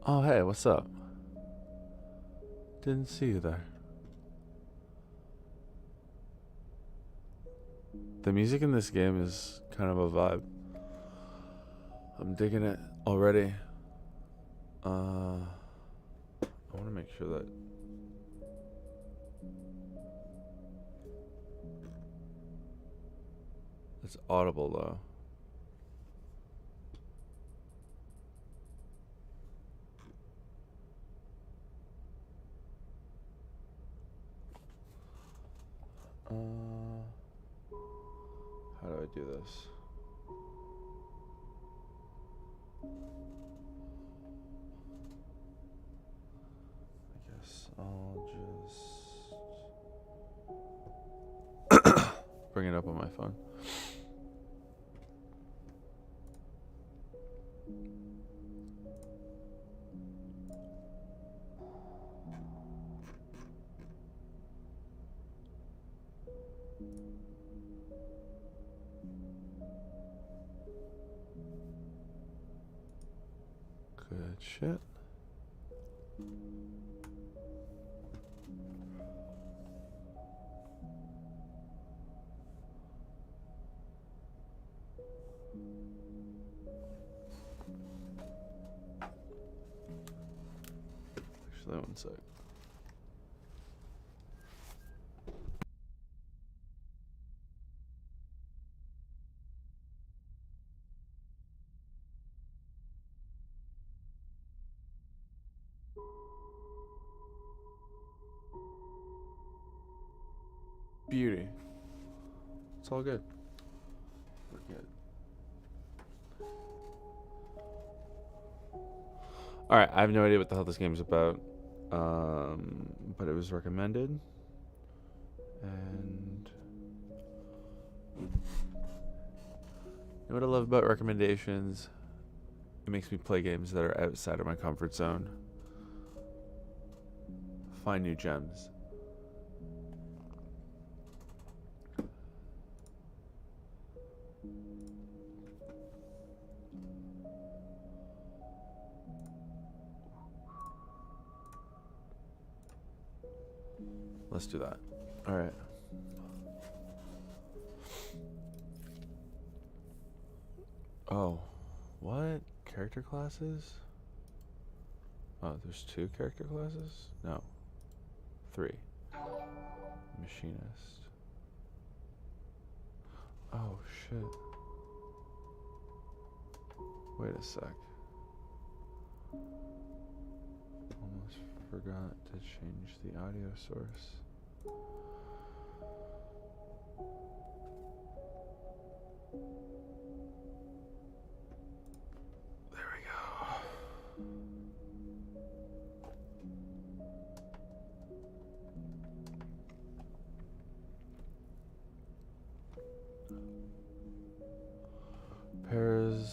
Oh, hey, what's up? Didn't see you there. The music in this game is kind of a vibe. I'm digging it already. I want to make sure that it's audible though. do this. I guess I'll just bring it up on my phone. Good shit. Actually, one sec. Beauty. It's all good. We're good. Alright, I have no idea what the hell this game's about. But it was recommended. And you know what I love about recommendations? It makes me play games that are outside of my comfort zone. Find new gems. Let's do that. All right. Oh, what? Character classes? Oh, there's 2 character classes? No. 3. Machinist. Oh, shit. Wait a sec. Almost forgot to change the audio source. There we go. Repairs.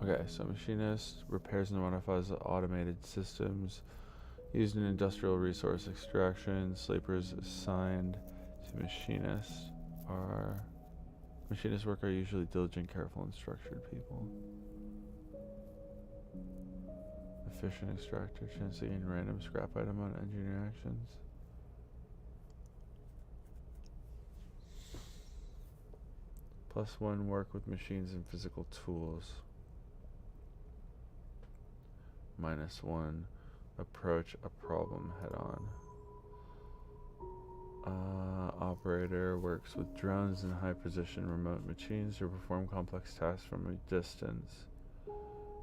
Okay, so machinist repairs and modifies automated systems used in industrial resource extraction. Sleepers assigned to machinists are machinist work are usually diligent, careful, and structured people. Efficient extractor, chance to gain random scrap item on engineer actions. +1 work with machines and physical tools. -1 approach a problem head on. Operator works with drones and high precision remote machines to perform complex tasks from a distance.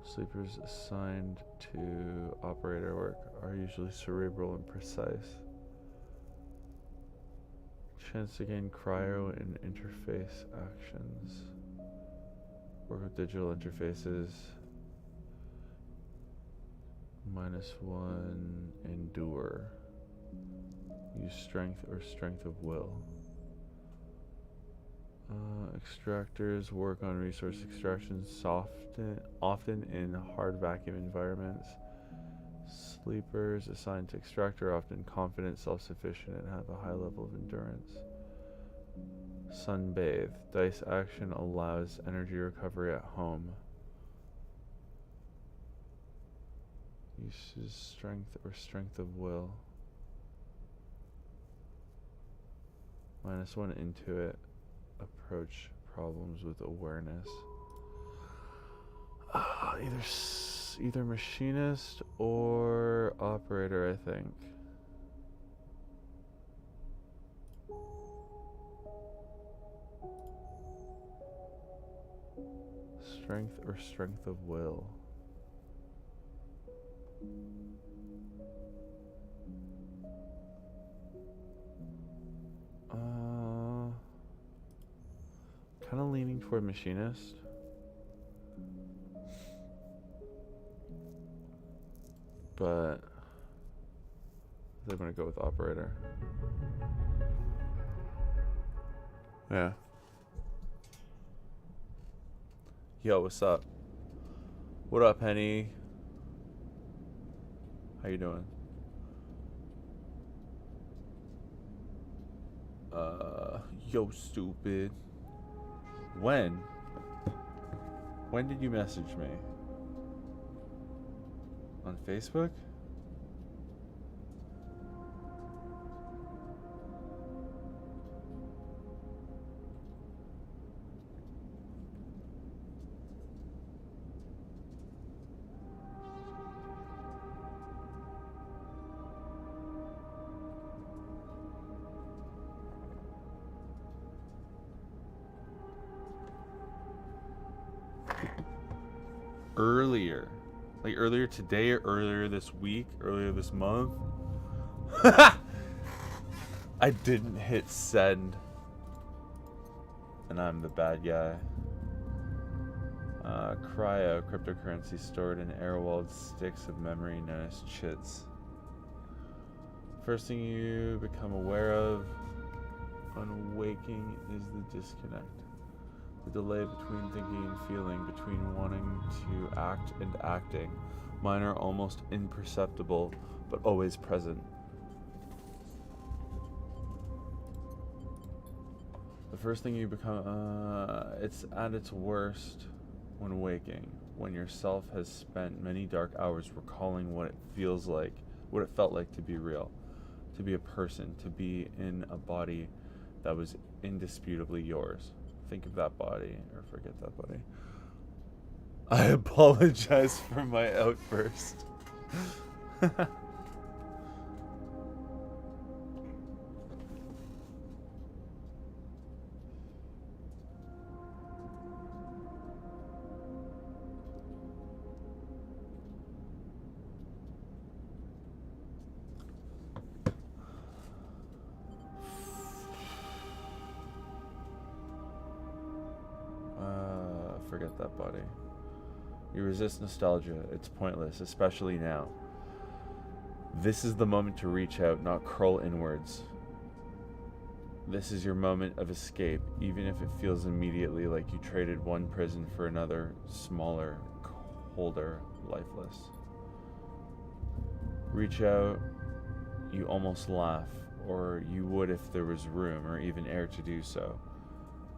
Sleepers assigned to operator work are usually cerebral and precise. Chance to gain cryo and interface actions. Work with digital interfaces. -1 endure. Use strength or strength of will. Extractors work on resource extraction often in hard vacuum environments. Sleepers assigned to extractor are often confident, self-sufficient, and have a high level of endurance. Sunbathe. Dice action allows energy recovery at home. Uses strength or strength of will. -1 into it. Approach problems with awareness. Either machinist or operator, I think. Strength or strength of will. kind of leaning toward machinist. But I think I'm going to go with operator. Yeah. Yo, what's up? What up, Henny? How you doing? Yo, stupid. When? When did you message me? On Facebook? Earlier. Like earlier today or earlier this week? Earlier this month? I didn't hit send. And I'm the bad guy. Cryo, cryptocurrency stored in air-walled sticks of memory known as chits. First thing you become aware of on waking is the disconnect. The delay between thinking and feeling, between wanting to act and acting. Mine are almost imperceptible, but always present. The first thing you become, it's at its worst when waking, when yourself has spent many dark hours recalling what it feels like, what it felt like to be real, to be a person, to be in a body that was indisputably yours. Think of that body, or forget that body. I apologize for my outburst. Forget that body. You resist nostalgia. It's pointless, especially now. This is the moment to reach out, not curl inwards. This is your moment of escape, even if it feels immediately like you traded one prison for another, smaller, colder, lifeless. Reach out, you almost laugh, or you would if there was room or even air to do so.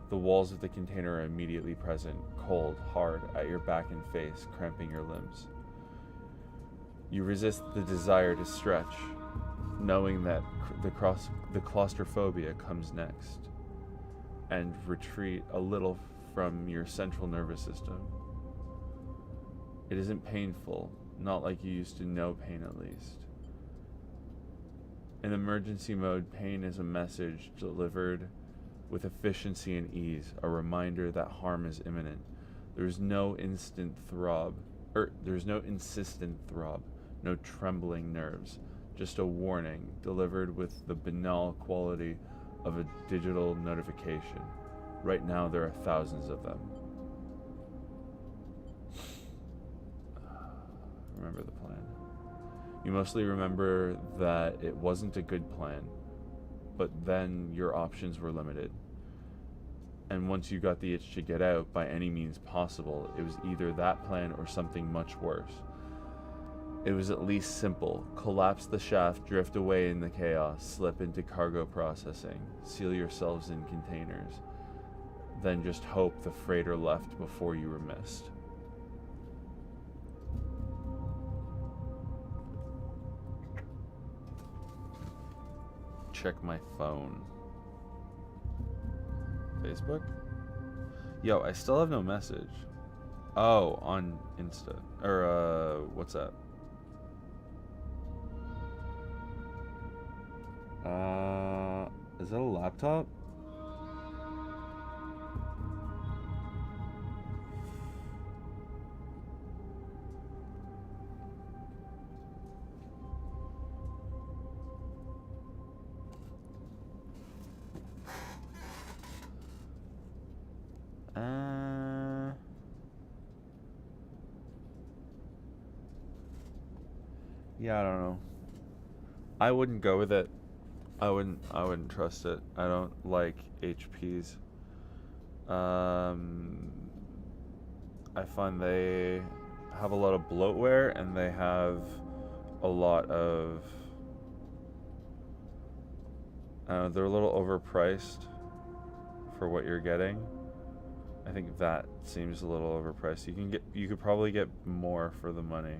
The walls of the container are immediately present, cold, hard, at your back and face, cramping your limbs. You resist the desire to stretch, knowing that the claustrophobia comes next, and retreat a little from your central nervous system. It isn't painful, not like you used to know pain at least. In emergency mode, pain is a message delivered with efficiency and ease, a reminder that harm is imminent. There's no instant throb, there's no insistent throb, no trembling nerves, just a warning delivered with the banal quality of a digital notification. Right now there are thousands of them. Remember the plan. You mostly remember that it wasn't a good plan, but then your options were limited. And once you got the itch to get out by any means possible, it was either that plan or something much worse. It was at least simple. Collapse the shaft, drift away in the chaos, slip into cargo processing, seal yourselves in containers, then just hope the freighter left before you were missed. Check my phone. Facebook? Yo, I still have no message. Oh, on Insta. Or, WhatsApp. Is that a laptop? Yeah, I don't know. I wouldn't go with it. I wouldn't trust it. I don't like HPs. I find they have a lot of bloatware and they have a lot of they're a little overpriced for what you're getting. I think that seems a little overpriced. You could probably get more for the money.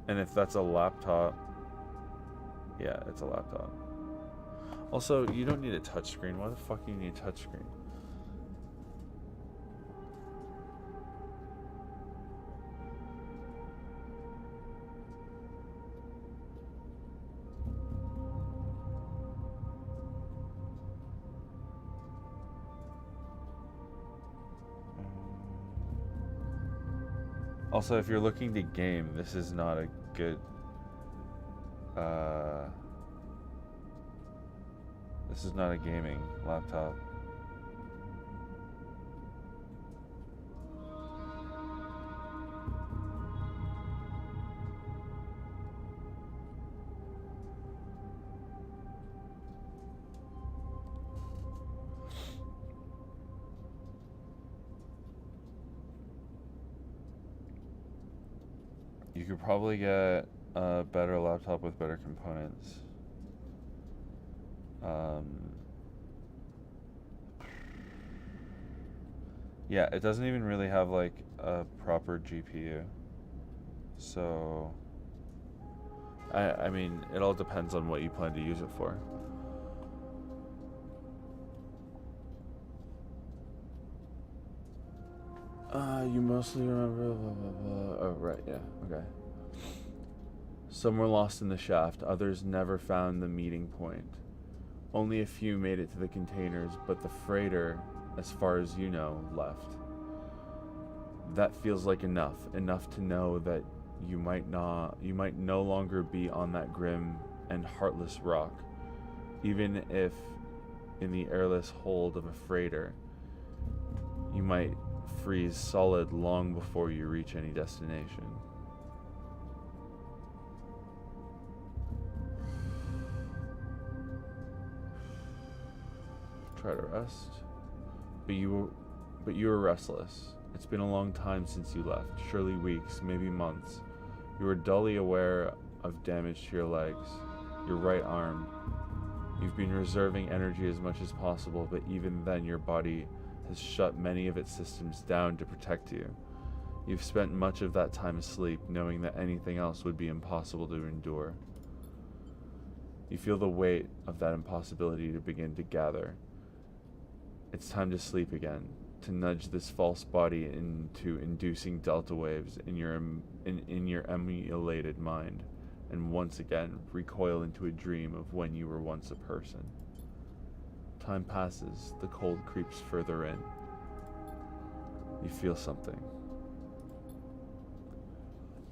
And if that's a laptop, yeah, it's a laptop. Also, you don't need a touchscreen. Why the fuck do you need a touchscreen? Also, if you're looking to game, this is not a good this is not a gaming laptop. You could probably get a better laptop with better components. Yeah, it doesn't even really have like a proper GPU. So, I mean, it all depends on what you plan to use it for. You mostly remember blah, blah, blah. Oh, right, yeah, okay. Some were lost in the shaft, others never found the meeting point. Only a few made it to the containers, but the freighter, as far as you know, left. That feels like enough to know that you might no longer be on that grim and heartless rock, even if in the airless hold of a freighter, you might freeze solid long before you reach any destination. Try to rest, but you were restless. It's been a long time since you left, surely weeks, maybe months. You were dully aware of damage to your legs, your right arm. You've been reserving energy as much as possible, but even then your body has shut many of its systems down to protect you. You've spent much of that time asleep, knowing that anything else would be impossible to endure. You feel the weight of that impossibility to begin to gather. It's time to sleep again, to nudge this false body into inducing delta waves in your emulated mind, and once again recoil into a dream of when you were once a person. Time passes, the cold creeps further in. You feel something.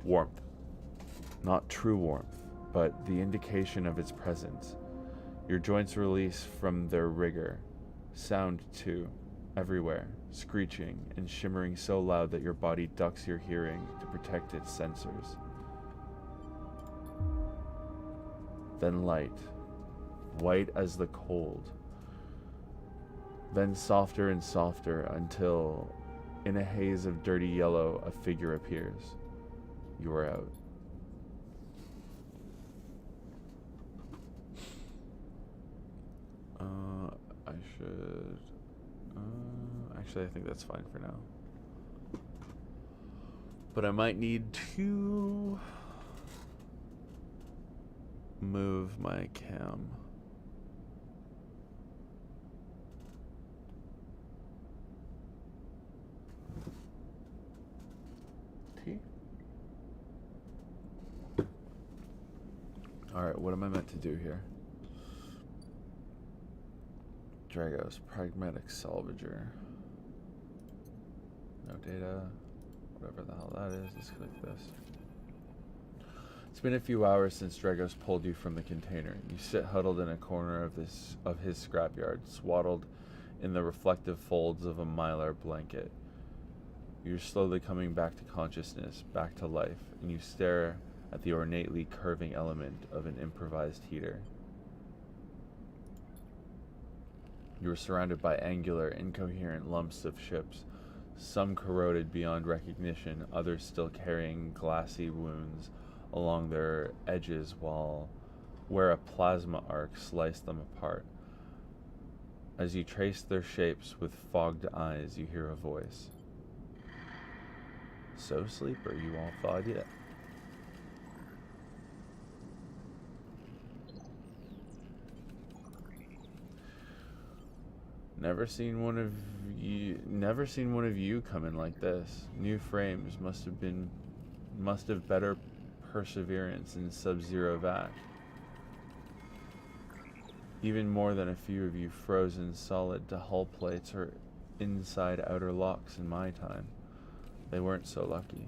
Warmth. Not true warmth, but the indication of its presence. Your joints release from their rigor. Sound, too, everywhere, screeching and shimmering so loud that your body ducks your hearing to protect its sensors. Then light, white as the cold. Then softer and softer until, in a haze of dirty yellow, a figure appears. You are out. I should... actually, I think that's fine for now. But I might need to move my cam. Alright, what am I meant to do here? Dragos, pragmatic salvager. No data. Whatever the hell that is. Let's click this. It's been a few hours since Dragos pulled you from the container. You sit huddled in a corner of his scrapyard, swaddled in the reflective folds of a mylar blanket. You're slowly coming back to consciousness, back to life, and you stare at the ornately curving element of an improvised heater. You are surrounded by angular, incoherent lumps of ships, some corroded beyond recognition, others still carrying glassy wounds along their edges where a plasma arc sliced them apart. As you trace their shapes with fogged eyes, you hear a voice. So, Sleeper, you all thought it. Never seen one of you come in like this. New frames must have better perseverance in sub-zero vac. Even more than a few of you frozen solid to hull plates or inside outer locks in my time. They weren't so lucky.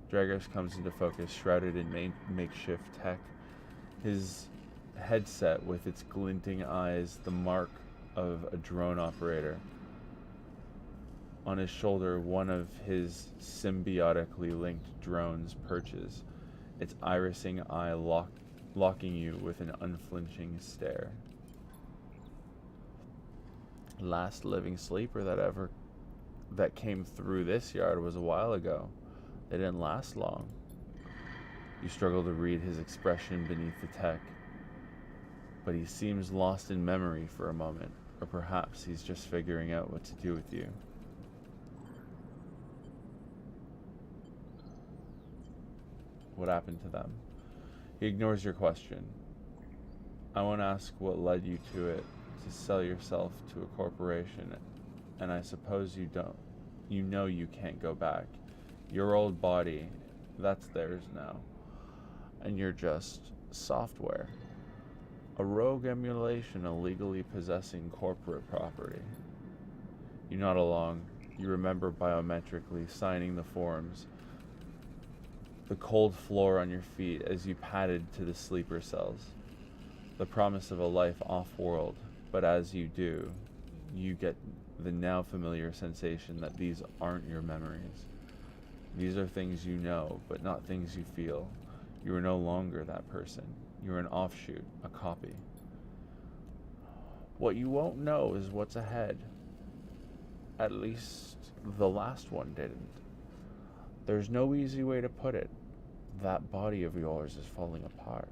Dragos comes into focus, shrouded in makeshift tech. His headset with its glinting eyes, the mark of a drone operator. On his shoulder, one of his symbiotically linked drones perches, its irising eye locking you with an unflinching stare. Last living sleeper that came through this yard was a while ago. They didn't last long. You struggle to read his expression beneath the tech, but he seems lost in memory for a moment, or perhaps he's just figuring out what to do with you. What happened to them? He ignores your question. I won't ask what led you to it, to sell yourself to a corporation, and I suppose you don't. You know you can't go back. Your old body, that's theirs now. And you're just software. A rogue emulation illegally possessing corporate property. You nod along. You remember biometrically signing the forms. The cold floor on your feet as you padded to the sleeper cells. The promise of a life off-world, but as you do, you get the now familiar sensation that these aren't your memories. These are things you know, but not things you feel. You are no longer that person. You're an offshoot, a copy. What you won't know is what's ahead. At least the last one didn't. There's no easy way to put it. That body of yours is falling apart.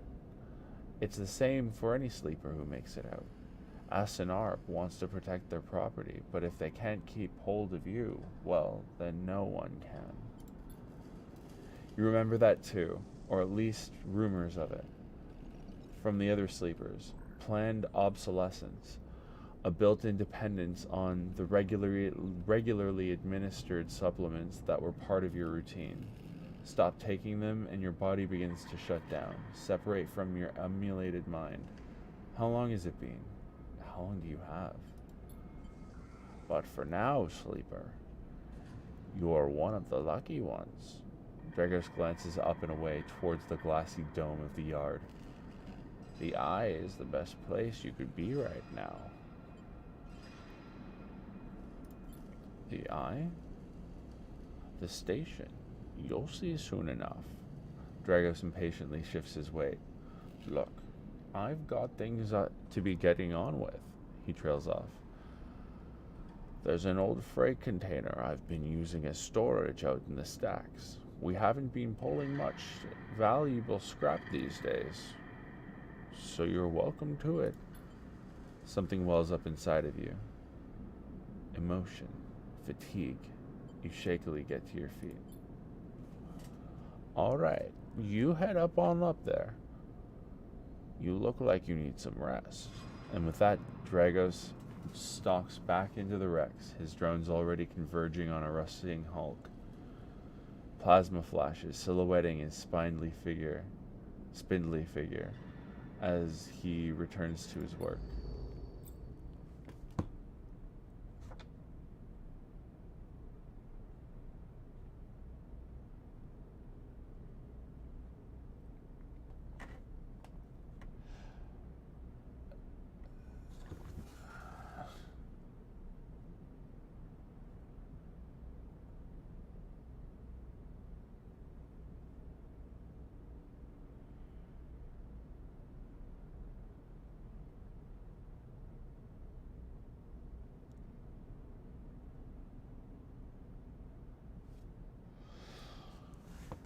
It's the same for any sleeper who makes it out. Asinarp wants to protect their property, but if they can't keep hold of you, well, then no one can. You remember that too, or at least rumors of it. From the other sleepers, planned obsolescence, a built-in dependence on the regularly administered supplements that were part of your routine. Stop taking them and your body begins to shut down, separate from your emulated mind. How long has it been? How long do you have? But for now, sleeper, you are one of the lucky ones. Dragos glances up and away towards the glassy dome of the yard. The eye is the best place you could be right now. The eye? The station. You'll see soon enough. Dragos impatiently shifts his weight. Look, I've got things to be getting on with. He trails off. There's an old freight container I've been using as storage out in the stacks. We haven't been pulling much valuable scrap these days, so you're welcome to it. Something wells up inside of you. Emotion, fatigue. You shakily get to your feet. All right, you head up on up there. You look like you need some rest. And with that, Dragos stalks back into the Rex, his drones already converging on a rusting hulk. Plasma flashes silhouetting his spindly figure as he returns to his work.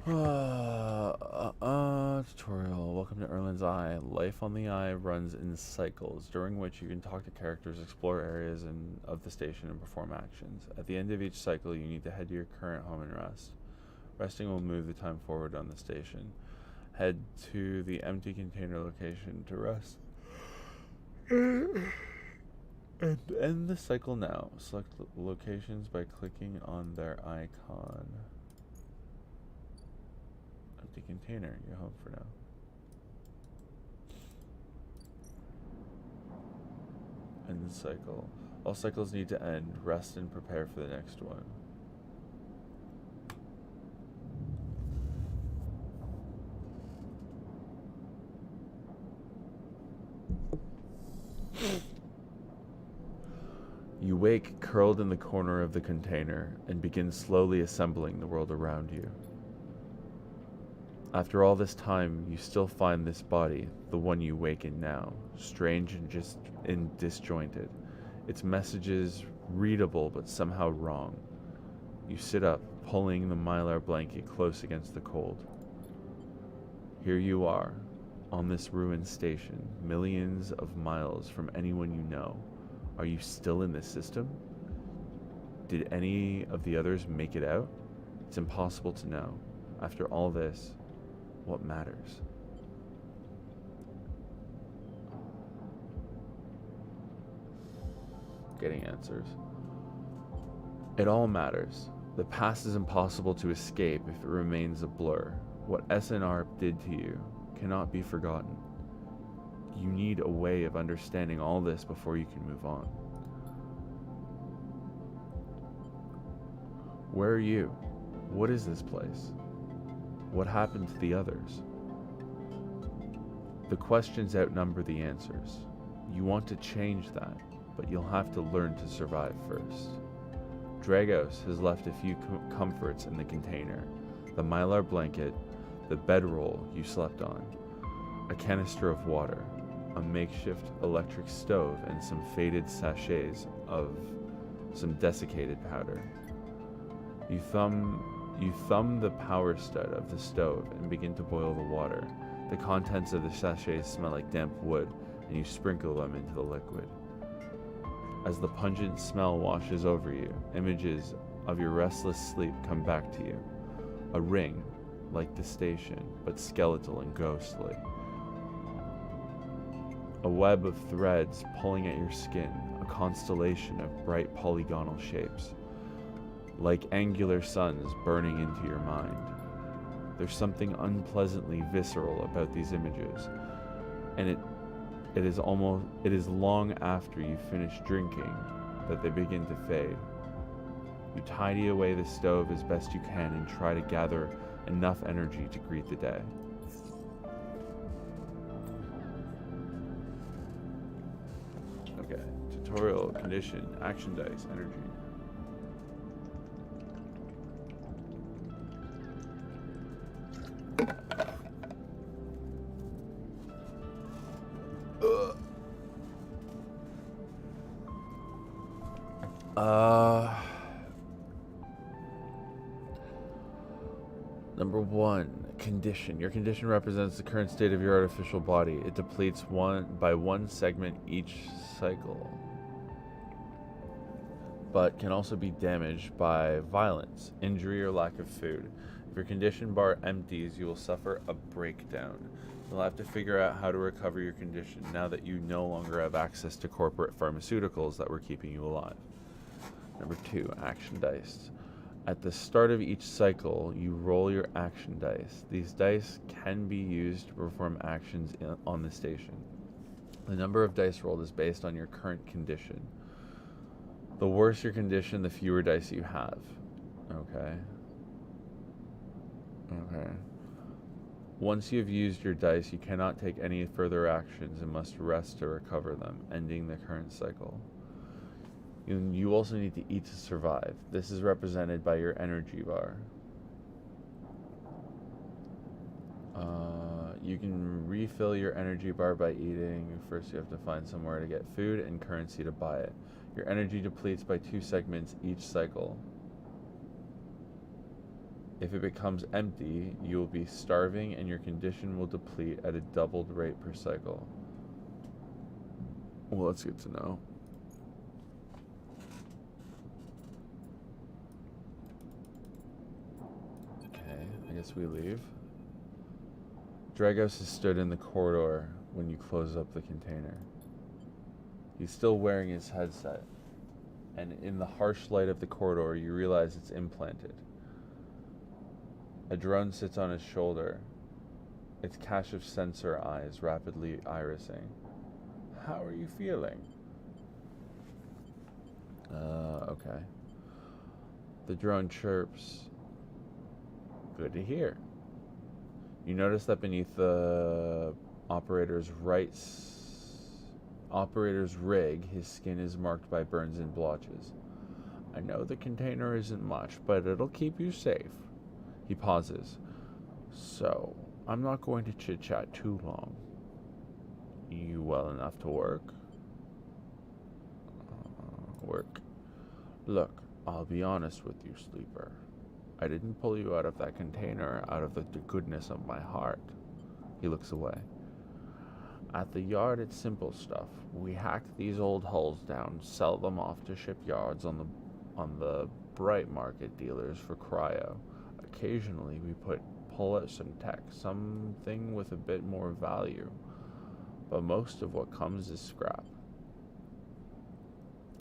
Tutorial. Welcome to Erlin's Eye. Life on the Eye runs in cycles, during which you can talk to characters, explore areas of the station, and perform actions. At the end of each cycle, you need to head to your current home and rest. Resting will move the time forward on the station. Head to the empty container location to rest. And end the cycle now. Select locations by clicking on their icon. Empty container. You're home for now. End the cycle. All cycles need to end. Rest and prepare for the next one. You wake curled in the corner of the container and begin slowly assembling the world around you. After all this time, you still find this body, the one you wake in now, strange and disjointed. Its messages readable but somehow wrong. You sit up, pulling the mylar blanket close against the cold. Here you are, on this ruined station, millions of miles from anyone you know. Are you still in this system? Did any of the others make it out? It's impossible to know. After all this, what matters? Getting answers. It all matters. The past is impossible to escape if it remains a blur. What SNR did to you cannot be forgotten. You need a way of understanding all this before you can move on. Where are you? What is this place? What happened to the others? The questions outnumber the answers. You want to change that, but you'll have to learn to survive first. Dragos has left a few comforts in the container. The mylar blanket, the bedroll you slept on, a canister of water, a makeshift electric stove, and some faded sachets of some desiccated powder. You thumb the power stud of the stove and begin to boil the water. The contents of the sachets smell like damp wood, and you sprinkle them into the liquid. As the pungent smell washes over you, images of your restless sleep come back to you. A ring, like the station, but skeletal and ghostly. A web of threads pulling at your skin, a constellation of bright polygonal shapes, like angular suns burning into your mind. There's something unpleasantly visceral about these images, and it is long after you finish drinking that they begin to fade. You tidy away the stove as best you can and try to gather enough energy to greet the day. Okay, tutorial, condition, action dice, energy. Number 1, condition. Your condition represents the current state of your artificial body. It depletes by one segment each cycle, but can also be damaged by violence, injury, or lack of food. If your condition bar empties, you will suffer a breakdown. You'll have to figure out how to recover your condition now that you no longer have access to corporate pharmaceuticals that were keeping you alive. Number 2, action dice. At the start of each cycle, you roll your action dice. These dice can be used to perform actions on the station. The number of dice rolled is based on your current condition. The worse your condition, the fewer dice you have. Okay. Once you've used your dice, you cannot take any further actions and must rest to recover them, ending the current cycle. You also need to eat to survive. This is represented by your energy bar. You can refill your energy bar by eating. First, you have to find somewhere to get food and currency to buy it. Your energy depletes by 2 segments each cycle. If it becomes empty, you will be starving and your condition will deplete at a doubled rate per cycle. Well, that's good to know. Okay, I guess we leave. Dragos has stood in the corridor when you close up the container. He's still wearing his headset, and in the harsh light of the corridor, you realize it's implanted. A drone sits on his shoulder, its cache of sensor eyes rapidly irising. How are you feeling? Okay. The drone chirps. Good to hear. You notice that beneath the operator's rig, his skin is marked by burns and blotches. I know the container isn't much, but it'll keep you safe. He pauses. So, I'm not going to chit-chat too long. You well enough to work? Work. Look, I'll be honest with you, Sleeper. I didn't pull you out of that container out of the goodness of my heart. He looks away. At the yard, it's simple stuff. We hack these old hulls down, sell them off to shipyards on the bright market dealers for cryo. Occasionally, we pull out some tech, something with a bit more value. But most of what comes is scrap.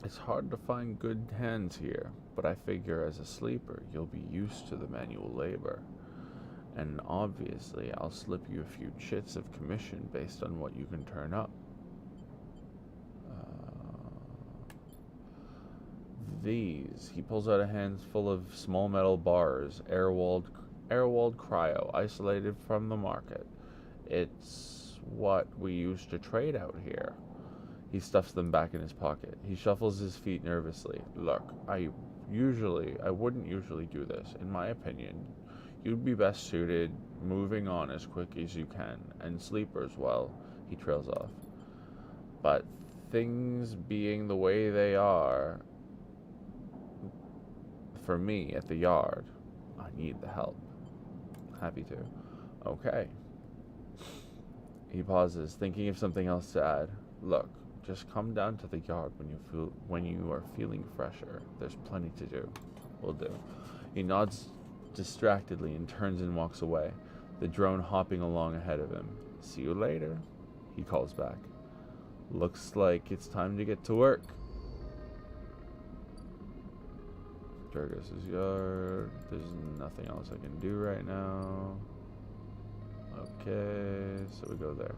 It's hard to find good hands here, but I figure as a sleeper, you'll be used to the manual labor. And obviously, I'll slip you a few chits of commission based on what you can turn up. He pulls out a handful of small metal bars, air-walled cryo, isolated from the market. It's what we used to trade out here. He stuffs them back in his pocket. He shuffles his feet nervously. Look, I wouldn't usually do this. In my opinion, you'd be best suited moving on as quick as you can. And sleepers, well, he trails off. But things being the way they are, for me at the yard, I need the help. Happy to. Okay. He pauses, thinking of something else to add. Look, just come down to the yard when you are feeling fresher. There's plenty to do. Will do. He nods distractedly and turns and walks away, the drone hopping along ahead of him. See you later, he calls back. Looks like it's time to get to work. Dragos' yard. There's nothing else I can do right now. Okay, so we go there.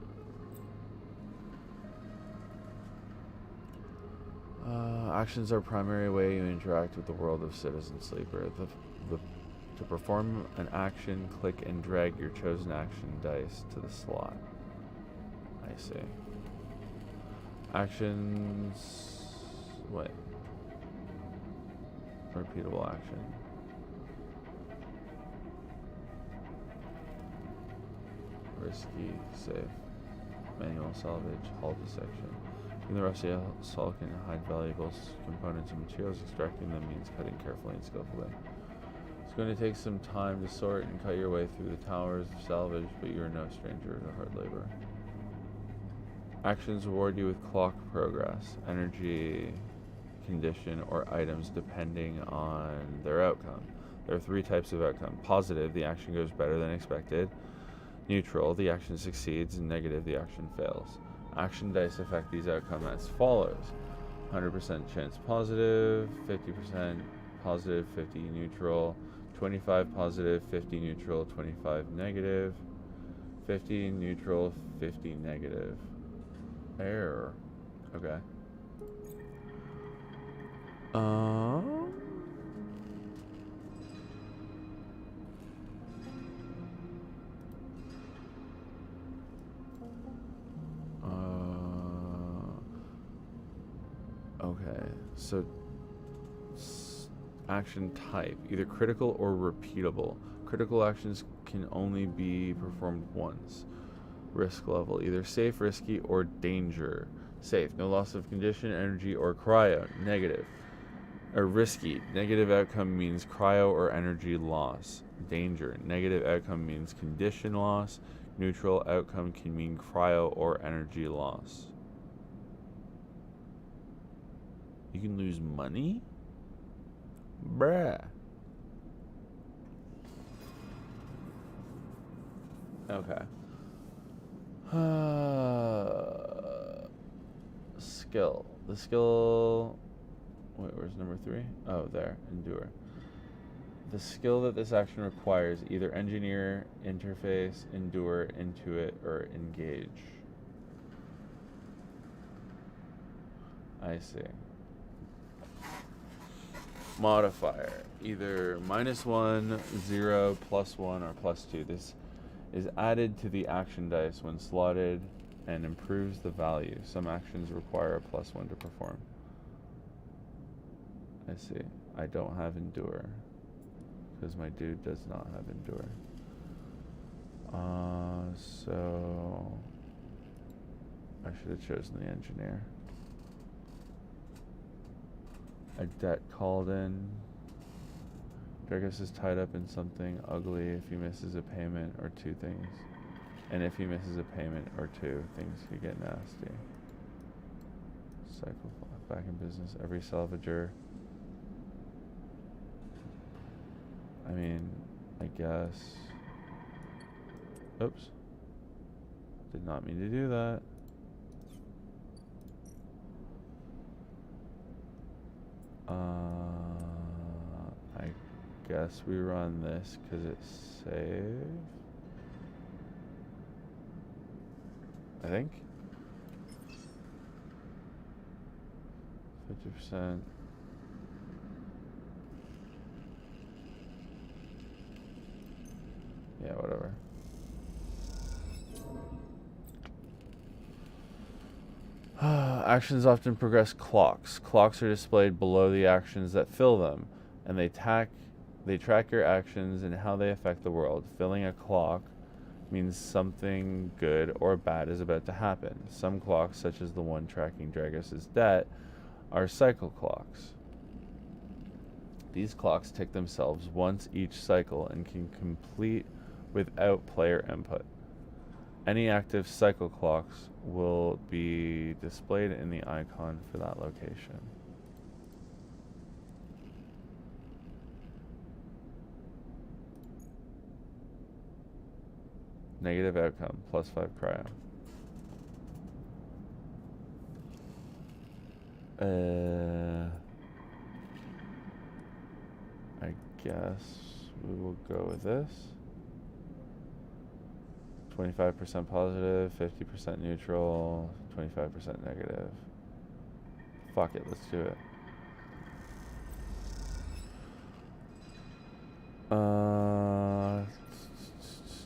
Actions are primary way you interact with the world of Citizen Sleeper. To perform an action, click and drag your chosen action dice to the slot. I see. Actions... Wait. Repeatable action. Risky, safe. Manual salvage, hull dissection. In the rusty hull can hide valuable components and materials. Extracting them means cutting carefully and skillfully. It's going to take some time to sort and cut your way through the towers of salvage, but you're no stranger to hard labor. Actions reward you with clock progress, energy, condition, or items depending on their outcome. There are 3 types of outcome. Positive, the action goes better than expected. Neutral, the action succeeds. And negative, the action fails. Action dice affect these outcomes as follows. 100% chance positive, 50% positive, 50 neutral, 25 positive, 50 neutral, 25 negative, 50 neutral, 50 negative. Error. Okay. Okay, so action type, either critical or repeatable. Critical actions can only be performed once. Risk level, either safe, risky, or danger. Safe, no loss of condition, energy, or cryo. Negative, Or risky. Negative outcome means cryo or energy loss. Danger. Negative outcome means condition loss. Neutral outcome can mean cryo or energy loss. You can lose money? Bruh. Okay. Skill. The skill... Wait, where's number 3? Oh, there. Endure. The skill that this action requires, either engineer, interface, endure, intuit, or engage. I see. Modifier. Either -1, 0, +1, or +2. This is added to the action dice when slotted and improves the value. Some actions require a +1 to perform. I see. I don't have endure. Because my dude does not have endure. So I should have chosen the engineer. A debt called in. Dragos is tied up in something ugly if he misses a payment or 2 things. And if he misses a payment or 2, things could get nasty. Cycle back in business. Every salvager. I mean, I guess. Oops. Did not mean to do that. I guess we run this because it's safe. I think. 50%. Yeah, whatever. Actions often progress clocks. Clocks are displayed below the actions that fill them, and they track your actions and how they affect the world. Filling a clock means something good or bad is about to happen. Some clocks, such as the one tracking Dragos' debt, are cycle clocks. These clocks tick themselves once each cycle and can complete without player input. Any active cycle clocks will be displayed in the icon for that location. Negative outcome, +5 cryo. I guess we will go with this. 25% positive, 50% neutral, 25% negative. Fuck it, let's do it.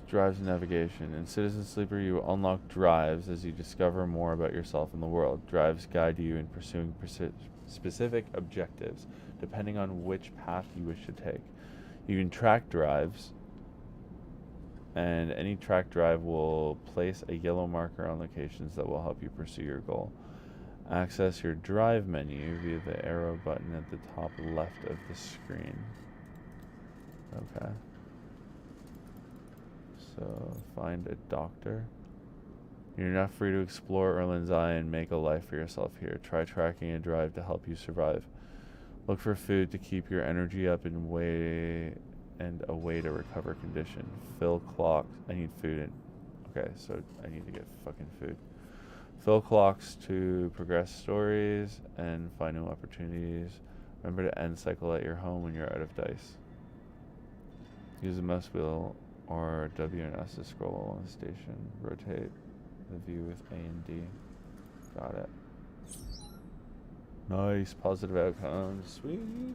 Drives and navigation. In Citizen Sleeper, you unlock drives as you discover more about yourself and the world. Drives guide you in pursuing specific objectives, depending on which path you wish to take. You can track drives, and any track drive will place a yellow marker on locations that will help you pursue your goal. Access your drive menu via the arrow button at the top left of the screen. Okay. So, find a doctor. You're not free to explore Erlin's Eye and make a life for yourself here. Try tracking a drive to help you survive. Look for food to keep your energy up and a way to recover condition. Fill clocks. I need food. Okay, so I need to get fucking food. Fill clocks to progress stories and find new opportunities. Remember to end cycle at your home when you're out of dice. Use the mouse wheel or W and S to scroll along the station. Rotate the view with A and D. Got it. Nice. Positive outcomes. Sweet.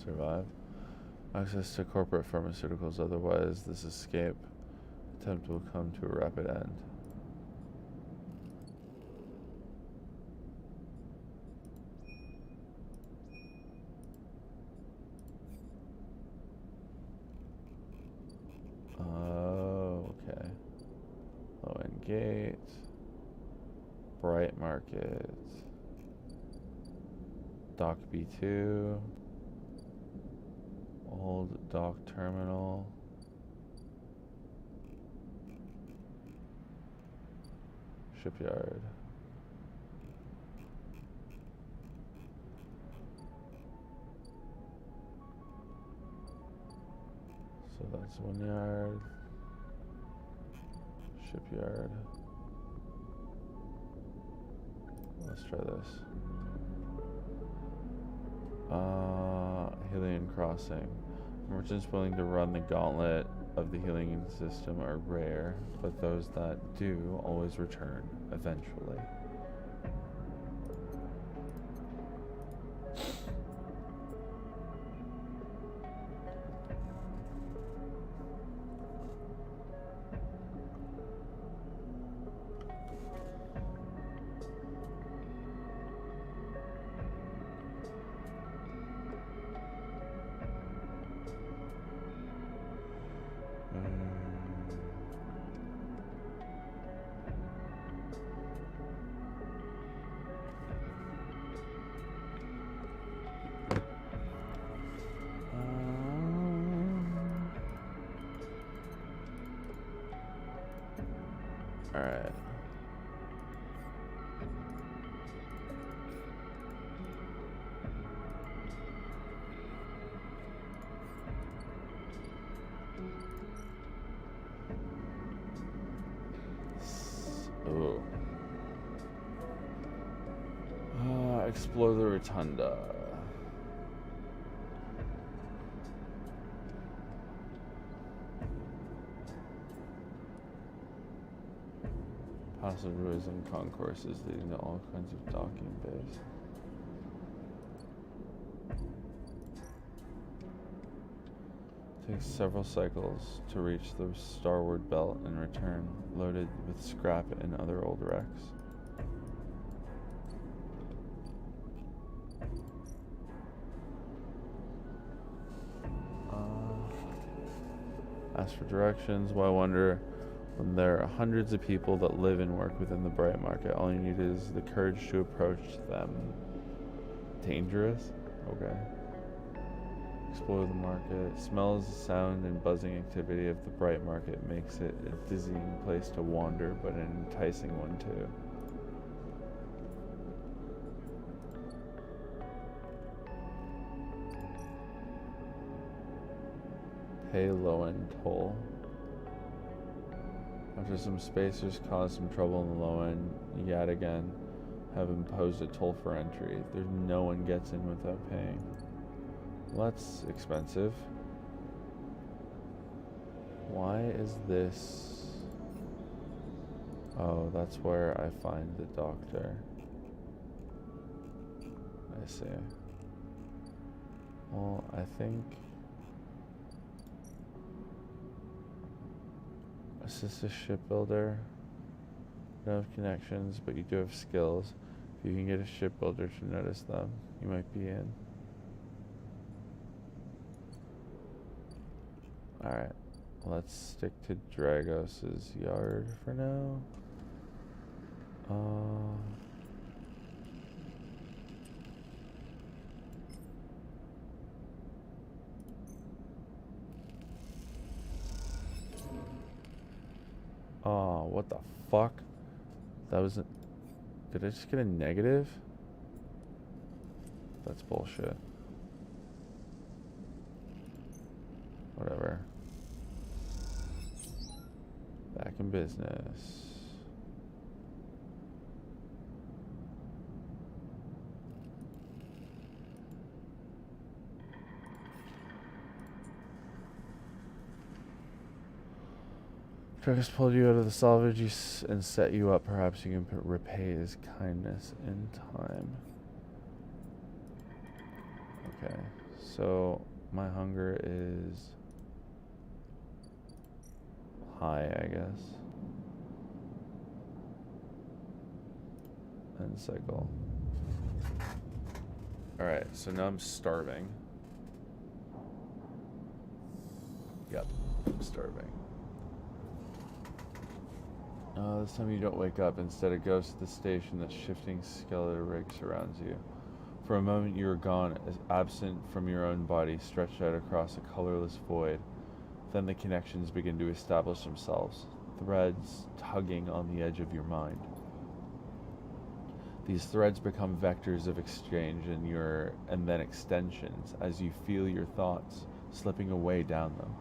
Survive. Access to corporate pharmaceuticals, otherwise this escape attempt will come to a rapid end. Oh, okay. Low end gate. Bright market. Dock B2. Old dock terminal. Shipyard. So that's 1 yard. Shipyard. Let's try this. Helium crossing. Merchants willing to run the gauntlet of the healing system are rare, but those that do always return eventually. Alright. Oh. Explore the rotunda. Passageways and concourses leading to all kinds of docking bays. Takes several cycles to reach the starboard belt and return, loaded with scrap and other old wrecks. Ask for directions. Why wonder when there are hundreds of people that live and work within the bright market? All you need is the courage to approach them. Dangerous? Okay. Explore the market. Smells, sound, and buzzing activity of the bright market makes it a dizzying place to wander, but an enticing one too. Pay low-end toll. After some spacers caused some trouble in the low end, yet again have imposed a toll for entry. There's no one gets in without paying. Well, that's expensive. Why is this? Oh, that's where I find the doctor. I see. Well, I think assist a shipbuilder. You don't have connections, but you do have skills. If you can get a shipbuilder to notice them, you might be in. Alright, let's stick to Dragos's yard for now. Oh, what the fuck? That was did I just get a negative? That's bullshit. Whatever. Back in business. Dragos pulled you out of the salvage and set you up. Perhaps you can repay his kindness in time. Okay, so my hunger is high, I guess. And cycle. Alright, so now I'm starving. Yep, I'm starving. This time you don't wake up. Instead, it goes to the station. That shifting skeletal rig surrounds you. For a moment, you are gone, as absent from your own body, stretched out across a colorless void. Then the connections begin to establish themselves, threads tugging on the edge of your mind. These threads become vectors of exchange and then extensions as you feel your thoughts slipping away down them,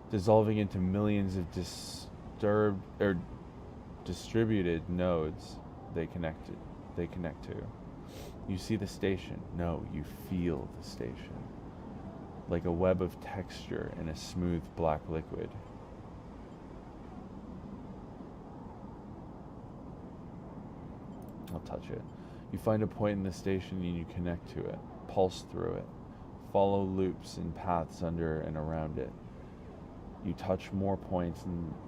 dissolving into millions of distributed nodes they connect to. You see the station. No, you feel the station. Like a web of texture in a smooth black liquid. I'll touch it. You find a point in the station and you connect to it, pulse through it, follow loops and paths under and around it. You touch more points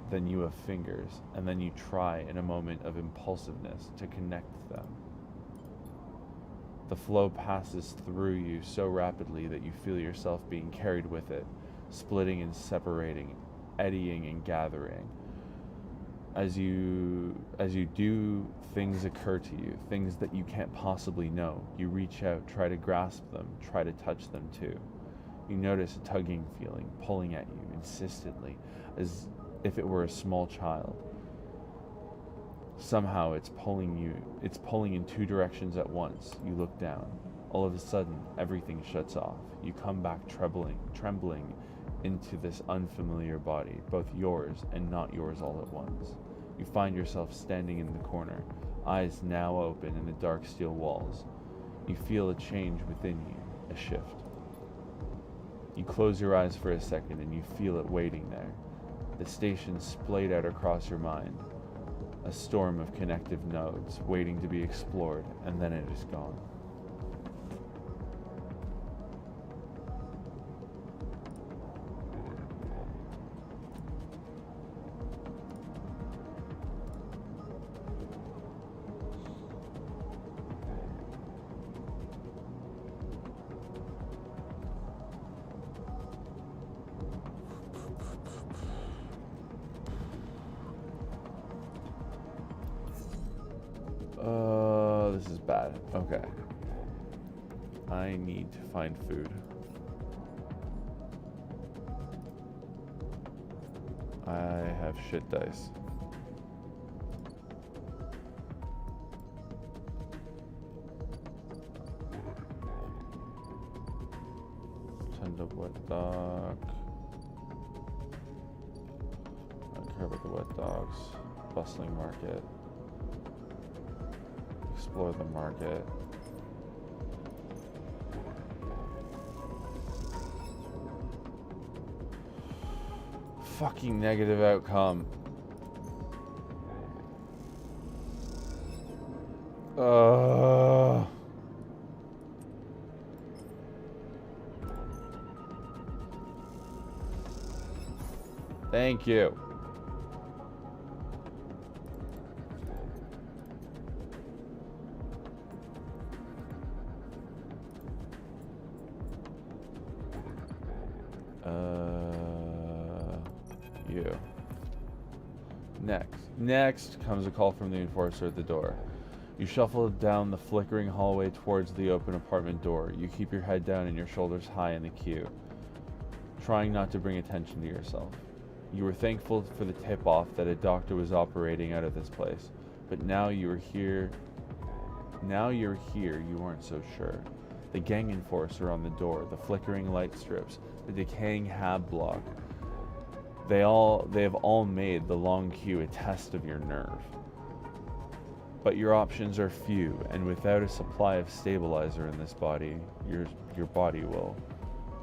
than you have fingers, and then you try in a moment of impulsiveness to connect them. The flow passes through you so rapidly that you feel yourself being carried with it, splitting and separating, eddying and gathering. As you do, things occur to you, things that you can't possibly know. You reach out, try to grasp them, try to touch them too. You notice a tugging feeling, pulling at you insistently, as if it were a small child. Somehow it's pulling in two directions at once. You look down. All of a sudden, everything shuts off. You come back trembling into this unfamiliar body, both yours and not yours all at once. You find yourself standing in the corner, eyes now open in the dark steel walls. You feel a change within you, a shift. You close your eyes for a second and you feel it waiting there. The station splayed out across your mind. A storm of connective nodes waiting to be explored, and then it is gone. This is bad. Okay. I need to find food. I have shit dice. Tend of wet dog. I don't care about the wet dogs. Bustling market. Explore the market. Fucking negative outcome. Thank you. You. Next comes a call from the enforcer at the door. You shuffle down the flickering hallway towards the open apartment door. You keep your head down and your shoulders high in the queue, trying not to bring attention to yourself. You were thankful for the tip-off that a doctor was operating out of this place, but now you're here, you aren't so sure. The gang enforcer on the door, the flickering light strips, the decaying hab block. They have all made the long queue a test of your nerve. But your options are few, and without a supply of stabilizer in this body, your body will.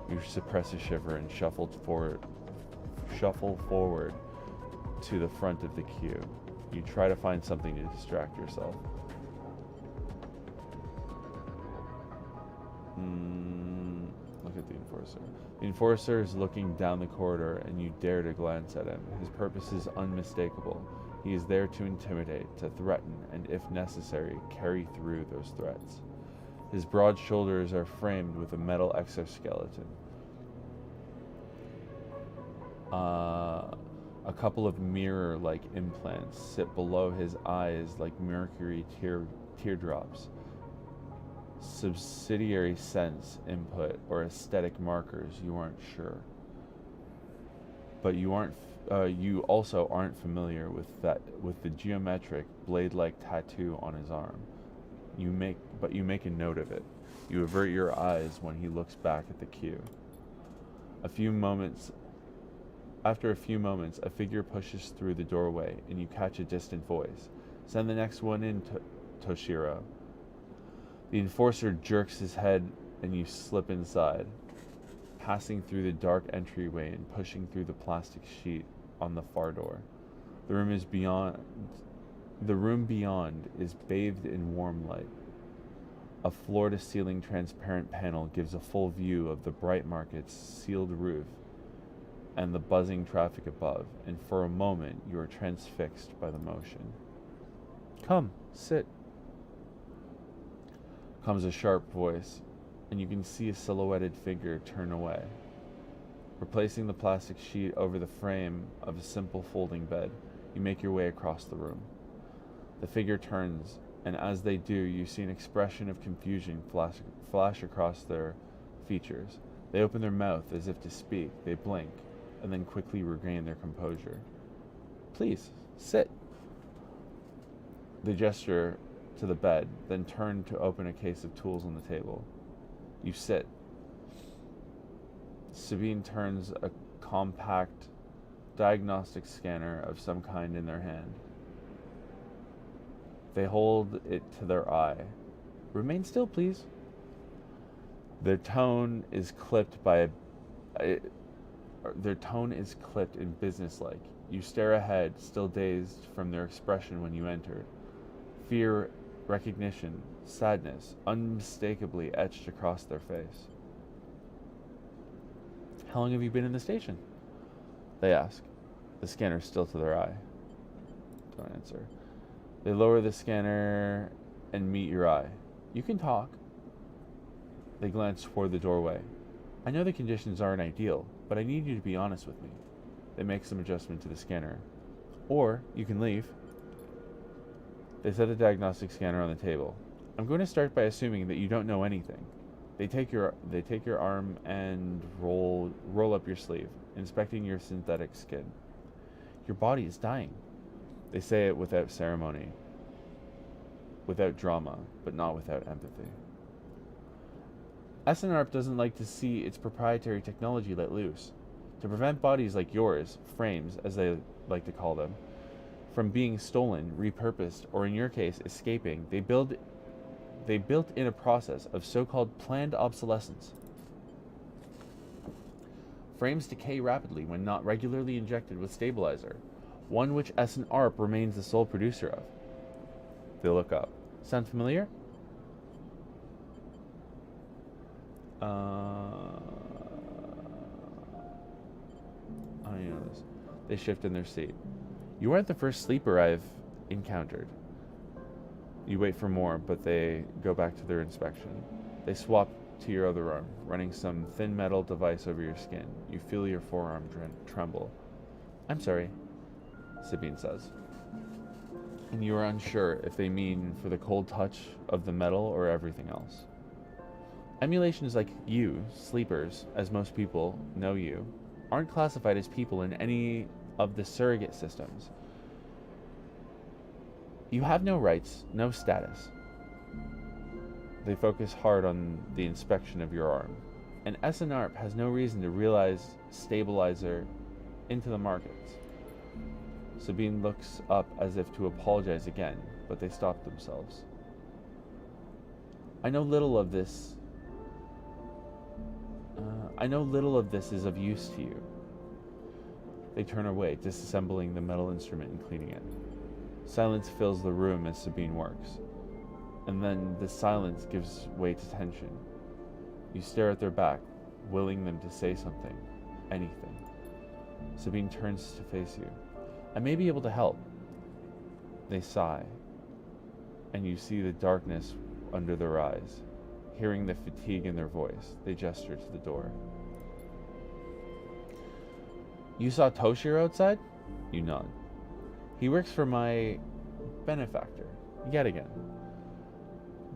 You suppress a shiver and shuffle forward to the front of the queue. You try to find something to distract yourself. Look at the Enforcer. The Enforcer is looking down the corridor, and you dare to glance at him. His purpose is unmistakable. He is there to intimidate, to threaten, and if necessary, carry through those threats. His broad shoulders are framed with a metal exoskeleton. A couple of mirror-like implants sit below his eyes like mercury teardrops. Subsidiary sense input or aesthetic markers, you aren't sure. But you also aren't familiar with the geometric blade-like tattoo on his arm. You make a note of it. You avert your eyes when he looks back at the queue. After a few moments, a figure pushes through the doorway, and you catch a distant voice. "Send the next one in, Toshiro." The Enforcer jerks his head, and you slip inside, passing through the dark entryway and pushing through the plastic sheet on the far door. The room beyond is bathed in warm light. A floor-to-ceiling transparent panel gives a full view of the Bright Market's sealed roof and the buzzing traffic above, and for a moment you are transfixed by the motion. "Come, sit," comes a sharp voice, and you can see a silhouetted figure turn away. Replacing the plastic sheet over the frame of a simple folding bed, you make your way across the room. The figure turns, and as they do, you see an expression of confusion flash across their features. They open their mouth as if to speak, they blink, and then quickly regain their composure. "Please, sit." They gesture to the bed, then turn to open a case of tools on the table. You sit. Sabine turns a compact diagnostic scanner of some kind in their hand. They hold it to their eye. "Remain still, please." Their tone is clipped and businesslike. You stare ahead, still dazed from their expression when you enter. Fear, recognition, sadness, unmistakably etched across their face. "How long have you been in the station?" they ask, the scanner still to their eye. Don't answer. They lower the scanner and meet your eye. "You can talk." They glance toward the doorway. "I know the conditions aren't ideal, but I need you to be honest with me." They make some adjustment to the scanner. "Or you can leave." They set the diagnostic scanner on the table. "I'm going to start by assuming that you don't know anything." They take your arm and roll up your sleeve, inspecting your synthetic skin. "Your body is dying." They say it without ceremony, without drama, but not without empathy. SNRP doesn't like to see its proprietary technology let loose. To prevent bodies like yours, frames, as they like to call them, from being stolen, repurposed, or in your case, escaping, they built in a process of so-called planned obsolescence. Frames decay rapidly when not regularly injected with stabilizer, one which SNRP remains the sole producer of. They look up. "Sound familiar?" I know this. They shift in their seat. "You aren't the first sleeper I've encountered." You wait for more, but they go back to their inspection. They swap to your other arm, running some thin metal device over your skin. You feel your forearm tremble. "I'm sorry," Sabine says. And you are unsure if they mean for the cold touch of the metal or everything else. Emulations like you, sleepers, as most people know you, aren't classified as people in any of the surrogate systems. You have no rights, no status. They focus hard on the inspection of your arm. And SNRP has no reason to realize stabilizer into the markets. Sabine looks up as if to apologize again, but they stop themselves. I know little of this is of use to you." They turn away, disassembling the metal instrument and cleaning it. Silence fills the room as Sabine works, and then the silence gives way to tension. You stare at their back. willing them to say something, anything. Sabine turns to face you. I may be able to help. They sigh, and you see the darkness under their eyes. Hearing the fatigue in their voice, they gesture to the door. You saw Toshiro outside? You nod. He works for my benefactor, yet again.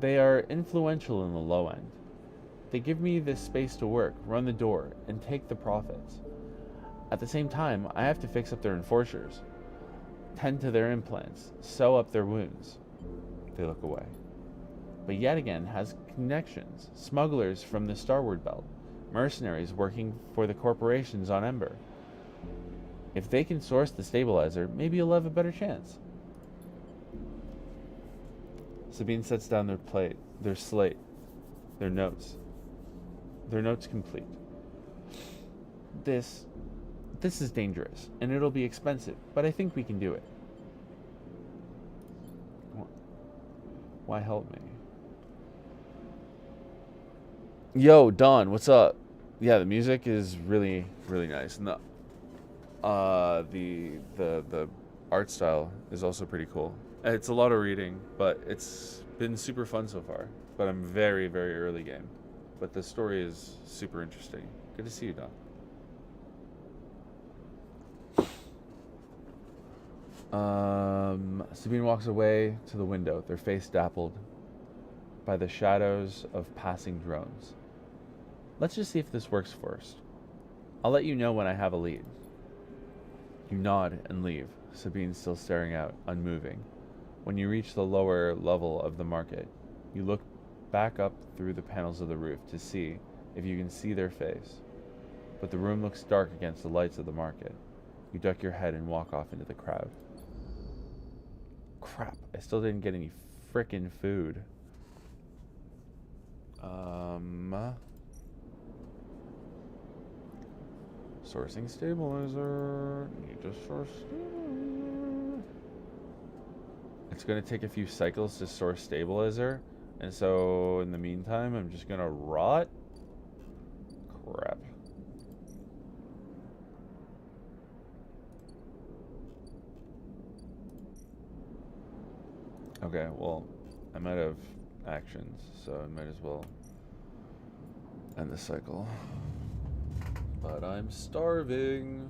They are influential in the low end. They give me this space to work, run the door, and take the profits. At the same time, I have to fix up their enforcers, tend to their implants, sew up their wounds. They look away. But yet again has connections, smugglers from the Starward Belt, mercenaries working for the corporations on Ember. If they can source the stabilizer, maybe you'll have a better chance. Sabine sets down their plate, their slate, their notes. Their notes complete. This is dangerous, and it'll be expensive, but I think we can do it. Why help me? Yo, Don, what's up? Yeah, the music is really, really nice. And the art style is also pretty cool. It's a lot of reading, but it's been super fun so far. But I'm very, very early game. But the story is super interesting. Good to see you, Don. Sabine walks away to the window, their face dappled by the shadows of passing drones. Let's just see if this works first. I'll let you know when I have a lead. You nod and leave, Sabine still staring out, unmoving. When you reach the lower level of the market, you look back up through the panels of the roof to see if you can see their face. But the room looks dark against the lights of the market. You duck your head and walk off into the crowd. Crap, I still didn't get any frickin' food. Sourcing stabilizer. Need to source stabilizer. It's gonna take a few cycles to source stabilizer, and so in the meantime, I'm just gonna rot. Crap. Okay, well, I'm out of actions, so I might as well end the cycle. But I'm starving.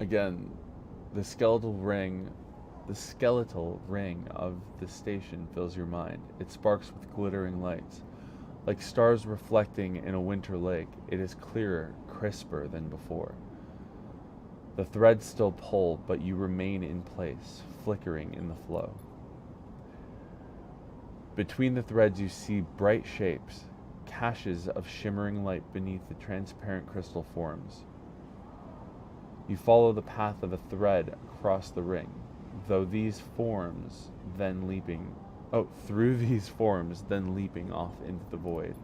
Again, the skeletal ring of the station fills your mind. It sparks with glittering lights. Like stars reflecting in a winter lake, it is clearer, crisper than before. The threads still pull, but you remain in place, flickering in the flow. Between the threads you see bright shapes, caches of shimmering light beneath the transparent crystal forms. You follow the path of a thread across the ring, through these forms, then leaping off into the void.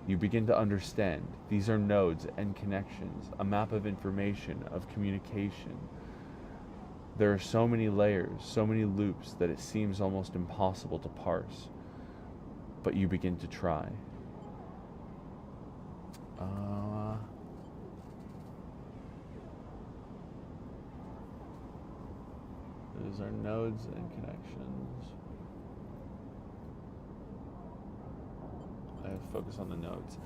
You begin to understand. These are nodes and connections, a map of information, of communication. There are so many layers, so many loops that it seems almost impossible to parse. But you begin to try. These are nodes and connections. I have to focus on the nodes.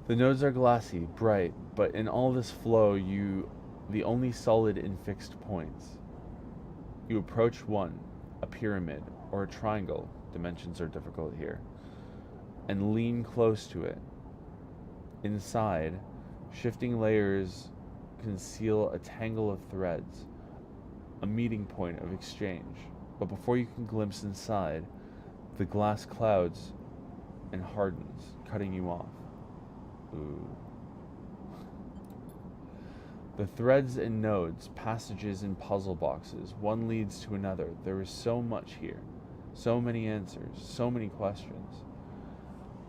The nodes are glassy, bright, but in all this flow, the only solid and fixed points. You approach one, a pyramid, or a triangle, dimensions are difficult here, and lean close to it. Inside, shifting layers conceal a tangle of threads, a meeting point of exchange. But before you can glimpse inside, the glass clouds and hardens, cutting you off. Ooh. The threads and nodes, passages and puzzle boxes, one leads to another. There is so much here, so many answers, so many questions.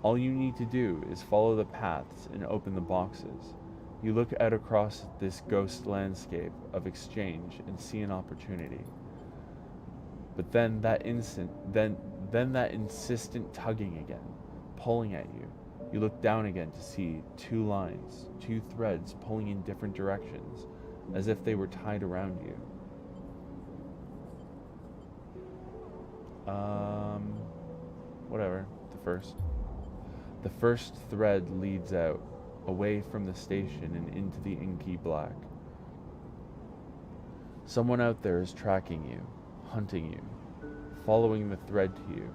All you need to do is follow the paths and open the boxes. You look out across this ghost landscape of exchange and see an opportunity. But then that insistent tugging again, pulling at you. You look down again to see two lines, two threads pulling in different directions, as if they were tied around you. Whatever. The first thread leads out, away from the station and into the inky black. Someone out there is tracking you, hunting you, following the thread to you.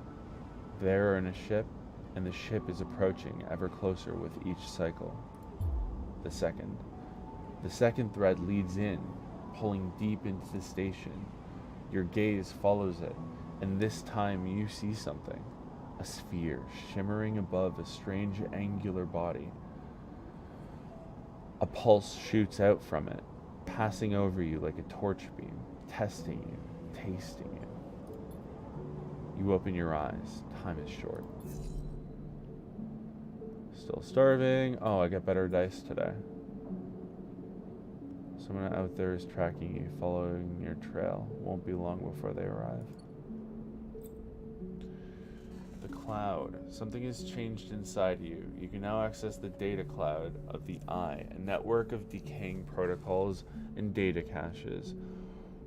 They are in a ship, and the ship is approaching ever closer with each cycle. The second thread leads in, pulling deep into the station. Your gaze follows it, and this time you see something. A sphere shimmering above a strange angular body. A pulse shoots out from it, passing over you like a torch beam, testing you, tasting you. You open your eyes. Time is short. Still starving. Oh, I got better dice today. Someone out there is tracking you, following your trail. Won't be long before they arrive. The cloud. Something has changed inside you. You can now access the data cloud of the Eye, a network of decaying protocols and data caches.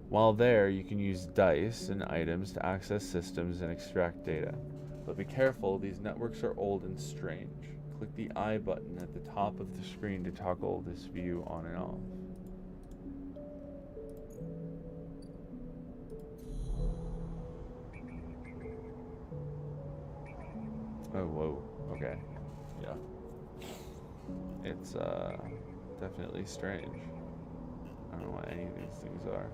While there, you can use dice and items to access systems and extract data. But be careful, these networks are old and strange. Click the I button at the top of the screen to toggle this view on and off. Oh, whoa. Okay. Yeah. It's, definitely strange. I don't know what any of these things are.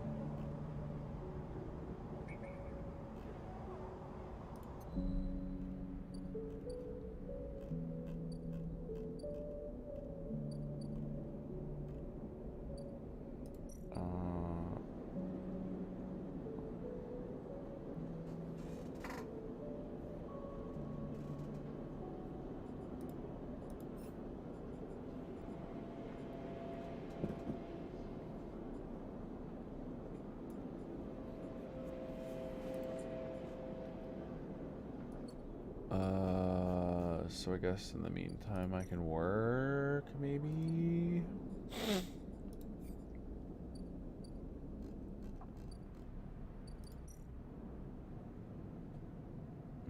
So I guess in the meantime I can work, maybe?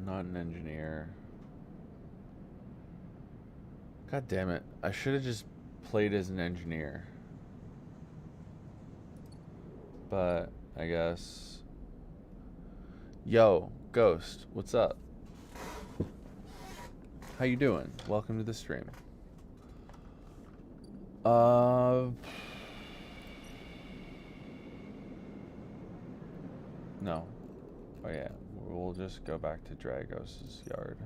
Not an engineer. God damn it. I should have just played as an engineer. But I guess... Yo, Ghost, what's up? How you doing? Welcome to the stream. No. Oh yeah, we'll just go back to Dragos' yard.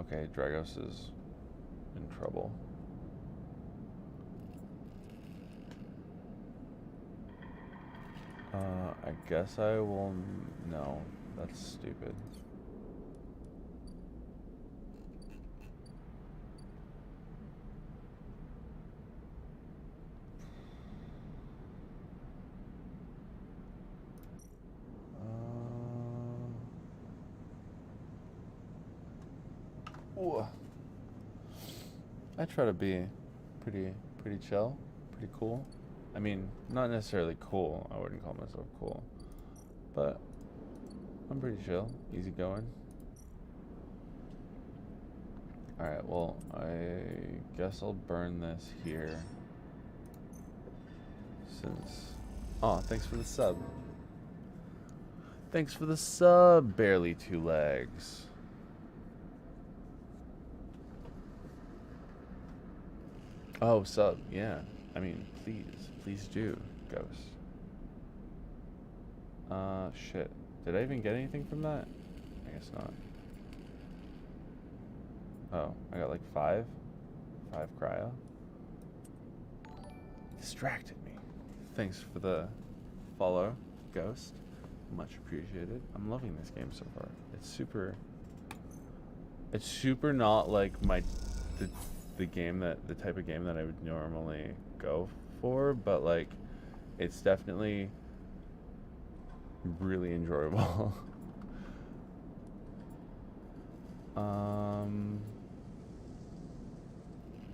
Okay, Dragos is in trouble. I guess I will... No, that's stupid. I try to be pretty chill, pretty cool. I mean, not necessarily cool. I wouldn't call myself cool, but I'm pretty chill, easygoing. All right, well, I guess I'll burn this here. Since, oh, thanks for the sub. Thanks for the sub, barely two legs. Oh, sub, yeah. I mean, please do, Ghost. Shit. Did I even get anything from that? I guess not. Oh, I got like 5 cryo. Distracted me. Thanks for the follow, Ghost. Much appreciated. I'm loving this game so far. It's super not like the the type of game that I would normally go for, but like it's definitely really enjoyable.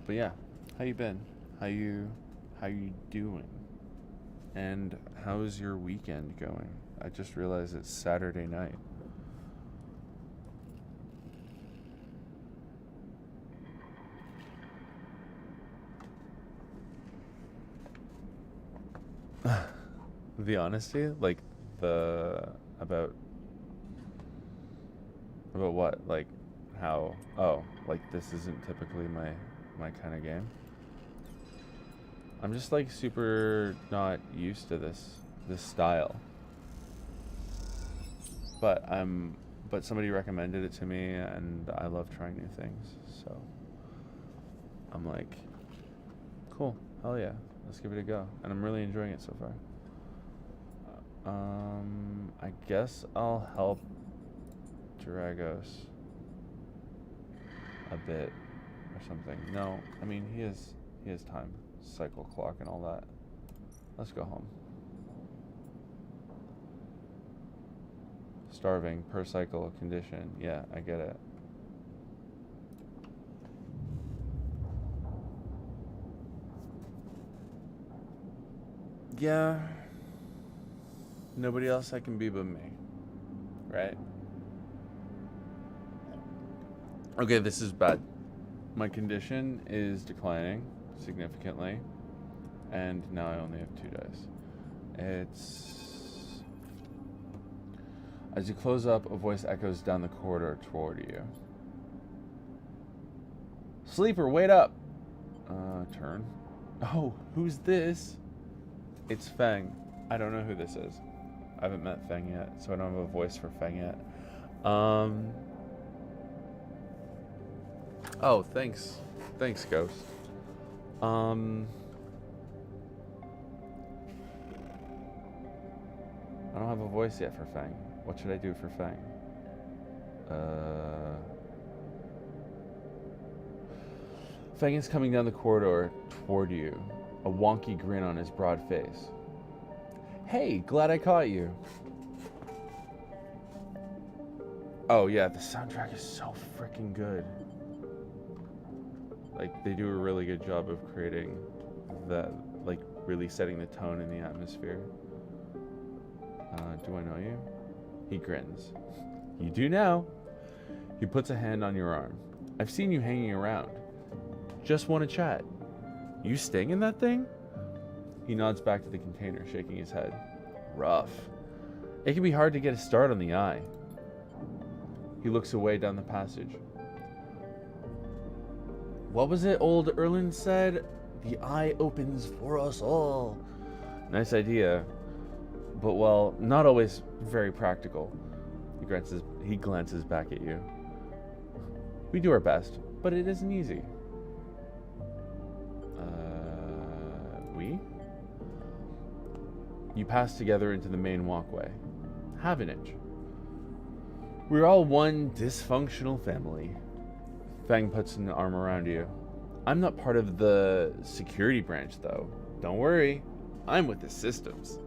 But yeah, how you been? How you doing? And how's your weekend going? I just realized it's Saturday night. The honesty, like the about what? Like how? Oh, like this isn't typically my kind of game. I'm just like super not used to this style. But somebody recommended it to me, and I love trying new things. So I'm like, cool, hell yeah, let's give it a go. And I'm really enjoying it so far. I guess I'll help Dragos a bit or something. No, I mean he has time, cycle clock and all that. Let's go home. Starving per cycle condition. Yeah, I get it. Yeah. Nobody else I can be but me. Right? Okay, this is bad. My condition is declining significantly, and now I only have 2 dice. It's... As you close up, a voice echoes down the corridor toward you. Sleeper, wait up! Turn. Oh, who's this? It's Feng. I don't know who this is. I haven't met Feng yet, so I don't have a voice for Feng yet. Oh, thanks. Thanks, Ghost. I don't have a voice yet for Feng. What should I do for Feng? Feng is coming down the corridor toward you, a wonky grin on his broad face. Hey, glad I caught you. Oh yeah, the soundtrack is so freaking good. Like, they do a really good job of creating that, like, really setting the tone in the atmosphere. Do I know you? He grins. You do now. He puts a hand on your arm. I've seen you hanging around. Just want to chat. You staying in that thing? He nods back to the container, shaking his head. Rough. It can be hard to get a start on the eye. He looks away down the passage. What was it old Erlin said? The eye opens for us all. Nice idea. But, well, not always very practical. He glances back at you. We do our best, but it isn't easy. We? You pass together into the main walkway. Havenage. We're all one dysfunctional family. Feng puts an arm around you. I'm not part of the security branch, though. Don't worry. I'm with the systems.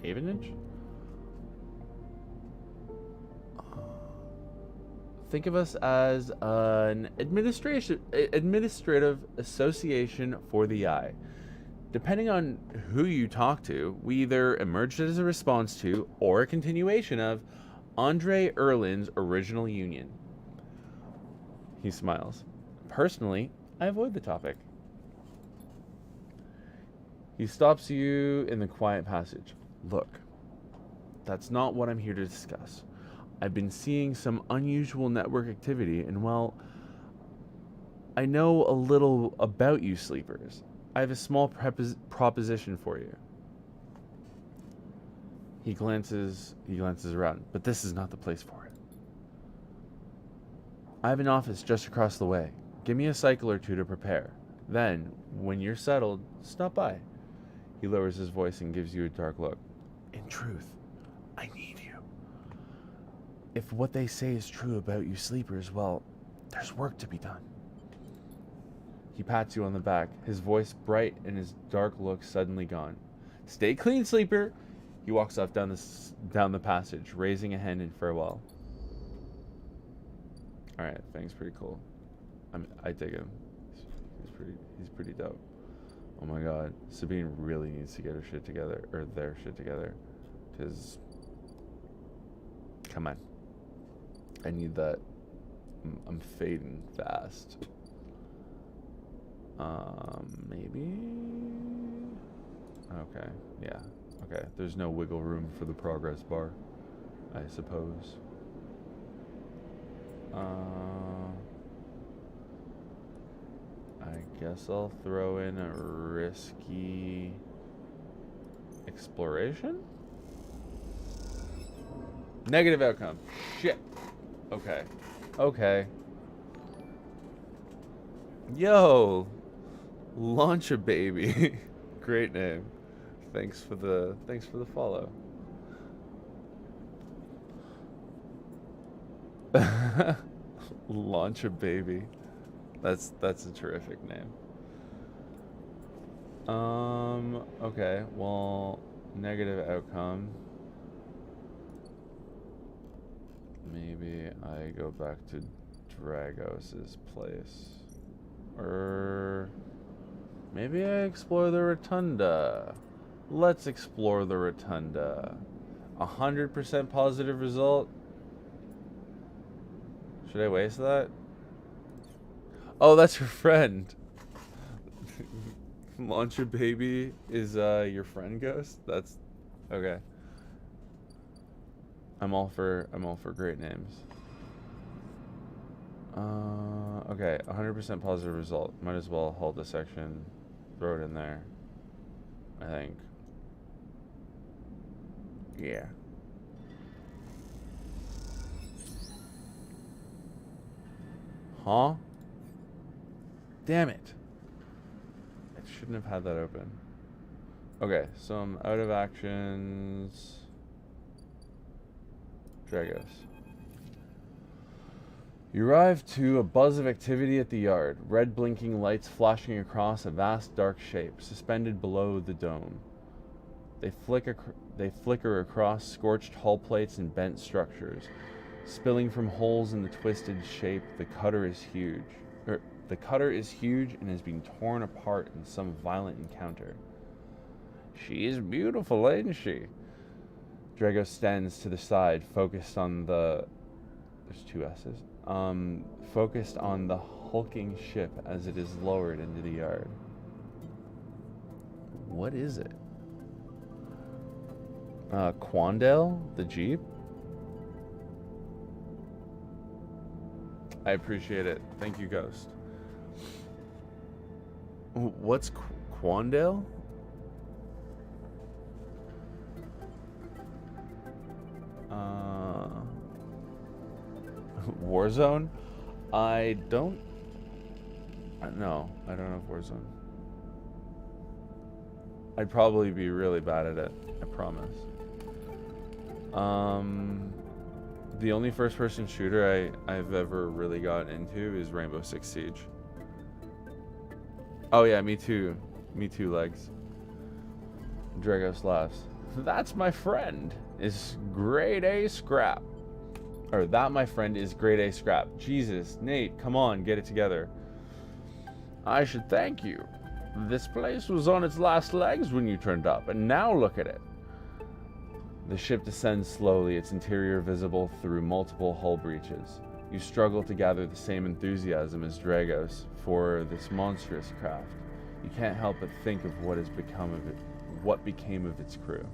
Havenage? Think of us as an administrative association for the eye. Depending on who you talk to, we either emerged as a response to or a continuation of Andre Erlin's original union. He smiles. Personally, I avoid the topic. He stops you in the quiet passage. Look, that's not what I'm here to discuss. I've been seeing some unusual network activity, and well, I know a little about you sleepers. I have a small proposition for you. He glances around, but this is not the place for it. I have an office just across the way. Give me a cycle or two to prepare. Then, when you're settled, stop by. He lowers his voice and gives you a dark look. In truth, I need you. if what they say is true about you sleepers, well, there's work to be done. He pats you on the back, his voice bright and his dark look suddenly gone. Stay clean, sleeper. He walks off down the passage, raising a hand in farewell. All right, Fang's pretty cool. I dig him. He's pretty dope. Oh my god, Sabine really needs to get her shit together, or their shit together, because come on, I need that. I'm fading fast. Maybe. Okay, yeah. Okay, there's no wiggle room for the progress bar, I suppose. I guess I'll throw in a risky exploration? Negative outcome. Shit. Okay. Okay. Yo! Launch a baby. Great name. Thanks for the follow. Launch a baby. That's a terrific name. Okay, well, negative outcome. Maybe I go back to Dragos's place. Or maybe I explore the Rotunda. Let's explore the Rotunda. 100% positive result. Should I waste that? Oh, that's your friend. Launch a baby is your friend Ghost? That's okay. I'm all for great names. Okay, 100% positive result. Might as well hold the section, throw it in there. I think. Yeah. Huh? Damn it. I shouldn't have had that open. Okay, so I'm out of actions. Dragos. You arrive to a buzz of activity at the yard. Red blinking lights flashing across a vast dark shape, suspended below the dome. They flicker across scorched hull plates and bent structures. Spilling from holes in the twisted shape, the cutter is huge. The cutter is huge and is being torn apart in some violent encounter. She is beautiful, isn't she? Drago stands to the side, focused on the... There's two S's. Focused on the hulking ship as it is lowered into the yard. What is it? Quandale? The Jeep? I appreciate it. Thank you, Ghost. What's Quandale? Warzone? I don't know Warzone. I'd probably be really bad at it, I promise. The only first-person shooter I've ever really gotten into is Rainbow Six Siege. Oh yeah, me too. Me too, legs. Dragos laughs. That's my friend. Is grade A scrap. Or that, my friend, is grade A scrap. Jesus, Nate, come on, get it together. I should thank you. This place was on its last legs when you turned up, and now look at it. The ship descends slowly, its interior visible through multiple hull breaches. You struggle to gather the same enthusiasm as Dragos for this monstrous craft. You can't help but think of what became of its crew.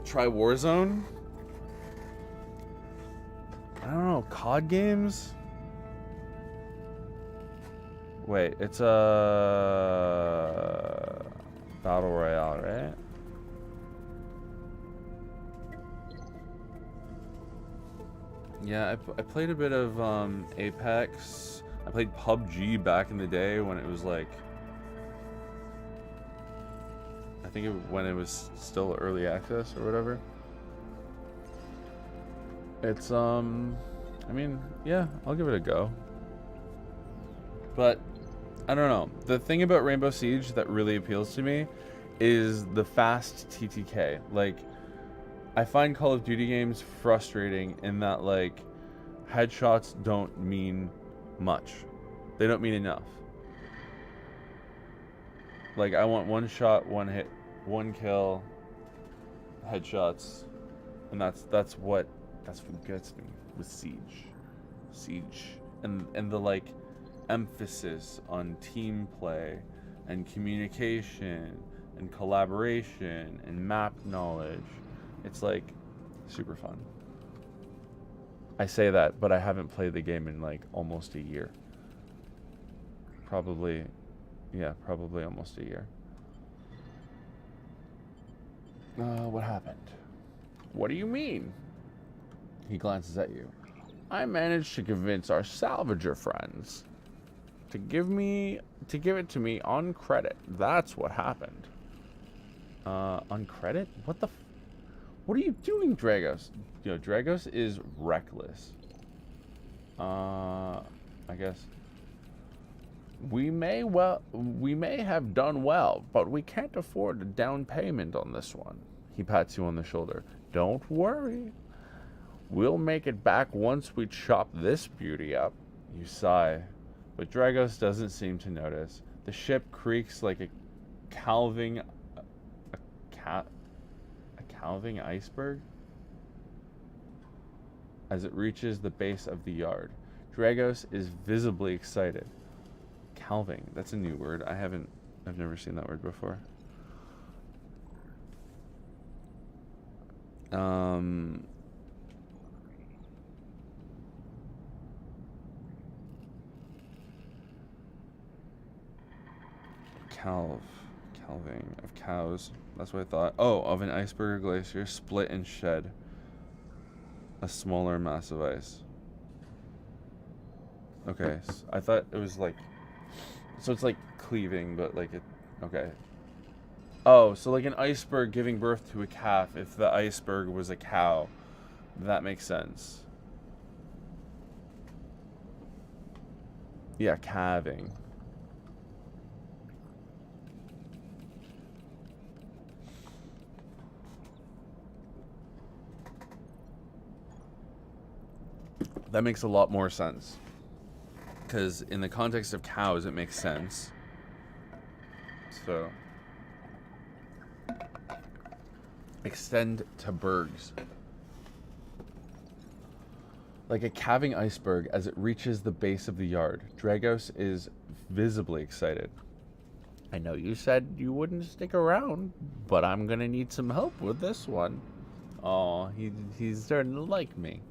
Try Warzone? I don't know, COD games? Wait, it's a Battle Royale, right? Yeah, I played a bit of Apex. I played PUBG back in the day when it was like, I think when it was still early access or whatever. It's I mean, yeah, I'll give it a go. But I don't know. The thing about Rainbow Siege that really appeals to me is the fast TTK. Like, I find Call of Duty games frustrating in that, like, headshots don't mean much. They don't mean enough. Like, I want one shot, one hit, one kill, headshots, and that's what gets me with Siege, and the like emphasis on team play and communication and collaboration and map knowledge. It's like super fun. I say that, but I haven't played the game in like almost a year. Probably almost a year. What happened? What do you mean? He glances at you. I managed to convince our salvager friends to give it to me on credit. That's what happened. On credit? What are you doing, Dragos? Dragos is reckless. I guess. We may have done well, but we can't afford a down payment on this one. He pats you on the shoulder. Don't worry. We'll make it back once we chop this beauty up. You sigh, but Dragos doesn't seem to notice. The ship creaks like a calving iceberg as it reaches the base of the yard. Dragos is visibly excited. Calving, that's a new word. I've never seen that word before. Calving of cows. That's what I thought. Oh, of an iceberg or glacier split and shed a smaller mass of ice. Okay, so I thought it was like, so it's like cleaving, but like it. Okay. Oh, so like an iceberg giving birth to a calf. If the iceberg was a cow, that makes sense. Yeah, calving. That makes a lot more sense. Because in the context of cows, it makes sense. So, extend to bergs. Like a calving iceberg as it reaches the base of the yard. Dragos is visibly excited. I know you said you wouldn't stick around, but I'm gonna need some help with this one. Oh, he's starting to like me.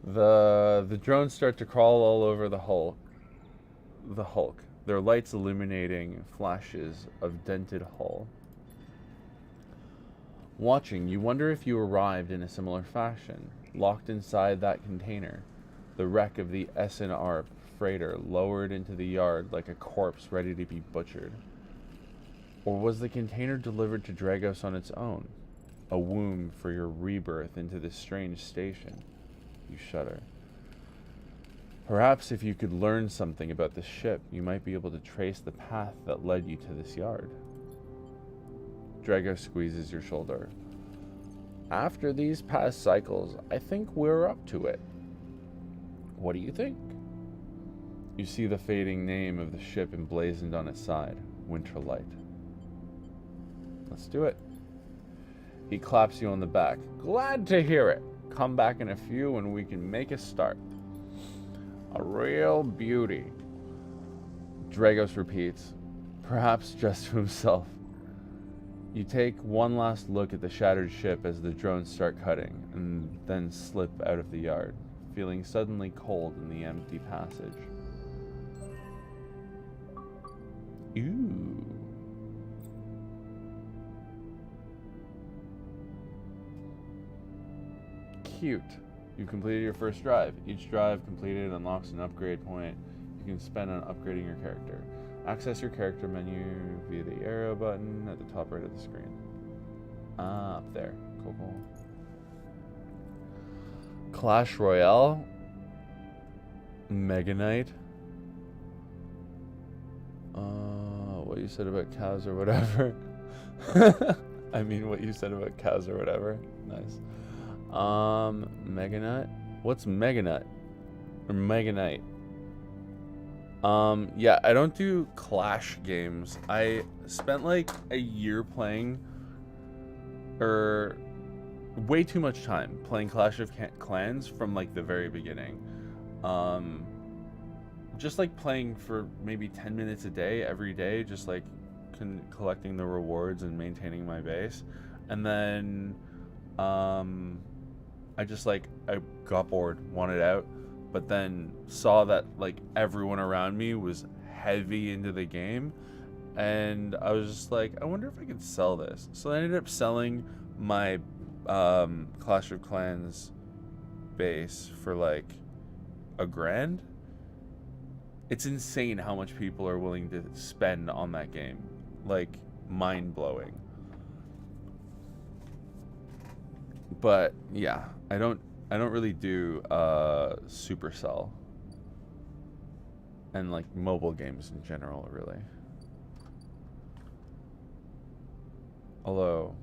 The drones start to crawl all over the Hulk. Their lights illuminating flashes of dented hull. Watching, you wonder if you arrived in a similar fashion, locked inside that container, the wreck of the S&R freighter lowered into the yard like a corpse ready to be butchered. Or was the container delivered to Dragos on its own, a womb for your rebirth into this strange station? You shudder. Perhaps if you could learn something about the ship, you might be able to trace the path that led you to this yard. Drago squeezes your shoulder. After these past cycles, I think we're up to it. What do you think? You see the fading name of the ship emblazoned on its side, Winterlight. Let's do it. He claps you on the back. Glad to hear it. Come back in a few and we can make a start. A real beauty. Dragos repeats, perhaps just to himself. You take one last look at the shattered ship as the drones start cutting, and then slip out of the yard, feeling suddenly cold in the empty passage. Ooh. Cute. You've completed your first drive. Each drive completed unlocks an upgrade point you can spend on upgrading your character. Access your character menu via the arrow button at the top right of the screen. Ah, up there. Cool, cool. Clash Royale. Mega Knight. What you said about cows or whatever. I mean, what you said about cows or whatever. Nice. Mega Nut. What's Mega Nut? Or Mega Knight? Yeah, I don't do Clash games. I spent like a year playing, or way too much time playing Clash of Clans from like the very beginning. Just like playing for maybe 10 minutes a day, every day, just like collecting the rewards and maintaining my base. And then, I got bored, wanted out, but then saw that like everyone around me was heavy into the game, and I was just like, I wonder if I could sell this. So I ended up selling my Clash of Clans base for like $1,000. It's insane how much people are willing to spend on that game. Like, mind-blowing. But yeah, I don't really do Supercell and like mobile games in general, really. Although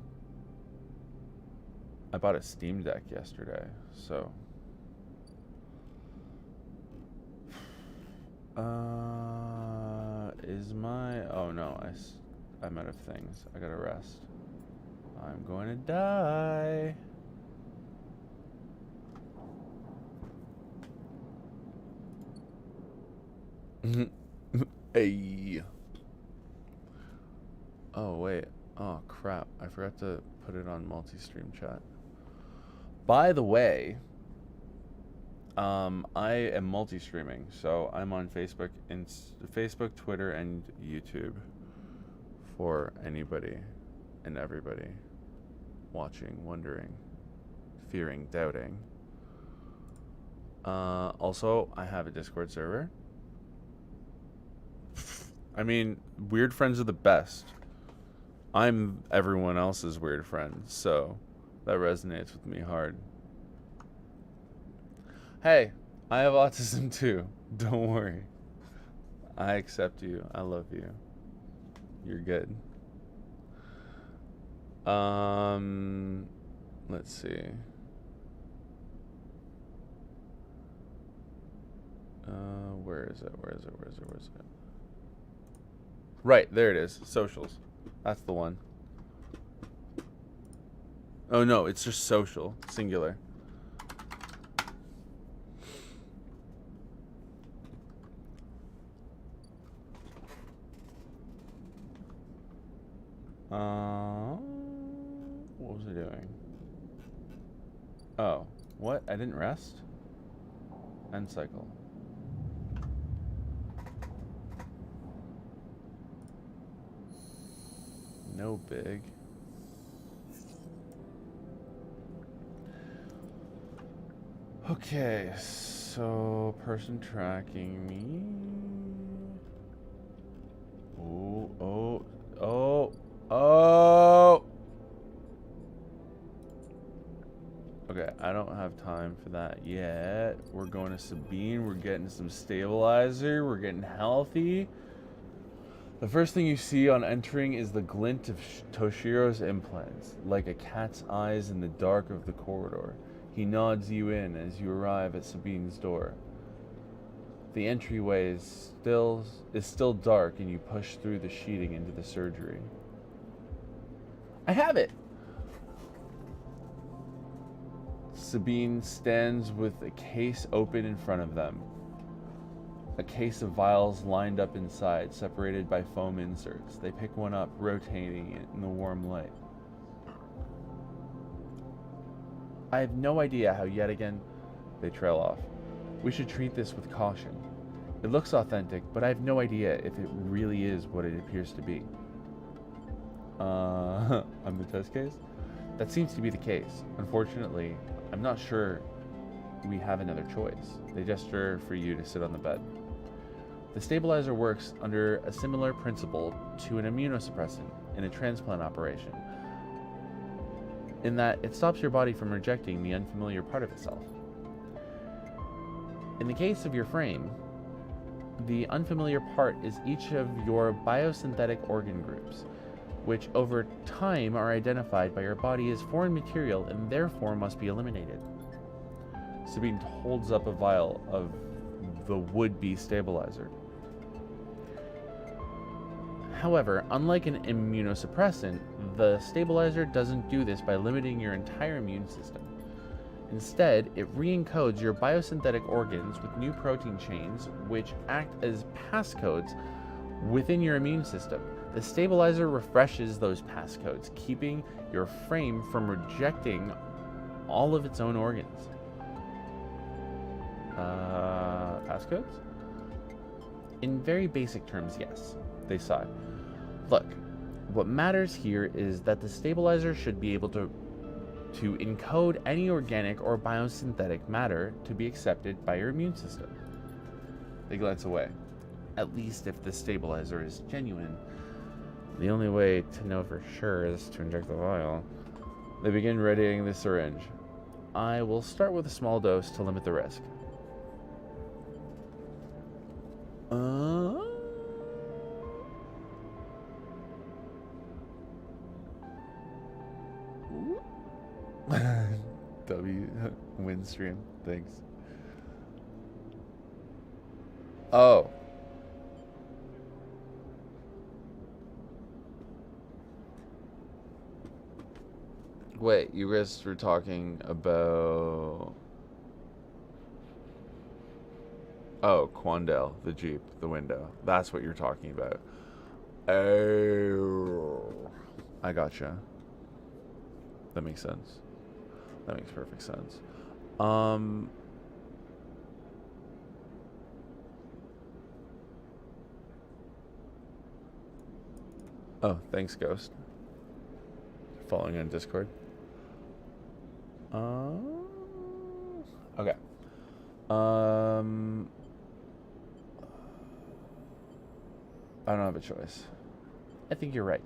I bought a Steam Deck yesterday, so is my, oh no, I'm out of things. I gotta rest. I'm going to die. Hey. Oh wait. Oh crap. I forgot to put it on multi-stream chat. By the way, I am multi-streaming, so I'm on Facebook, Twitter, and YouTube for anybody and everybody watching, wondering, fearing, doubting. Also, I have a Discord server. I mean, weird friends are the best. I'm everyone else's weird friend, so that resonates with me hard. Hey, I have autism too. Don't worry. I accept you. I love you. You're good. Let's see. Where is it? Right, there it is. Socials. That's the one. Oh no, it's just social. Singular. What was I doing? Oh, what? I didn't rest? End cycle. No big. Okay, so person tracking me. Oh. Okay, I don't have time for that yet. We're going to Sabine. We're getting some stabilizer. We're getting healthy. The first thing you see on entering is the glint of Toshiro's implants, like a cat's eyes in the dark of the corridor. He nods you in as you arrive at Sabine's door. The entryway is still dark, and you push through the sheeting into the surgery. I have it! Sabine stands with a case open in front of them. A case of vials lined up inside, separated by foam inserts. They pick one up, rotating it in the warm light. I have no idea how yet again... They trail off. We should treat this with caution. It looks authentic, but I have no idea if it really is what it appears to be. I'm the test case? That seems to be the case. Unfortunately, I'm not sure we have another choice. They gesture for you to sit on the bed. The stabilizer works under a similar principle to an immunosuppressant in a transplant operation, in that it stops your body from rejecting the unfamiliar part of itself. In the case of your frame, the unfamiliar part is each of your biosynthetic organ groups, which over time are identified by your body as foreign material and therefore must be eliminated. Sabine holds up a vial of the would-be stabilizer. However, unlike an immunosuppressant, the stabilizer doesn't do this by limiting your entire immune system. Instead, it re-encodes your biosynthetic organs with new protein chains, which act as passcodes within your immune system. The stabilizer refreshes those passcodes, keeping your frame from rejecting all of its own organs. Passcodes? In very basic terms, yes. They sigh. Look, what matters here is that the stabilizer should be able to encode any organic or biosynthetic matter to be accepted by your immune system. They glance away. At least if the stabilizer is genuine. The only way to know for sure is to inject the vial. They begin readying the syringe. I will start with a small dose to limit the risk. Windstream, thanks. Oh. Wait, you guys were talking about... Oh, Quandale, the Jeep, the window. That's what you're talking about. Oh. I gotcha. That makes sense. That makes perfect sense. Oh, thanks, Ghost. Following on Discord. Okay. I don't have a choice. I think you're right.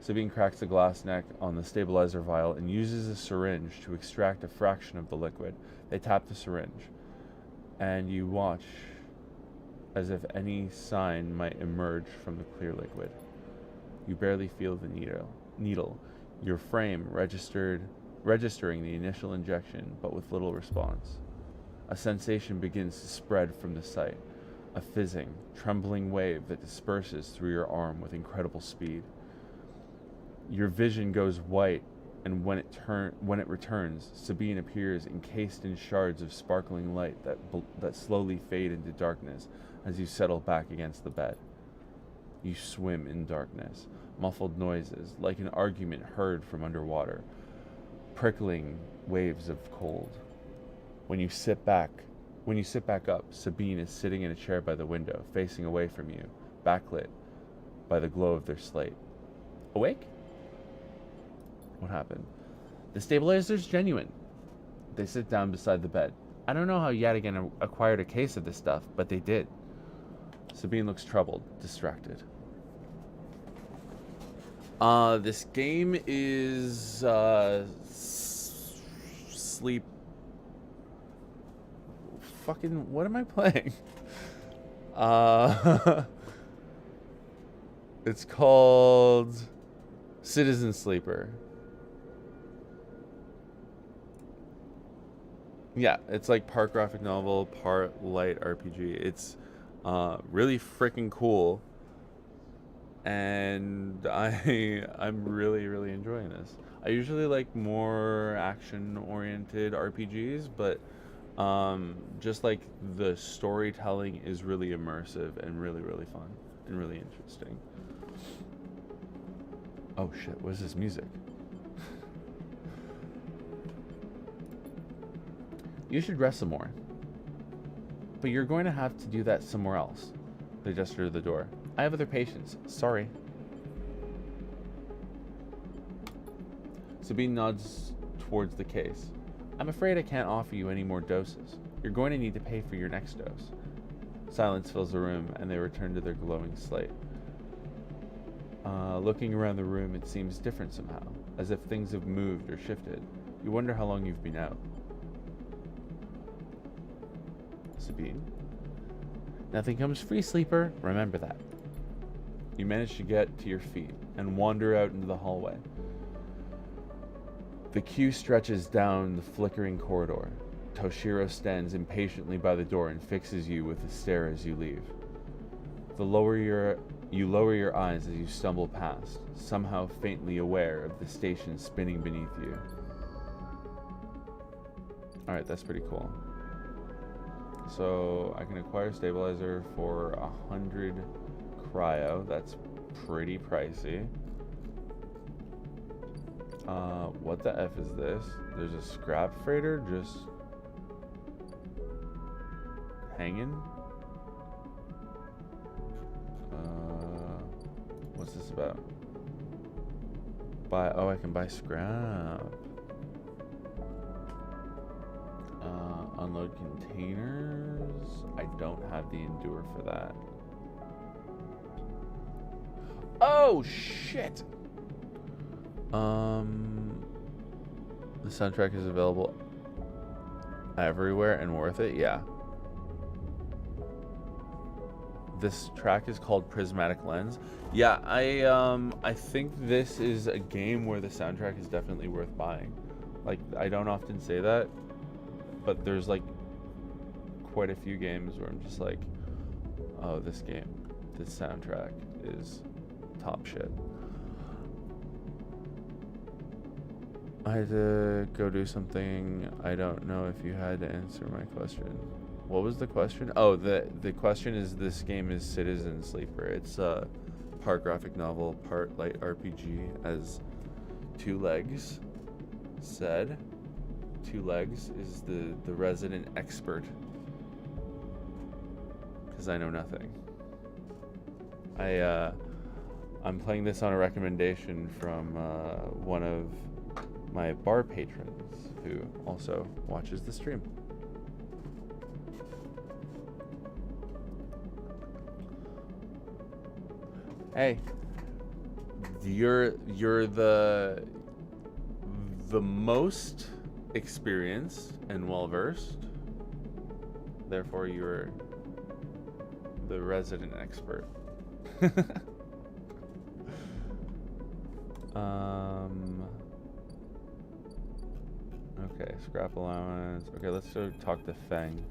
Sabine cracks the glass neck on the stabilizer vial and uses a syringe to extract a fraction of the liquid. They tap the syringe, and you watch as if any sign might emerge from the clear liquid. You barely feel the needle, your frame registering the initial injection, but with little response. A sensation begins to spread from the site, a fizzing, trembling wave that disperses through your arm with incredible speed. Your vision goes white, and when it returns, Sabine appears encased in shards of sparkling light that slowly fade into darkness as you settle back against the bed. You swim in darkness, muffled noises, like an argument heard from underwater, prickling waves of cold. When you sit back up, Sabine is sitting in a chair by the window, facing away from you, backlit by the glow of their slate. Awake? What happened? The stabilizer's genuine. They sit down beside the bed. I don't know how Yadigan acquired a case of this stuff, but they did. Sabine looks troubled, distracted. This game is sleep. Fucking, what am I playing? It's called Citizen Sleeper. Yeah, it's like part graphic novel, part light RPG. It's really freaking cool, and I'm really enjoying this. I usually like more action-oriented RPGs, but just like the storytelling is really immersive and really fun and really interesting. Oh shit, what is this music? You should rest some more. But you're going to have to do that somewhere else. They gesture to the door. I have other patients. Sorry. Sabine nods towards the case. I'm afraid I can't offer you any more doses. You're going to need to pay for your next dose. Silence fills the room, and they return to their glowing slate. Looking around the room, it seems different somehow, as if things have moved or shifted. You wonder how long you've been out. Sabine? Nothing comes free, sleeper. Remember that. You manage to get to your feet and wander out into the hallway. The queue stretches down the flickering corridor. Toshiro stands impatiently by the door and fixes you with a stare as you leave. You lower your eyes as you stumble past, somehow faintly aware of the station spinning beneath you. Alright, that's pretty cool. So, I can acquire stabilizer for 100 cryo. That's pretty pricey. What the F is this? There's a scrap freighter just hanging? What's this about? Oh, I can buy scrap. Unload containers. I don't have the endure for that. Oh shit. The soundtrack is available everywhere and worth it. Yeah. This track is called Prismatic Lens. Yeah, I think this is a game where the soundtrack is definitely worth buying. Like, I don't often say that, but there's like quite a few games where I'm just like, oh, this soundtrack is top shit. I had to go do something. I don't know if you had to answer my question. What was the question? Oh, the question is, this game is Citizen Sleeper. It's part graphic novel, part light RPG, as Two Legs said. Two Legs is the resident expert, because I know nothing. I'm playing this on a recommendation from one of my bar patrons who also watches the stream. Hey, you're the most experienced and well versed. Therefore, you're the resident expert. Okay, scrap allowance. Okay, let's go talk to Feng.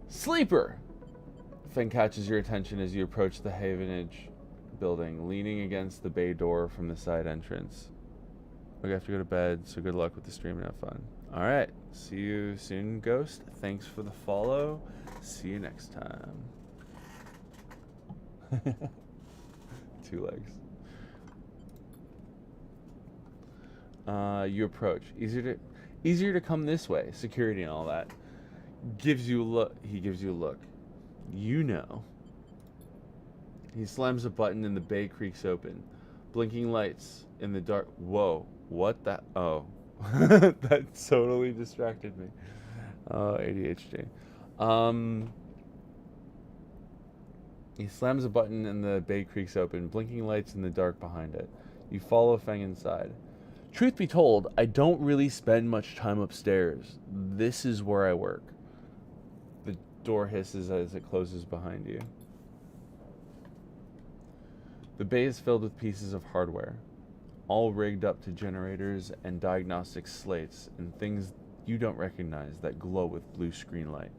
Sleeper! Feng catches your attention as you approach the Havenage building, leaning against the bay door from the side entrance. We have to go to bed, so good luck with the stream and have fun. Alright, see you soon, Ghost. Thanks for the follow. See you next time. Two Legs. You approach. Easier to come this way. Security and all that. Gives you a look. He gives you a look. You know. He slams a button and the bay creaks open. Blinking lights in the dark. Whoa. What the? Oh. That totally distracted me. ADHD. He slams a button and the bay creaks open. Blinking lights in the dark behind it. You follow Feng inside. Truth be told, I don't really spend much time upstairs. This is where I work. The door hisses as it closes behind you. The bay is filled with pieces of hardware, all rigged up to generators and diagnostic slates and things you don't recognize that glow with blue screen light.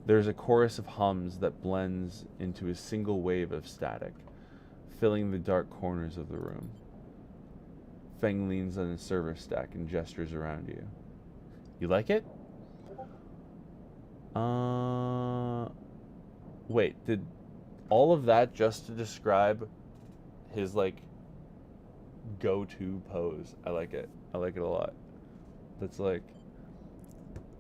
There's a chorus of hums that blends into a single wave of static, filling the dark corners of the room. Feng leans on his server stack and gestures around you. You like it? Wait, did all of that just to describe his, like, go-to pose? I like it. I like it a lot. That's like...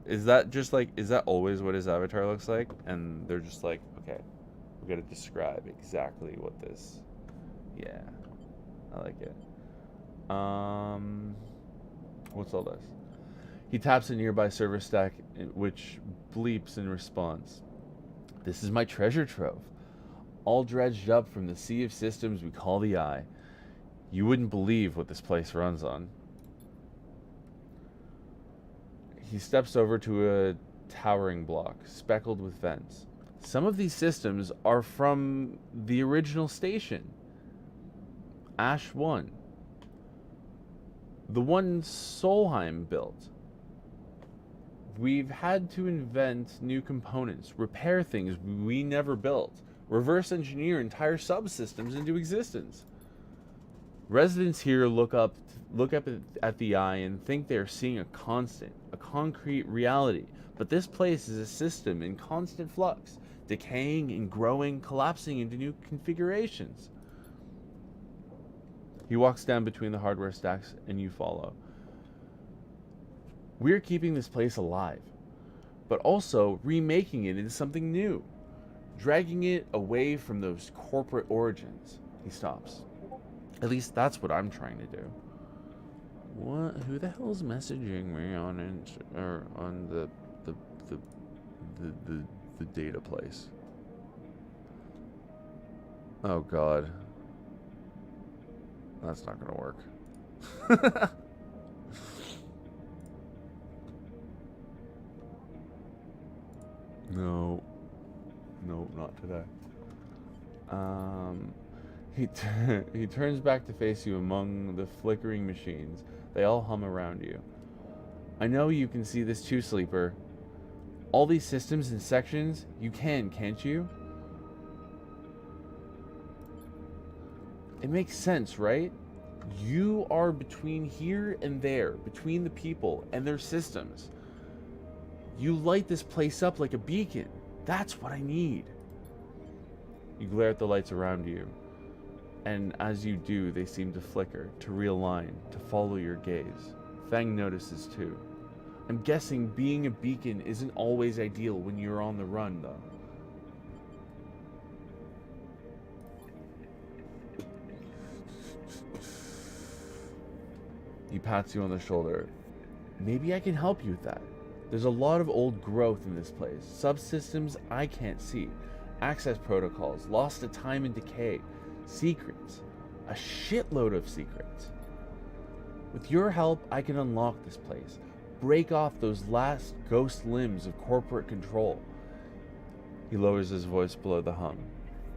Is that just, like... Is that always what his avatar looks like? And they're just like, okay, we gotta describe exactly what this... Yeah. I like it. What's all this? He taps a nearby server stack, which bleeps in response. This is my treasure trove, all dredged up from the sea of systems we call the Eye. You wouldn't believe what this place runs on. He steps over to a towering block, speckled with vents. Some of these systems are from the original station, Ash 1. The one Solheim built. We've had to invent new components, repair things we never built, reverse engineer entire subsystems into existence. Residents here look up at the Eye and think they are seeing a concrete reality. But this place is a system in constant flux, decaying and growing, collapsing into new configurations. He walks down between the hardware stacks and you follow. We're keeping this place alive, but also remaking it into something new, dragging it away from those corporate origins. He stops. At least that's what I'm trying to do. What? Who the hell's messaging me on the data place? Oh God, that's not gonna work. No, not today. He turns back to face you among the flickering machines. They all hum around you. I know you can see this too, Sleeper. All these systems and sections, you can, can't you? It makes sense, right? You are between here and there, between the people and their systems. You light this place up like a beacon. That's what I need. You glare at the lights around you, and as you do, they seem to flicker, to realign, to follow your gaze. Fang notices too. I'm guessing being a beacon isn't always ideal when you're on the run, though. He pats you on the shoulder. Maybe I can help you with that. There's a lot of old growth in this place. Subsystems I can't see. Access protocols, lost to time and decay. Secrets. A shitload of secrets. With your help, I can unlock this place. Break off those last ghost limbs of corporate control. He lowers his voice below the hum.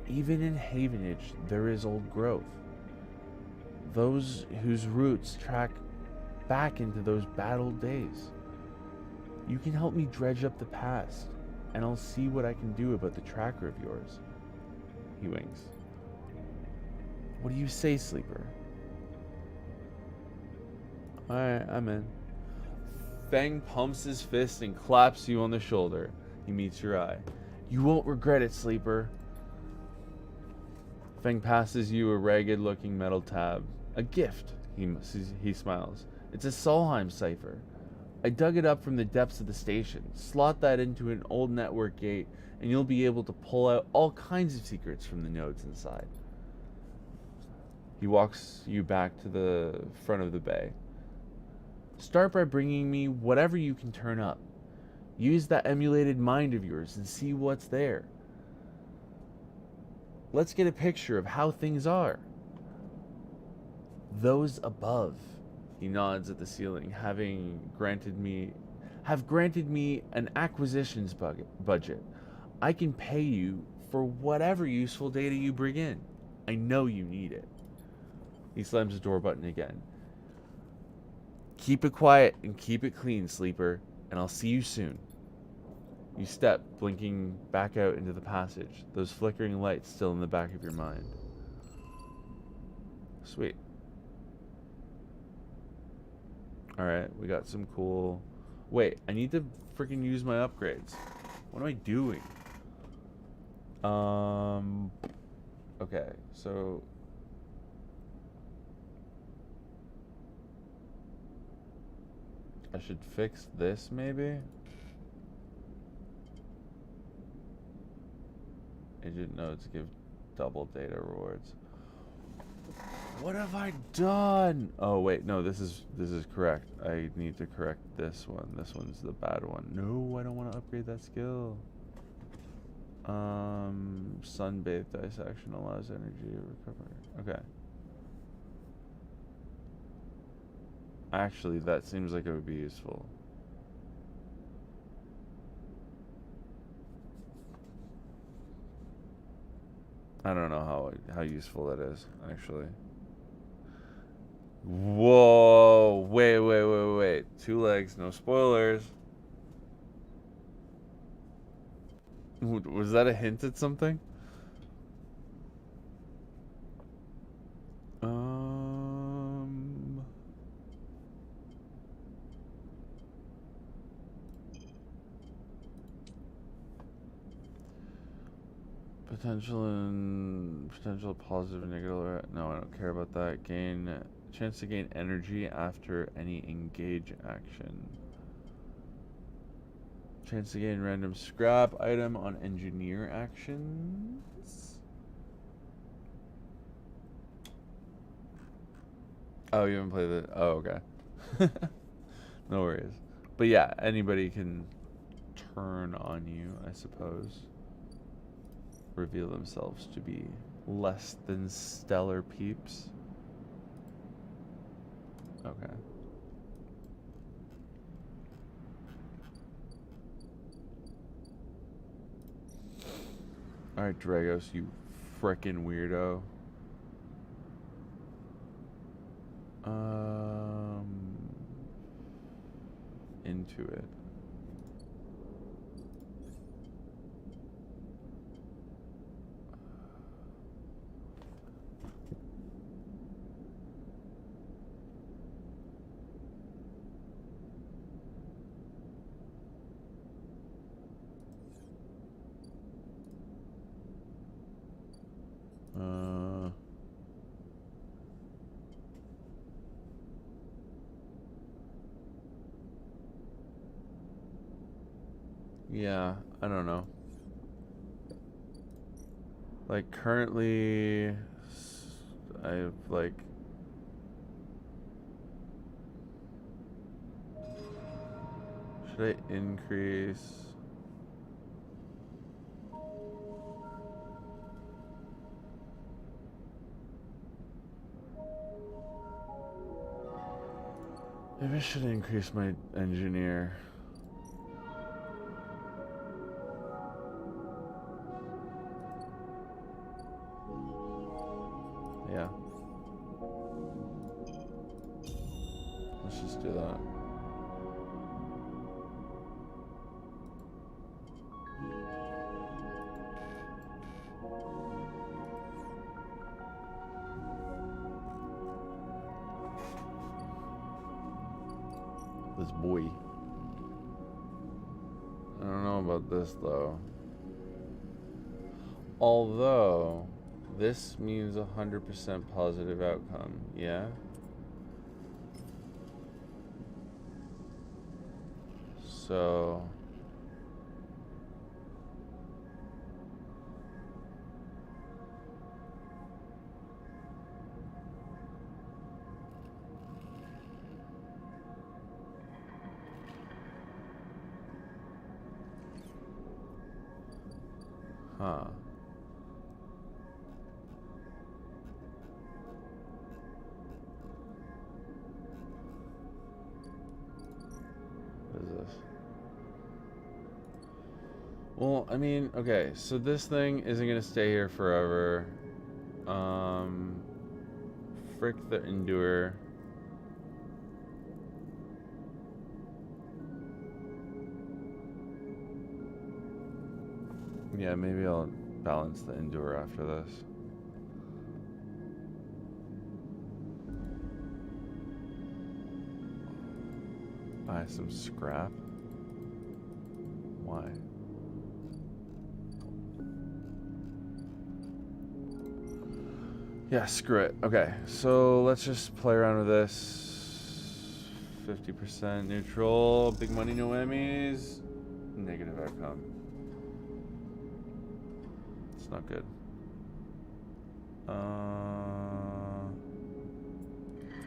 Even in Havenage, there is old growth. Those whose roots track back into those battled days. You can help me dredge up the past, and I'll see what I can do about the tracker of yours. He winks. What do you say, Sleeper? Alright, I'm in. Fang pumps his fist and claps you on the shoulder. He meets your eye. You won't regret it, Sleeper. Fang passes you a ragged-looking metal tab. A gift, he smiles. It's a Solheim cipher. I dug it up from the depths of the station. Slot that into an old network gate, and you'll be able to pull out all kinds of secrets from the nodes inside. He walks you back to the front of the bay. Start by bringing me whatever you can turn up. Use that emulated mind of yours and see what's there. Let's get a picture of how things are. Those above. He nods at the ceiling, have granted me an acquisitions budget. I can pay you for whatever useful data you bring in. I know you need it. He slams the door button again. Keep it quiet and keep it clean, Sleeper, and I'll see you soon. You step, blinking back out into the passage, those flickering lights still in the back of your mind. Sweet. Alright, we got some cool... Wait, I need to freaking use my upgrades. What am I doing? Okay, so... I should fix this, maybe? Agent nodes give double data rewards. What have I done? Oh wait, no, this is correct. I need to correct this one. This one's the bad one. No, I don't want to upgrade that skill. Sunbathed ice action allows energy to recover. Okay. Actually, that seems like it would be useful. I don't know how useful that is, actually. Whoa! Wait. 2 legs, no spoilers. Was that a hint at something? Potential positive and negative. No, I don't care about that. Chance to gain energy after any engage action. Chance to gain random scrap item on engineer actions. Oh, you haven't played it? Oh, okay. No worries. But yeah, anybody can turn on you, I suppose. Reveal themselves to be less than stellar peeps. Okay. Alright, Dragos, you frickin' weirdo. Into it. Yeah, I don't know. Like, currently, I have, like... Should I increase... Maybe I should increase my engineer. Yeah. Let's just do that. This boy. I don't know about this though. Although, this means 100% positive outcome, yeah? So... Huh. What is this? Well, I mean, okay, so this thing isn't gonna stay here forever. Frick the Endure. Yeah, maybe I'll balance the Endure after this. Buy some scrap. Why? Yeah, screw it. Okay, so let's just play around with this. 50% neutral. Big money, no enemies. Negative outcome. It's not good.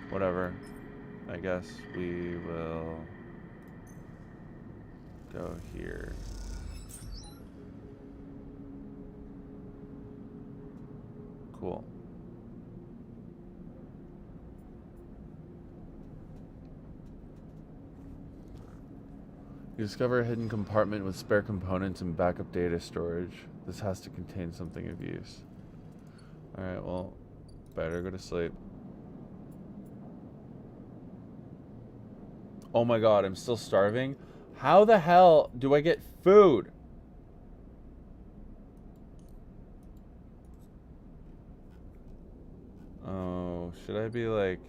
Whatever. I guess we will go here. Cool. You discover a hidden compartment with spare components and backup data storage. This has to contain something of use. Alright, well, better go to sleep. Oh my god, I'm still starving? How the hell do I get food? Oh, should I be like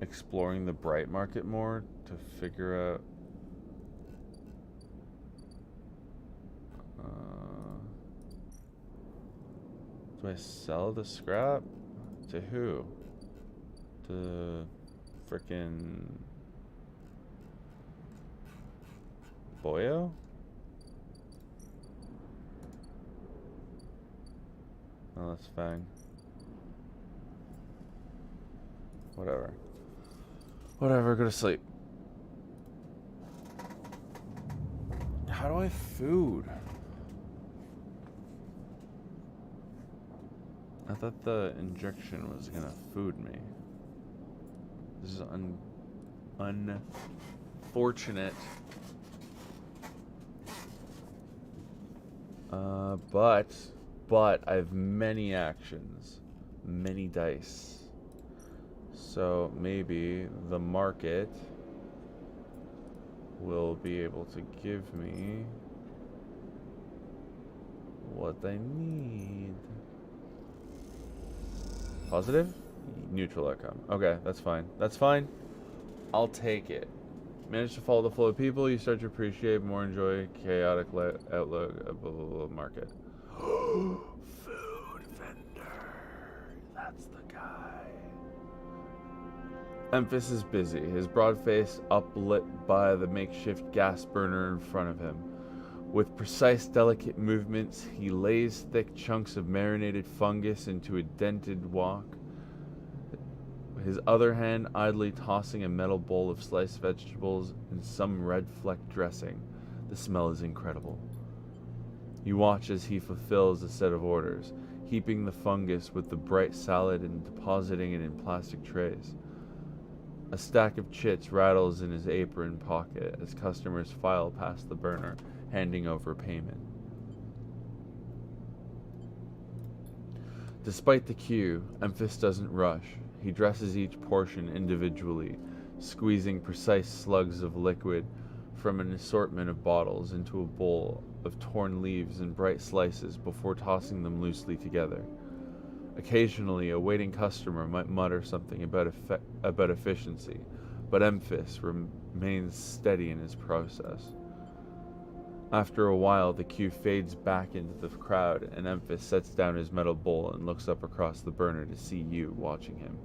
exploring the bright market more to figure out? Do I sell the scrap? To who? To frickin' Boyo? Oh, that's fine. Whatever. Whatever, go to sleep. How do I food? I thought the injection was gonna food me. This is unfortunate. But I have many actions, many dice. So maybe the market will be able to give me what I need. Positive? Neutral outcome. Okay, that's fine. That's fine. I'll take it. Manage to follow the flow of people. You start to appreciate more, enjoy chaotic outlook of the market. Food vendor. That's the guy. Memphis is busy, his broad face uplit by the makeshift gas burner in front of him. With precise, delicate movements, he lays thick chunks of marinated fungus into a dented wok, his other hand idly tossing a metal bowl of sliced vegetables and some red-flecked dressing. The smell is incredible. You watch as he fulfills a set of orders, heaping the fungus with the bright salad and depositing it in plastic trays. A stack of chits rattles in his apron pocket as customers file past the burner, handing over payment. Despite the queue, Memphis doesn't rush. He dresses each portion individually, squeezing precise slugs of liquid from an assortment of bottles into a bowl of torn leaves and bright slices before tossing them loosely together. Occasionally, a waiting customer might mutter something about efficiency, but Memphis remains steady in his process. After a while, the queue fades back into the crowd, and Memphis sets down his metal bowl and looks up across the burner to see you watching him.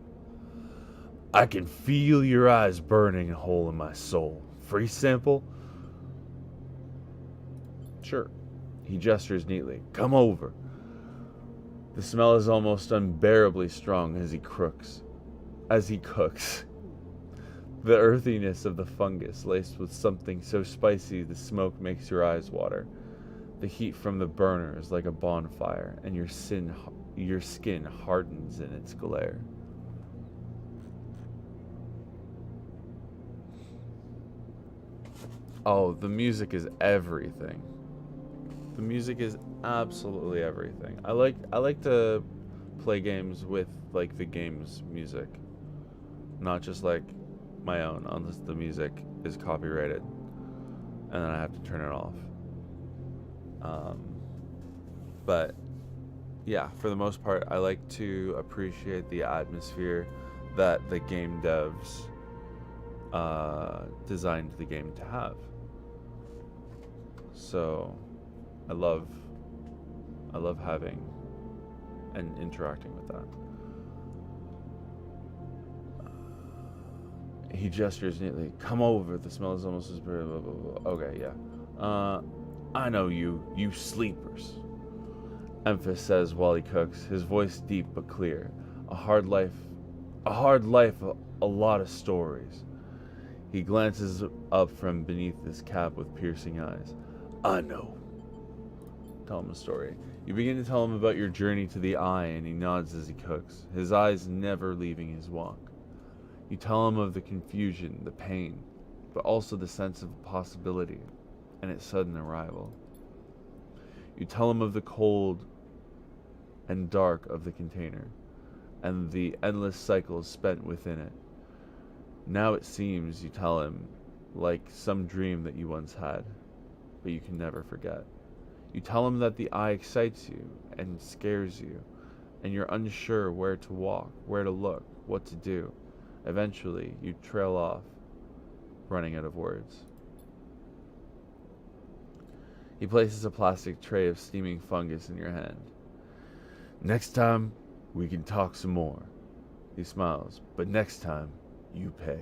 I can feel your eyes burning a hole in my soul. Free sample? Sure. He gestures neatly. Come over. The smell is almost unbearably strong as he cooks. The earthiness of the fungus laced with something so spicy the smoke makes your eyes water. The heat from the burner is like a bonfire, and your skin hardens in its glare. Oh, the music is everything. The music is absolutely everything. I like to play games with like the game's music, not just like my own, unless the music is copyrighted, and then I have to turn it off. But yeah, for the most part, I like to appreciate the atmosphere that the game devs designed the game to have. So I love having and interacting with that. He gestures neatly. Come over. The smell is almost as blah, blah, blah, blah. Okay, yeah. I know you sleepers. Memphis says while he cooks, his voice deep but clear. A hard life, a lot of stories. He glances up from beneath his cap with piercing eyes. I know. Tell him a story. You begin to tell him about your journey to the eye, and he nods as he cooks, his eyes never leaving his wok. You tell him of the confusion, the pain, but also the sense of possibility and its sudden arrival. You tell him of the cold and dark of the container, and the endless cycles spent within it. Now it seems, you tell him, like some dream that you once had, but you can never forget. You tell him that the eye excites you and scares you, and you're unsure where to walk, where to look, what to do. Eventually, you trail off, running out of words. He places a plastic tray of steaming fungus in your hand. Next time, we can talk some more. He smiles, but next time, you pay.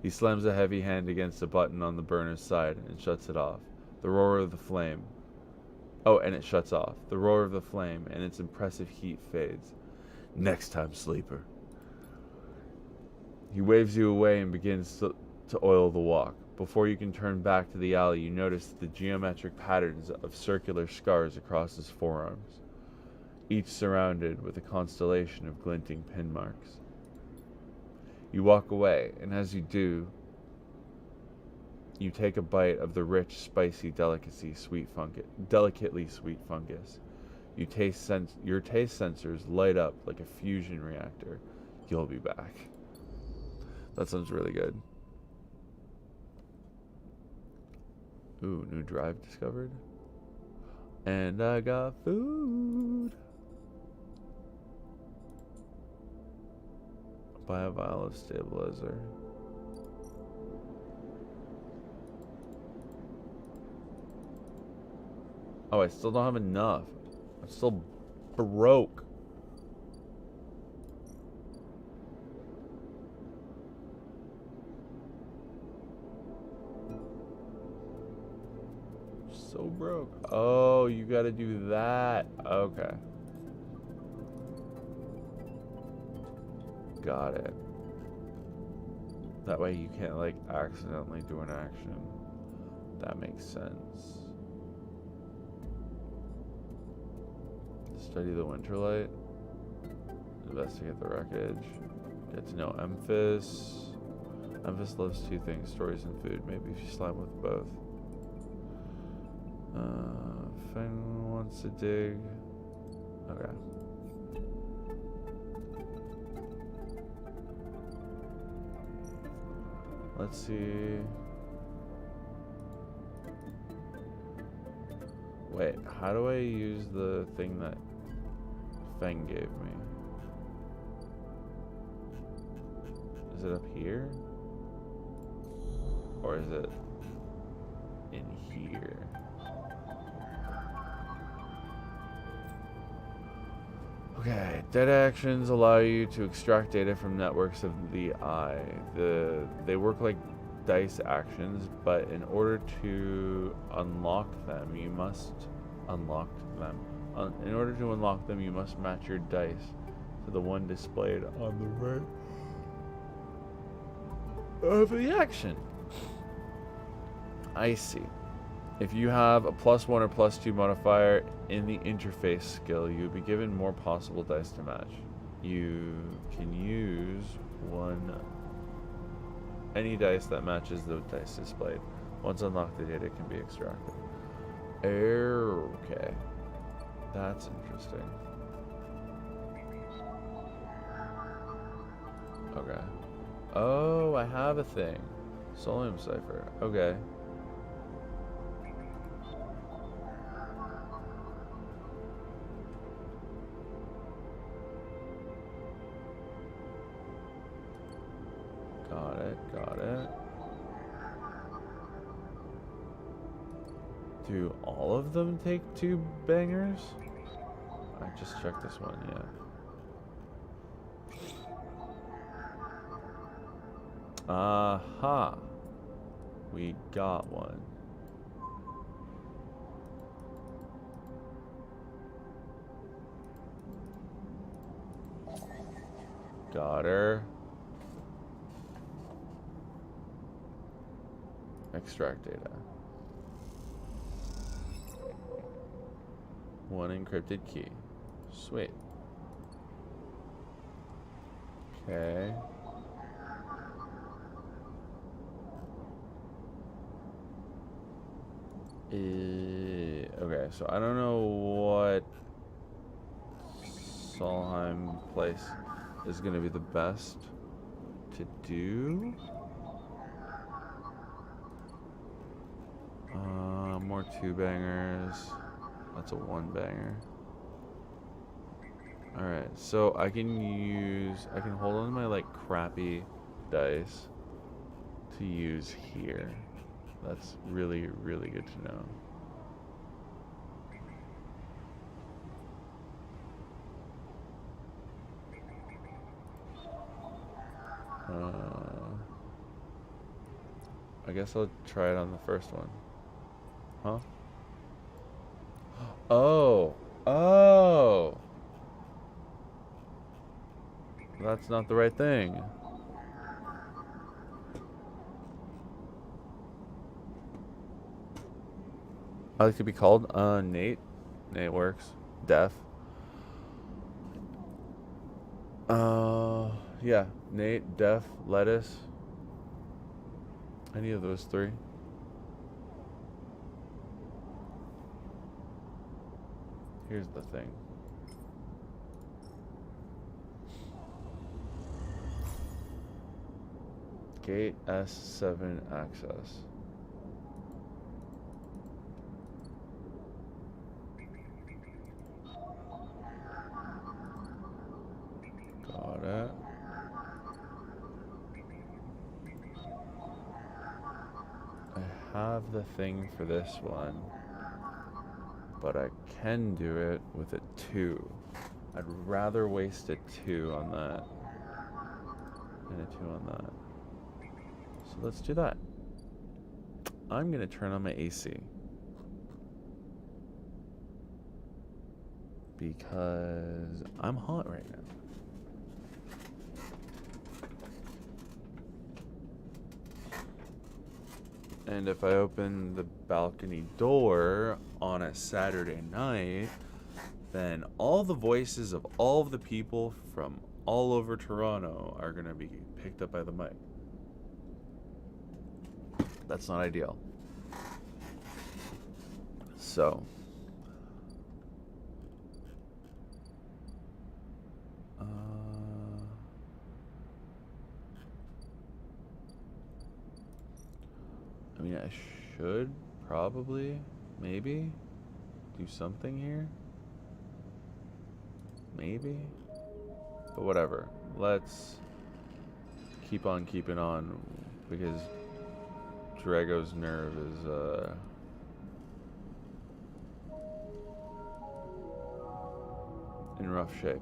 He slams a heavy hand against a button on the burner's side and shuts it off. The roar of the flame. Oh, and it shuts off. The roar of the flame and its impressive heat fades. Next time, sleeper. He waves you away and begins to oil the wok. Before you can turn back to the alley, you notice the geometric patterns of circular scars across his forearms, each surrounded with a constellation of glinting pin marks. You walk away, and as you do, you take a bite of the rich, spicy, delicately sweet fungus. Your taste sensors light up like a fusion reactor. You'll be back. That sounds really good. Ooh, new drive discovered. And I got food. Buy a vial of stabilizer. Oh, I still don't have enough. I'm still broke. So broke. Oh, you gotta do that. Okay. Got it. That way you can't, like, accidentally do an action. That makes sense. Study the Winterlight. Investigate the wreckage. Get to know Emphas. Emphas loves two things, stories and food. Maybe if you slime with both. Feng wants to dig. Okay. Let's see. Wait, how do I use the thing that Feng gave me? Is it up here? Or is it in here? Okay, dead actions allow you to extract data from networks of the eye. They work like dice actions, but in order to unlock them, you must in order to unlock them, you must match your dice to the one displayed on the right of the action. I see. If you have a +1 or +2 modifier in the interface skill, you'll be given more possible dice to match. You can use any dice that matches the dice displayed. Once unlocked, the data can be extracted. Okay. That's interesting. Okay. Oh, I have a thing. Solium cipher. Okay. Got it. Do all of them take 2 bangers? I just checked this one, yeah. Aha. We got one. Got her. Extract data. One encrypted key. Sweet. Okay. Okay, so I don't know what Solheim place is going to be the best to do. More two bangers. That's a one banger. Alright, so I can hold on to my like crappy dice to use here. That's really, really good to know. I guess I'll try it on the first one. Huh? Oh! Oh! That's not the right thing. I like to be called Nate. Nate works. Def. Yeah. Nate, Def, Lettuce. Any of those three. Here's the thing. Gate S7 access. Got it. I have the thing for this one, but I can do it with a 2. I'd rather waste a 2 on that and a 2 on that. So let's do that. I'm going to turn on my AC. Because I'm hot right now. And if I open the balcony door on a Saturday night, then all the voices of all of the people from all over Toronto are going to be picked up by the mic. That's not ideal. So, I mean, I should probably, maybe, do something here. Maybe. But whatever. Let's keep on keeping on, because Drago's nerve is, in rough shape.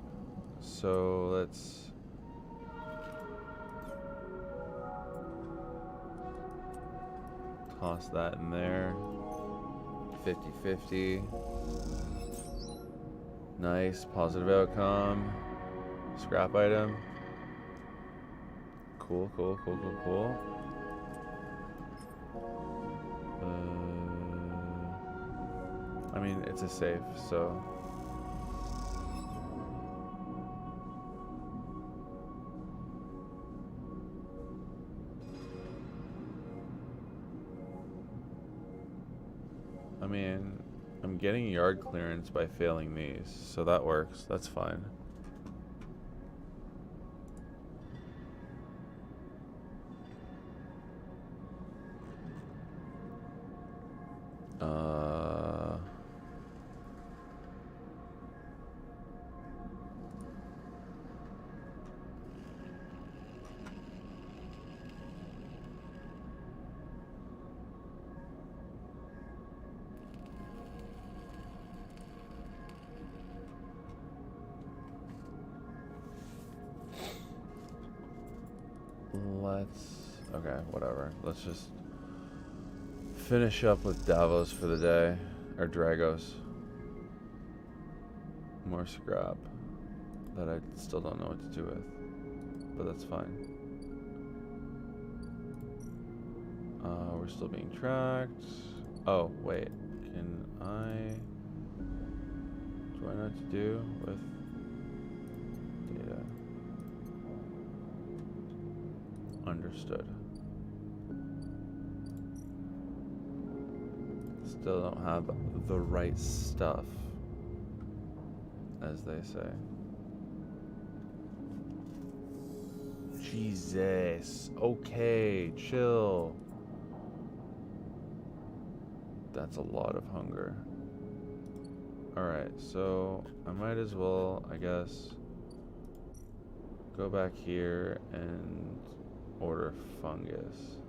So let's toss that in there. 50-50. Nice. Positive outcome. Scrap item. Cool, cool, cool, cool, cool. I mean, it's a safe, so... I mean, I'm getting yard clearance by failing these, so that works. That's fine. Okay, whatever. Let's just finish up with Davos for the day. Or Dragos. More scrap that I still don't know what to do with. But that's fine. We're still being tracked. Oh, wait. Can I... I know what to do with data. Understood. Still don't have the right stuff, as they say. Jesus. Okay, chill. That's a lot of hunger. Alright, so I might as well, I guess, go back here and order fungus.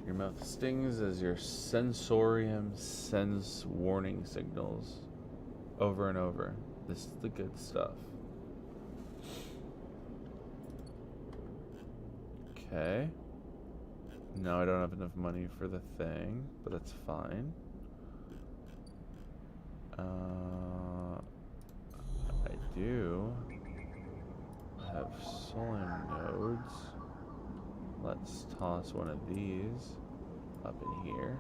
Your mouth stings as your sensorium sends warning signals over and over. This is the good stuff. Okay. Now I don't have enough money for the thing, but that's fine. I do have solar nodes. Let's toss one of these up in here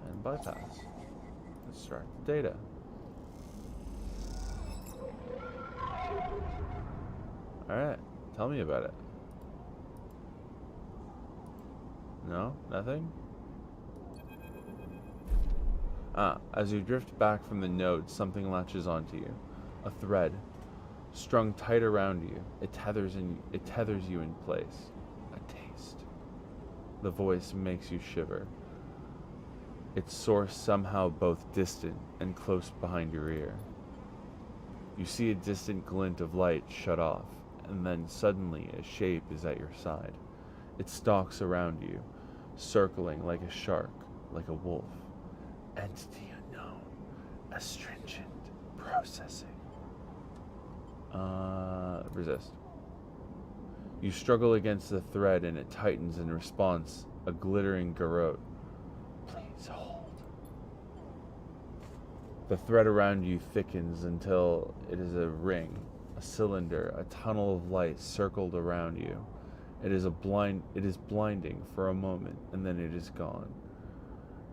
and bypass. Extract the data. Alright, tell me about it. No? Nothing? As you drift back from the node, something latches onto you. A thread. Strung tight around you, it tethers you in place. A taste. The voice makes you shiver. Its source somehow both distant and close behind your ear. You see a distant glint of light shut off, and then suddenly a shape is at your side. It stalks around you, circling like a shark, like a wolf. Entity unknown. Astringent. Processing. Resist. You struggle against the thread and it tightens in response, a glittering garrote. Please hold. The thread around you thickens until it is a ring, a cylinder, a tunnel of light circled around you. It is blinding for a moment, and then it is gone.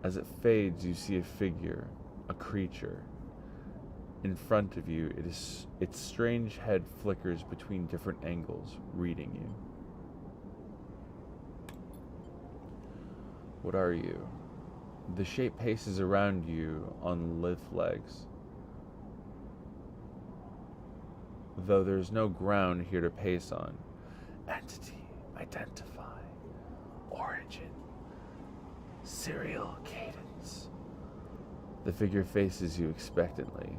As it fades, you see a figure, a creature. In front of you, its strange head flickers between different angles, reading you. What are you? The shape paces around you on lithe legs. Though there's no ground here to pace on. Entity, identify, origin, serial cadence. The figure faces you expectantly.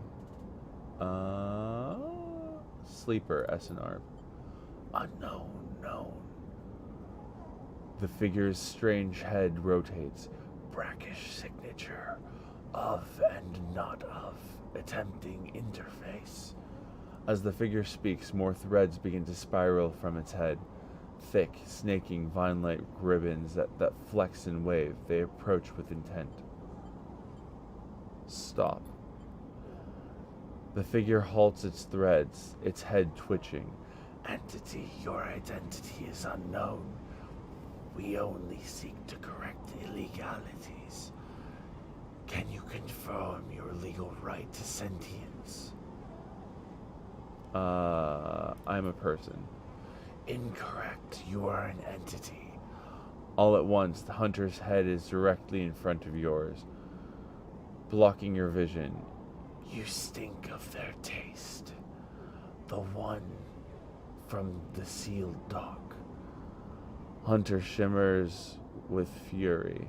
Sleeper, SNR. Unknown, known. The figure's strange head rotates. Brackish signature. Of and not of. Attempting interface. As the figure speaks, more threads begin to spiral from its head. Thick, snaking, vine-like ribbons that flex and wave. They approach with intent. Stop. The figure halts its threads, its head twitching. Entity, your identity is unknown. We only seek to correct illegalities. Can you confirm your legal right to sentience? I'm a person. Incorrect. You are an entity. All at once, the hunter's head is directly in front of yours, blocking your vision. You stink of their taste. The one from the sealed dock. Hunter shimmers with fury.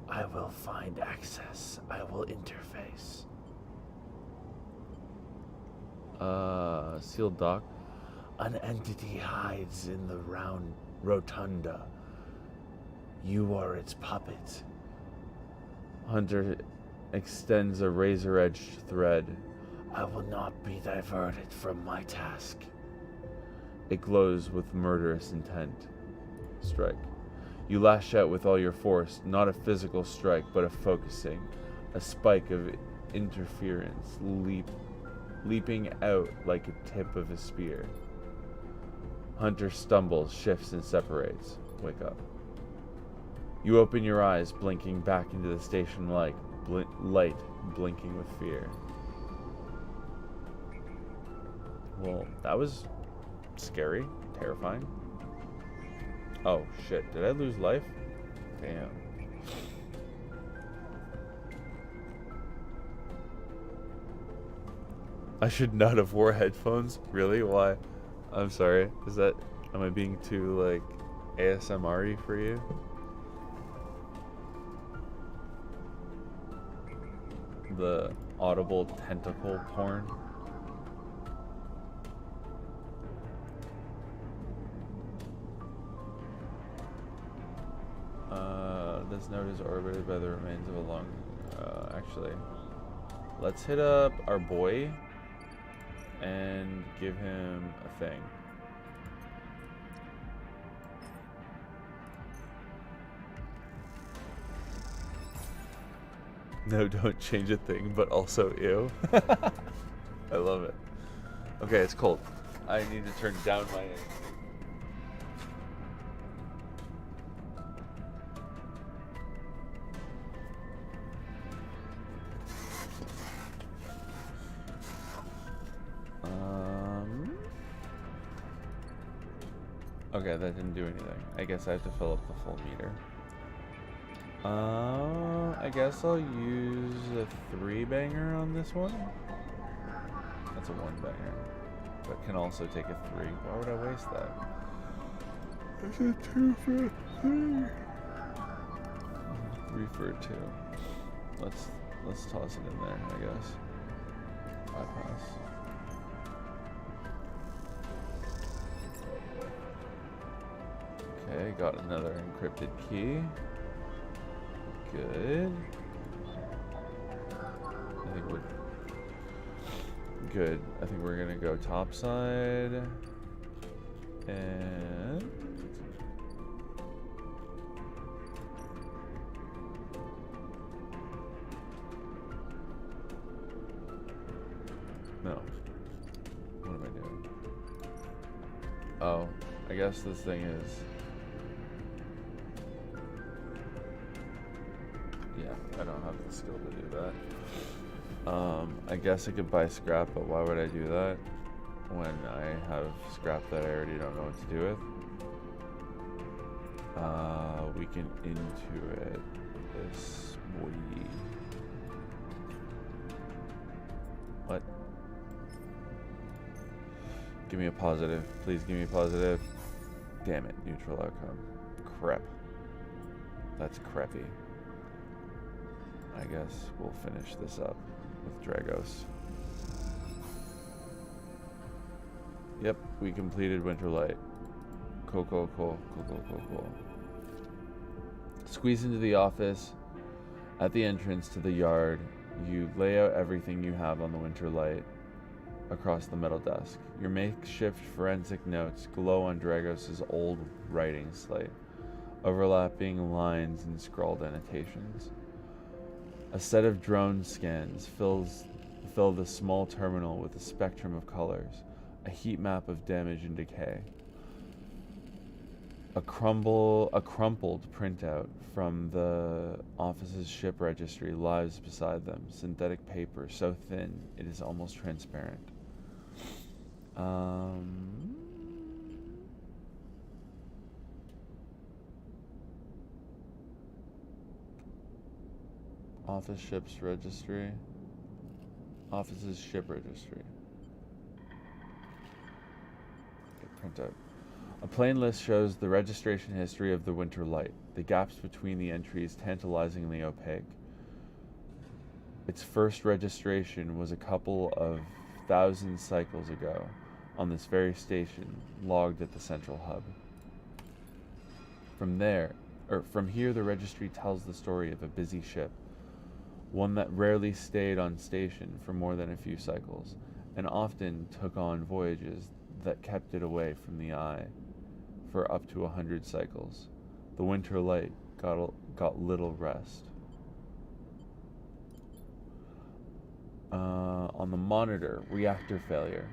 I will find access. I will interface. Sealed dock. An entity hides in the round rotunda. You are its puppet. Hunter extends a razor-edged thread. I will not be diverted from my task. It glows with murderous intent. Strike. You lash out with all your force, not a physical strike, but a focusing. A spike of interference leaping out like a tip of a spear. Hunter stumbles, shifts, and separates. Wake up. You open your eyes, blinking back into the station light, blinking with fear. Well, that was scary, terrifying. Oh shit, did I lose life? Damn. I should not have wore headphones? Really? Why? I'm sorry. Am I being too, like, ASMR-y for you? The audible tentacle porn? This node is orbited by the remains of a long... actually, let's hit up our boy and give him a thing. No, don't change a thing, but also ew. I love it. Okay, it's cold. I need to turn down my... Okay, that didn't do anything. I guess I have to fill up the full meter. I guess I'll use a 3-banger on this one. That's a 1-banger. But can also take a 3. Why would I waste that? That's a 2 for a 3. 3 for a 2. Let's toss it in there, I guess. Bypass. Okay, got another encrypted key. Good. I think we're good. I think we're gonna go topside and no. What am I doing? Oh, I guess this thing is. Yeah, I don't have the skill to do that. I guess I could buy scrap, but why would I do that when I have scrap that I already don't know what to do with? We can intuit this boy. What? Give me a positive. Please give me a positive. Damn it, neutral outcome. Crap. That's crappy. I guess we'll finish this up with Dragos. Yep, we completed Winterlight. Cool. Squeeze into the office. At the entrance to the yard, you lay out everything you have on the Winterlight across the metal desk. Your makeshift forensic notes glow on Dragos' old writing slate, overlapping lines and scrawled annotations. A set of drone scans fill the small terminal with a spectrum of colors, a heat map of damage and decay. A crumpled printout from the office's ship registry lies beside them, synthetic paper so thin it is almost transparent. Office's ship registry. Printout. A plain list shows the registration history of the Winterlight, the gaps between the entries tantalizingly opaque. Its first registration was a couple of thousand cycles ago, on this very station, logged at the central hub. From here, the registry tells the story of a busy ship, one that rarely stayed on station for more than a few cycles, and often took on voyages that kept it away from the eye for up to 100 cycles. The Winterlight got little rest. On the monitor, reactor failure.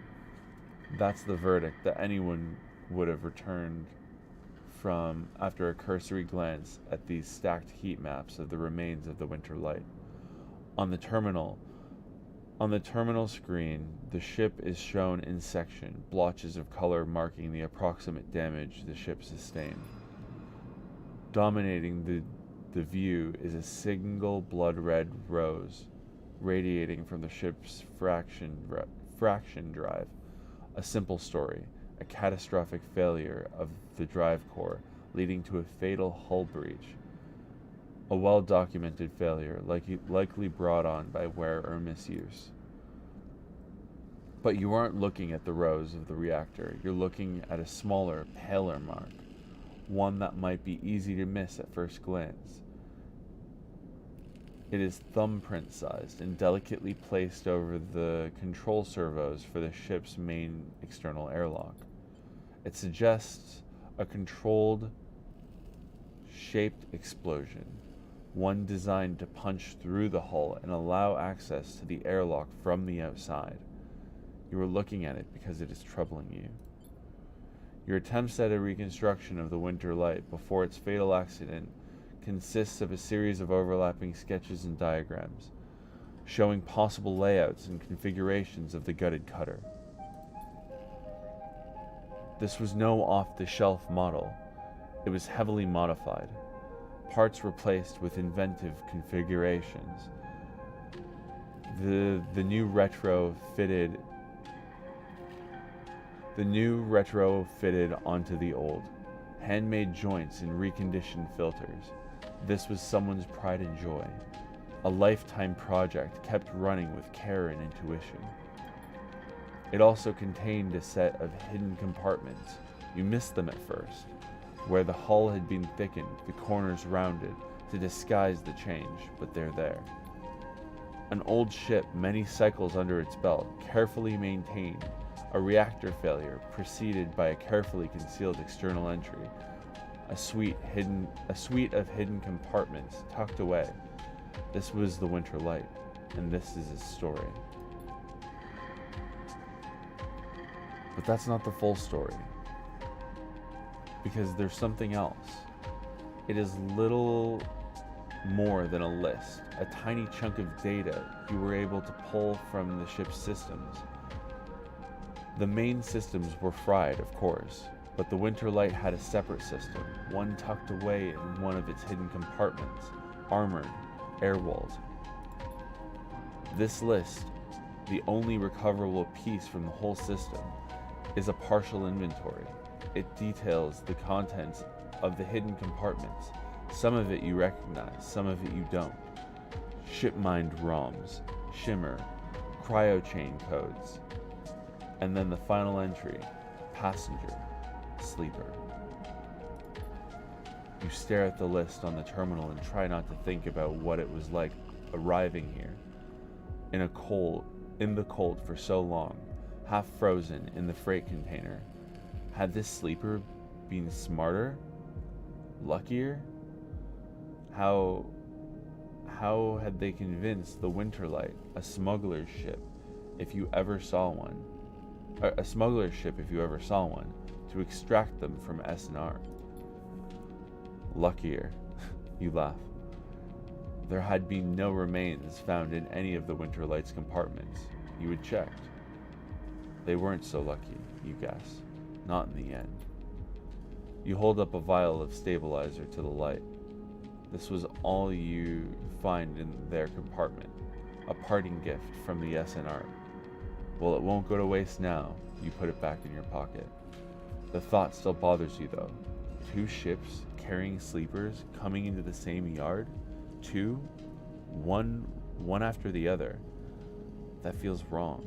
That's the verdict that anyone would have returned from after a cursory glance at these stacked heat maps of the remains of the winter light. On the terminal screen, the ship is shown in section, blotches of color marking the approximate damage the ship sustained. Dominating the view is a single blood-red rose radiating from the ship's fraction drive. A simple story, a catastrophic failure of the drive core leading to a fatal hull breach. A well-documented failure, likely brought on by wear or misuse. But you aren't looking at the rose of the reactor, you're looking at a smaller, paler mark, one that might be easy to miss at first glance. It is thumbprint sized and delicately placed over the control servos for the ship's main external airlock. It suggests a controlled, shaped explosion, one designed to punch through the hull and allow access to the airlock from the outside. You are looking at it because it is troubling you. Your attempts at a reconstruction of the winter light before its fatal accident consists of a series of overlapping sketches and diagrams, showing possible layouts and configurations of the gutted cutter. This was no off-the-shelf model. It was heavily modified, parts replaced with inventive configurations. The new retro fitted onto the old, handmade joints and reconditioned filters. This was someone's pride and joy, a lifetime project kept running with care and intuition. It also contained a set of hidden compartments. You missed them at first, where the hull had been thickened, the corners rounded, to disguise the change, but they're there. An old ship, many cycles under its belt, carefully maintained, a reactor failure preceded by a carefully concealed external entry, a suite of hidden compartments tucked away. This was the winter light, and this is its story. But that's not the full story, because there's something else. It is little more than a list, a tiny chunk of data you were able to pull from the ship's systems. The main systems were fried, of course, but the winter light had a separate system, one tucked away in one of its hidden compartments, armored, air-walled. This list, the only recoverable piece from the whole system, is a partial inventory. It details the contents of the hidden compartments. Some of it you recognize, some of it you don't. Shipmind ROMs, shimmer, cryochain codes, and then the final entry, passenger, sleeper. You stare at the list on the terminal and try not to think about what it was like arriving here, in the cold for so long, half frozen in the freight container. Had this sleeper been smarter? Luckier? How had they convinced the Winterlight, a smuggler's ship, if you ever saw one, to extract them from S&R? Luckier. You laugh. There had been no remains found in any of the Winterlight's compartments. You had checked. They weren't so lucky, you guess. Not in the end. You hold up a vial of stabilizer to the light. This was all you find in their compartment. A parting gift from the SNR. Well, it won't go to waste now. You put it back in your pocket. The thought still bothers you, though. 2 ships carrying sleepers coming into the same yard? 2? One after the other. That feels wrong.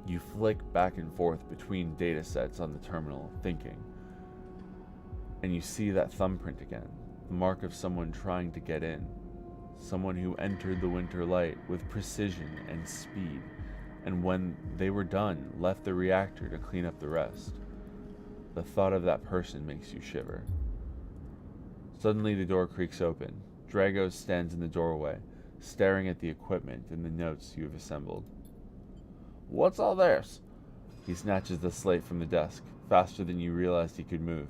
You flick back and forth between data sets on the terminal, thinking. And you see that thumbprint again, the mark of someone trying to get in. Someone who entered the winter light with precision and speed, and when they were done, left the reactor to clean up the rest. The thought of that person makes you shiver. Suddenly the door creaks open. Dragos stands in the doorway, staring at the equipment and the notes you have assembled. What's all this? He snatches the slate from the desk, faster than you realized he could move.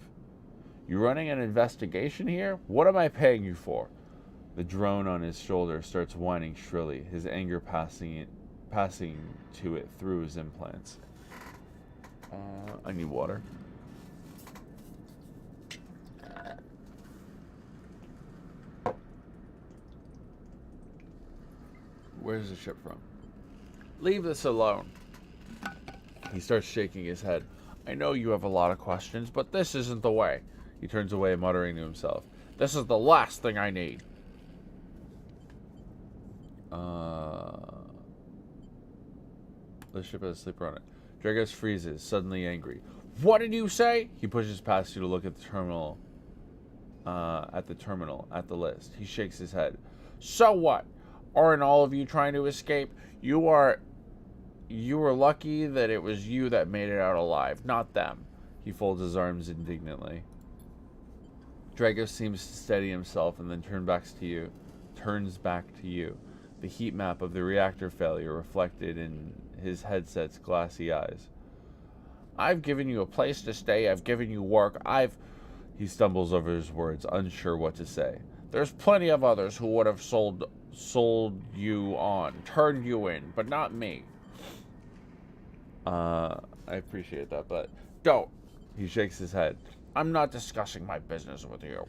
You running an investigation here? What am I paying you for? The drone on his shoulder starts whining shrilly, his anger passing to it through his implants. I need water. Where's the ship from? Leave this alone. He starts shaking his head. I know you have a lot of questions, but this isn't the way. He turns away, muttering to himself. This is the last thing I need. The ship has a sleeper on it. Dragos freezes, suddenly angry. What did you say? He pushes past you to look at the terminal. At the list. He shakes his head. So what? Aren't all of you trying to escape? You were lucky that it was you that made it out alive, not them. He folds his arms indignantly. Dragos seems to steady himself and then turns back to you. The heat map of the reactor failure reflected in his headset's glassy eyes. I've given you a place to stay. I've given you work. He stumbles over his words, unsure what to say. There's plenty of others who would have sold you on, turned you in, but not me. I appreciate that, but don't. He shakes his head. I'm not discussing my business with you.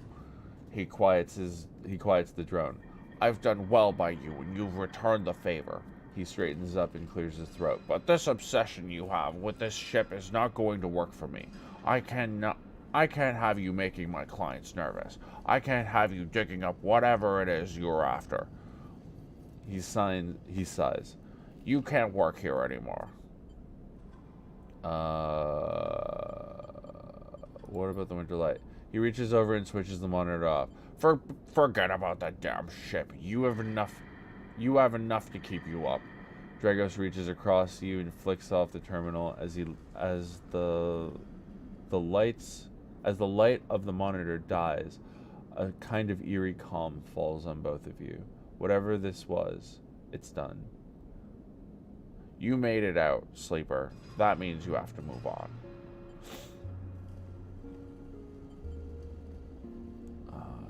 He quiets the drone. I've done well by you, and you've returned the favor. He straightens up and clears his throat. But this obsession you have with this ship is not going to work for me. I can't have you making my clients nervous. I can't have you digging up whatever it is you're after. He sighs. You can't work here anymore. What about the winter light? He reaches over and switches the monitor off. Forget about that damn ship. You have enough to keep you up. Dragos reaches across you and flicks off the terminal as the light of the monitor dies. A kind of eerie calm falls on both of you. Whatever this was, it's done. You made it out, Sleeper. That means you have to move on.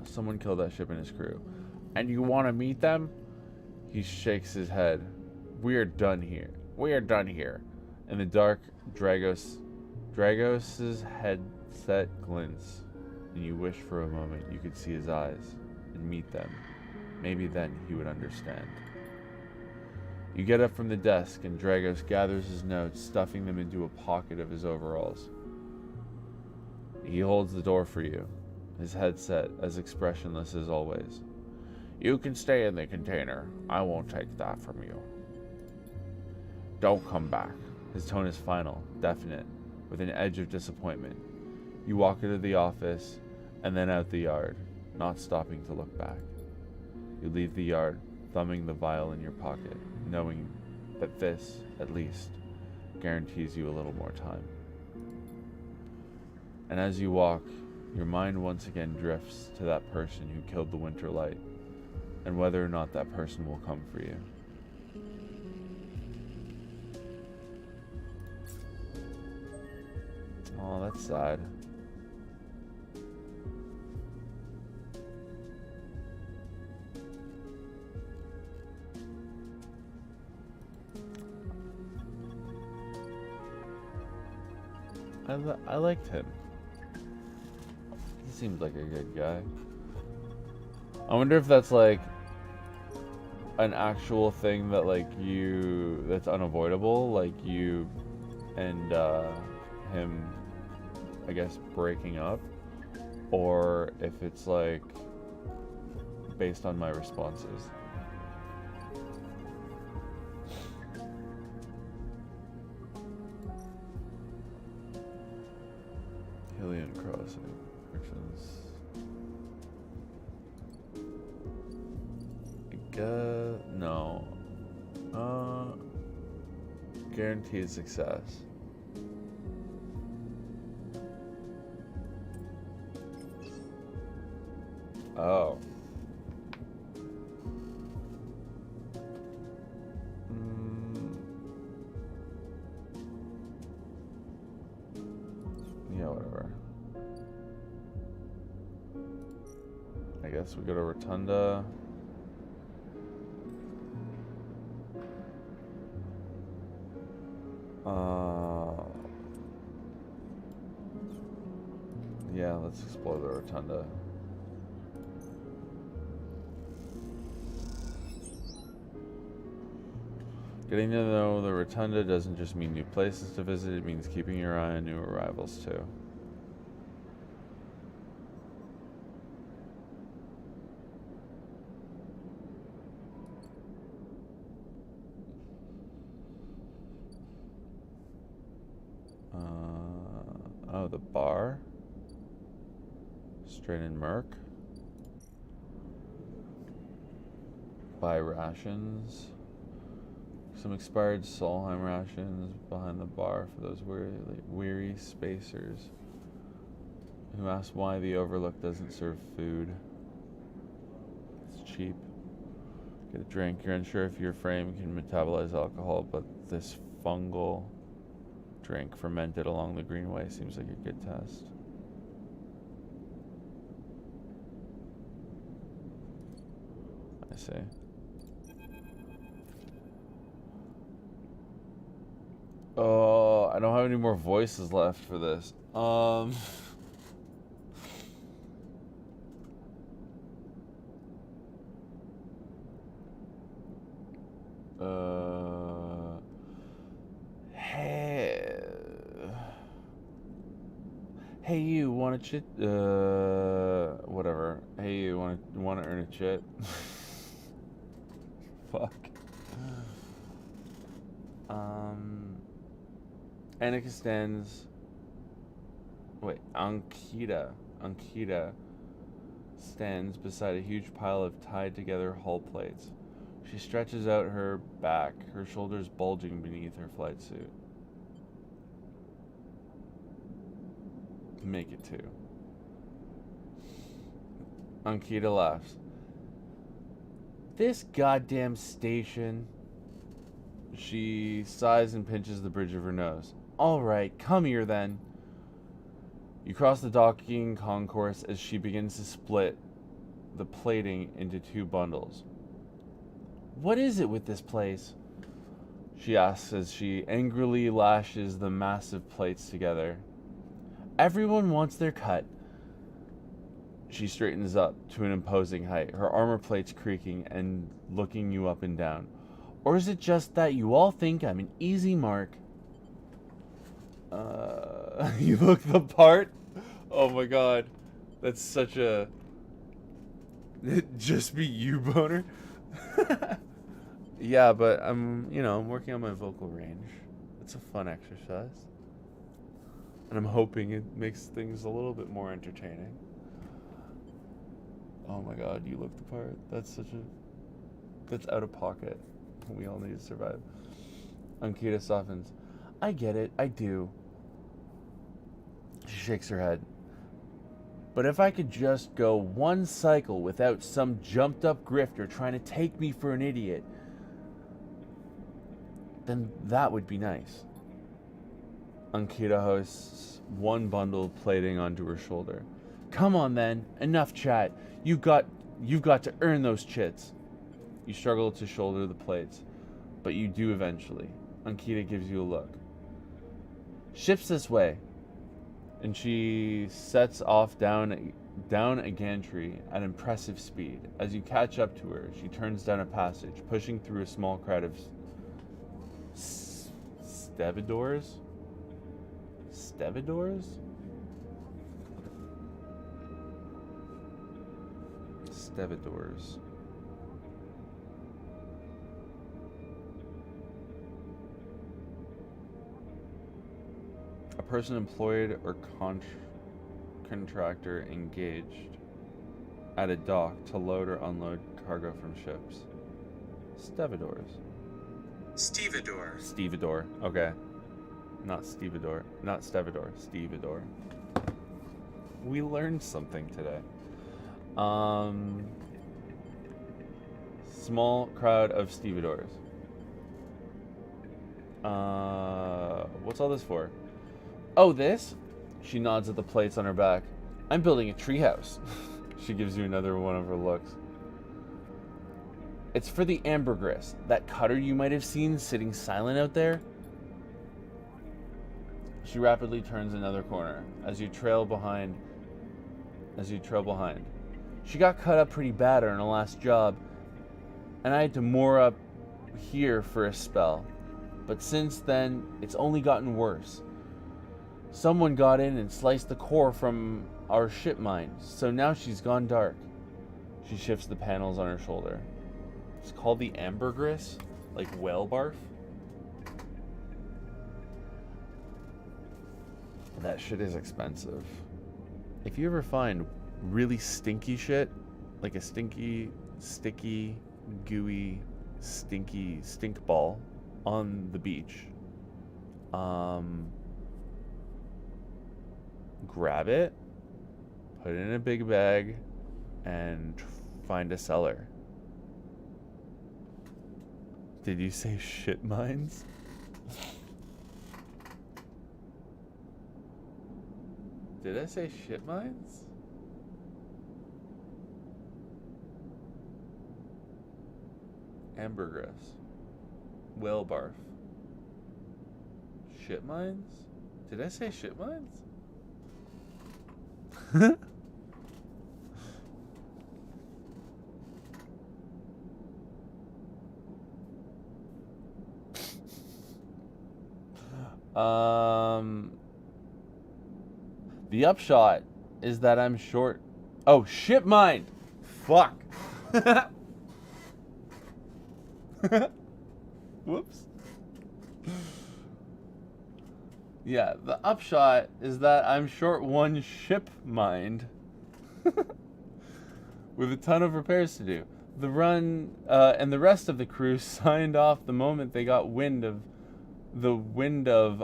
Someone killed that ship and his crew. And you want to meet them? He shakes his head. We are done here. In the dark, Dragos's headset glints, and you wish for a moment you could see his eyes and meet them. Maybe then he would understand. You get up from the desk, and Dragos gathers his notes, stuffing them into a pocket of his overalls. He holds the door for you, his headset as expressionless as always. You can stay in the container. I won't take that from you. Don't come back. His tone is final, definite, with an edge of disappointment. You walk into the office, and then out the yard, not stopping to look back. You leave the yard, thumbing the vial in your pocket, knowing that this, at least, guarantees you a little more time. And as you walk, your mind once again drifts to that person who killed the winter light, and whether or not that person will come for you. Oh, that's sad. I liked him. He seemed like a good guy. I wonder if that's like an actual thing that that's unavoidable, like you and him, I guess, breaking up, or if it's like based on my responses. Alien Crossing. No. Guaranteed success. Oh. guess we go to Rotunda. Yeah, let's explore the Rotunda. Getting to know the Rotunda doesn't just mean new places to visit, it means keeping your eye on new arrivals too. Oh, the bar? Straight in Merc. Buy rations. Some expired Solheim rations behind the bar for those weary spacers who ask why the Overlook doesn't serve food. It's cheap. Get a drink. You're unsure if your frame can metabolize alcohol, but this fungal drink fermented along the Greenway seems like a good test. I see. Oh, I don't have any more voices left for this. Hey, you want a chit? Whatever. Hey, you want to earn a chit? Fuck. Annika stands. Wait, Ankita stands beside a huge pile of tied together hull plates. She stretches out her back, her shoulders bulging beneath her flight suit. Make it two. Ankita laughs. This goddamn station. She sighs and pinches the bridge of her nose. Alright, come here then. You cross the docking concourse as she begins to split the plating into two bundles. What is it with this place? She asks as she angrily lashes the massive plates together. Everyone wants their cut. She straightens up to an imposing height, her armor plates creaking and looking you up and down. Or is it just that you all think I'm an easy mark? You look the part? Oh my god. That's such a... Just be you, boner? Yeah, but I'm working on my vocal range. It's a fun exercise. And I'm hoping it makes things a little bit more entertaining. Oh my god, you look the part. That's out of pocket. We all need to survive. Ankita softens. I get it, I do. She shakes her head. But if I could just go one cycle without some jumped up grifter trying to take me for an idiot, then that would be nice. Ankita hoists one bundle of plating onto her shoulder. Come on then, enough chat. You've got to earn those chits. You struggle to shoulder the plates, but you do eventually. Ankita gives you a look. Ship's this way. And she sets off down a gantry at impressive speed. As you catch up to her, she turns down a passage, pushing through a small crowd of stevedores? Stevedores? Stevedores. A person employed or contractor engaged at a dock to load or unload cargo from ships. Stevedores. Stevedore. Stevedore. Okay. Not Stevedore. Not Stevedore. Stevedore. We learned something today. Small crowd of stevedores. What's all this for? Oh, this? She nods at the plates on her back. I'm building a treehouse. She gives you another one of her looks. It's for the ambergris, that cutter you might have seen sitting silent out there. She rapidly turns another corner as you trail behind. She got cut up pretty bad on her last job, and I had to moor up here for a spell. But since then, it's only gotten worse. Someone got in and sliced the core from our ship mine, so now she's gone dark. She shifts the panels on her shoulder. It's called the ambergris, like whale barf. That shit is expensive. If you ever find really stinky shit, like a stinky, sticky, gooey, stinky stink ball on the beach, grab it, put it in a big bag, and find a seller. Did you say shit mines? Did I say shit mines? Ambergris. Whale barf. Shit mines? Did I say shit mines? The upshot is that I'm short. Oh, ship mind. Fuck. Whoops. Yeah, the upshot is that I'm short one ship mind with a ton of repairs to do. The run and the rest of the crew signed off the moment they got wind of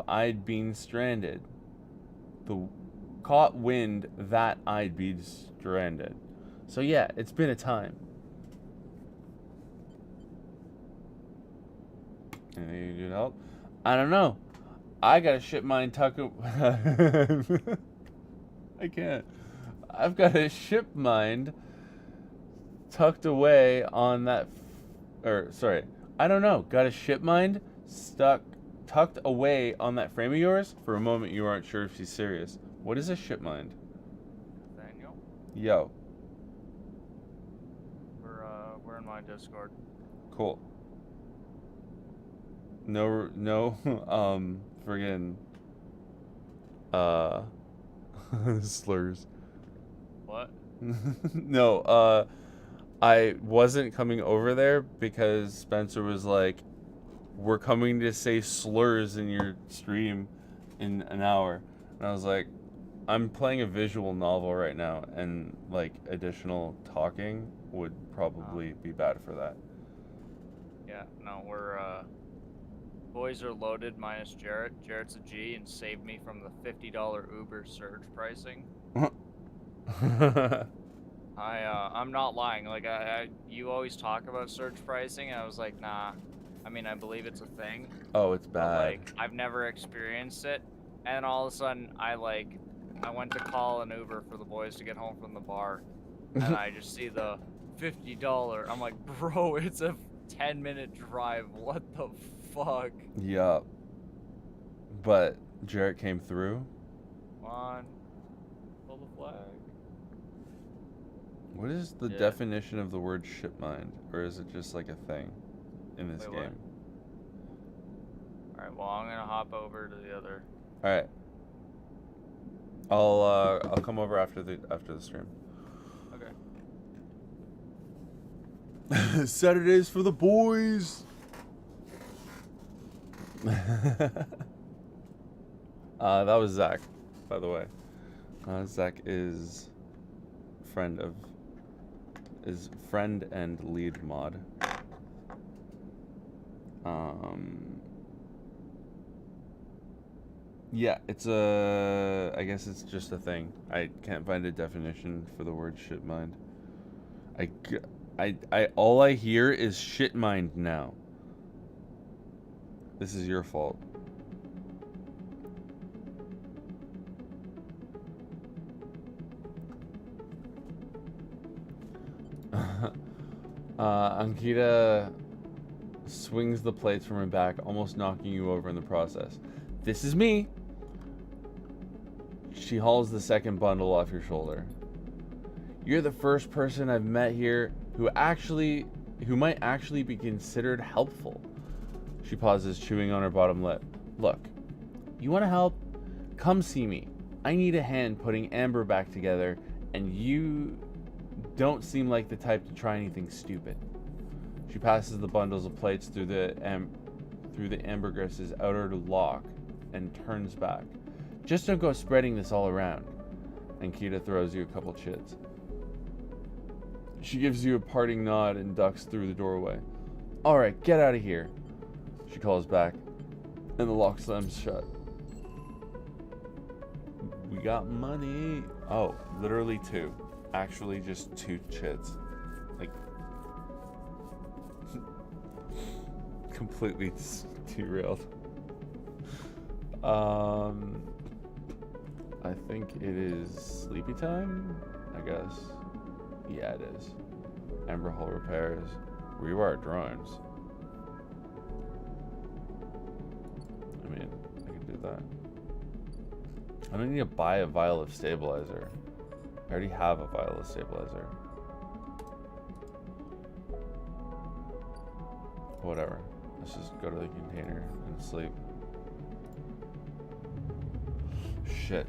I'd been stranded. Caught wind that I'd been stranded. So yeah, it's been a time. Anything you can help? I don't know. I got a ship mine tucked. I can't. I've got a ship mine tucked away on that. I don't know. Got a ship mine tucked away on that frame of yours. For a moment, you aren't sure if she's serious. What is a ship mine? Daniel? Yo. We're in my Discord. Cool. No, friggin', slurs. What? No, I wasn't coming over there because Spencer was like, we're coming to say slurs in your stream in an hour. And I was like, I'm playing a visual novel right now, and like additional talking would probably be bad for that. Yeah, no, we're boys are loaded minus Jarrett. Jarrett's a G and saved me from the $50 Uber surge pricing. I'm not lying. Like you always talk about surge pricing, and I was like, nah. I mean, I believe it's a thing. Oh, it's bad. But, like, I've never experienced it, and all of a sudden, I went to call an Uber for the boys to get home from the bar, and I just see the $50. I'm like, bro, it's a 10-minute drive. What the fuck? Yup. But Jarrett came through. Come on. Pull the flag. What is the definition of the word ship mind? Or is it just like a thing in this game? Alright, well, I'm gonna hop over to the other. Alright. I'll come over after the stream. Okay. Saturdays for the boys. That was Zach, by the way. Zach is friend and lead mod. Yeah, I guess it's just a thing. I can't find a definition for the word shit mind. All I hear is shit mind now. This is your fault. Ankita swings the plates from her back, almost knocking you over in the process. This is me. She hauls the second bundle off your shoulder. You're the first person I've met here who might actually be considered helpful. She pauses, chewing on her bottom lip. Look, you want to help? Come see me. I need a hand putting Amber back together, and you don't seem like the type to try anything stupid. She passes the bundles of plates through the ambergris's outer lock and turns back. Just don't go spreading this all around. Ankita throws you a couple chits. She gives you a parting nod and ducks through the doorway. Alright, get out of here, she calls back, and the lock slams shut. We got money. Oh, literally 2. Actually, just 2 chits. Like, completely derailed. I think it is sleepy time, I guess. Yeah, it is. Amber Hull repairs. Rewire drones. I mean, I can do that. I don't need to buy a vial of stabilizer. I already have a vial of stabilizer. Whatever. Let's just go to the container and sleep. Shit.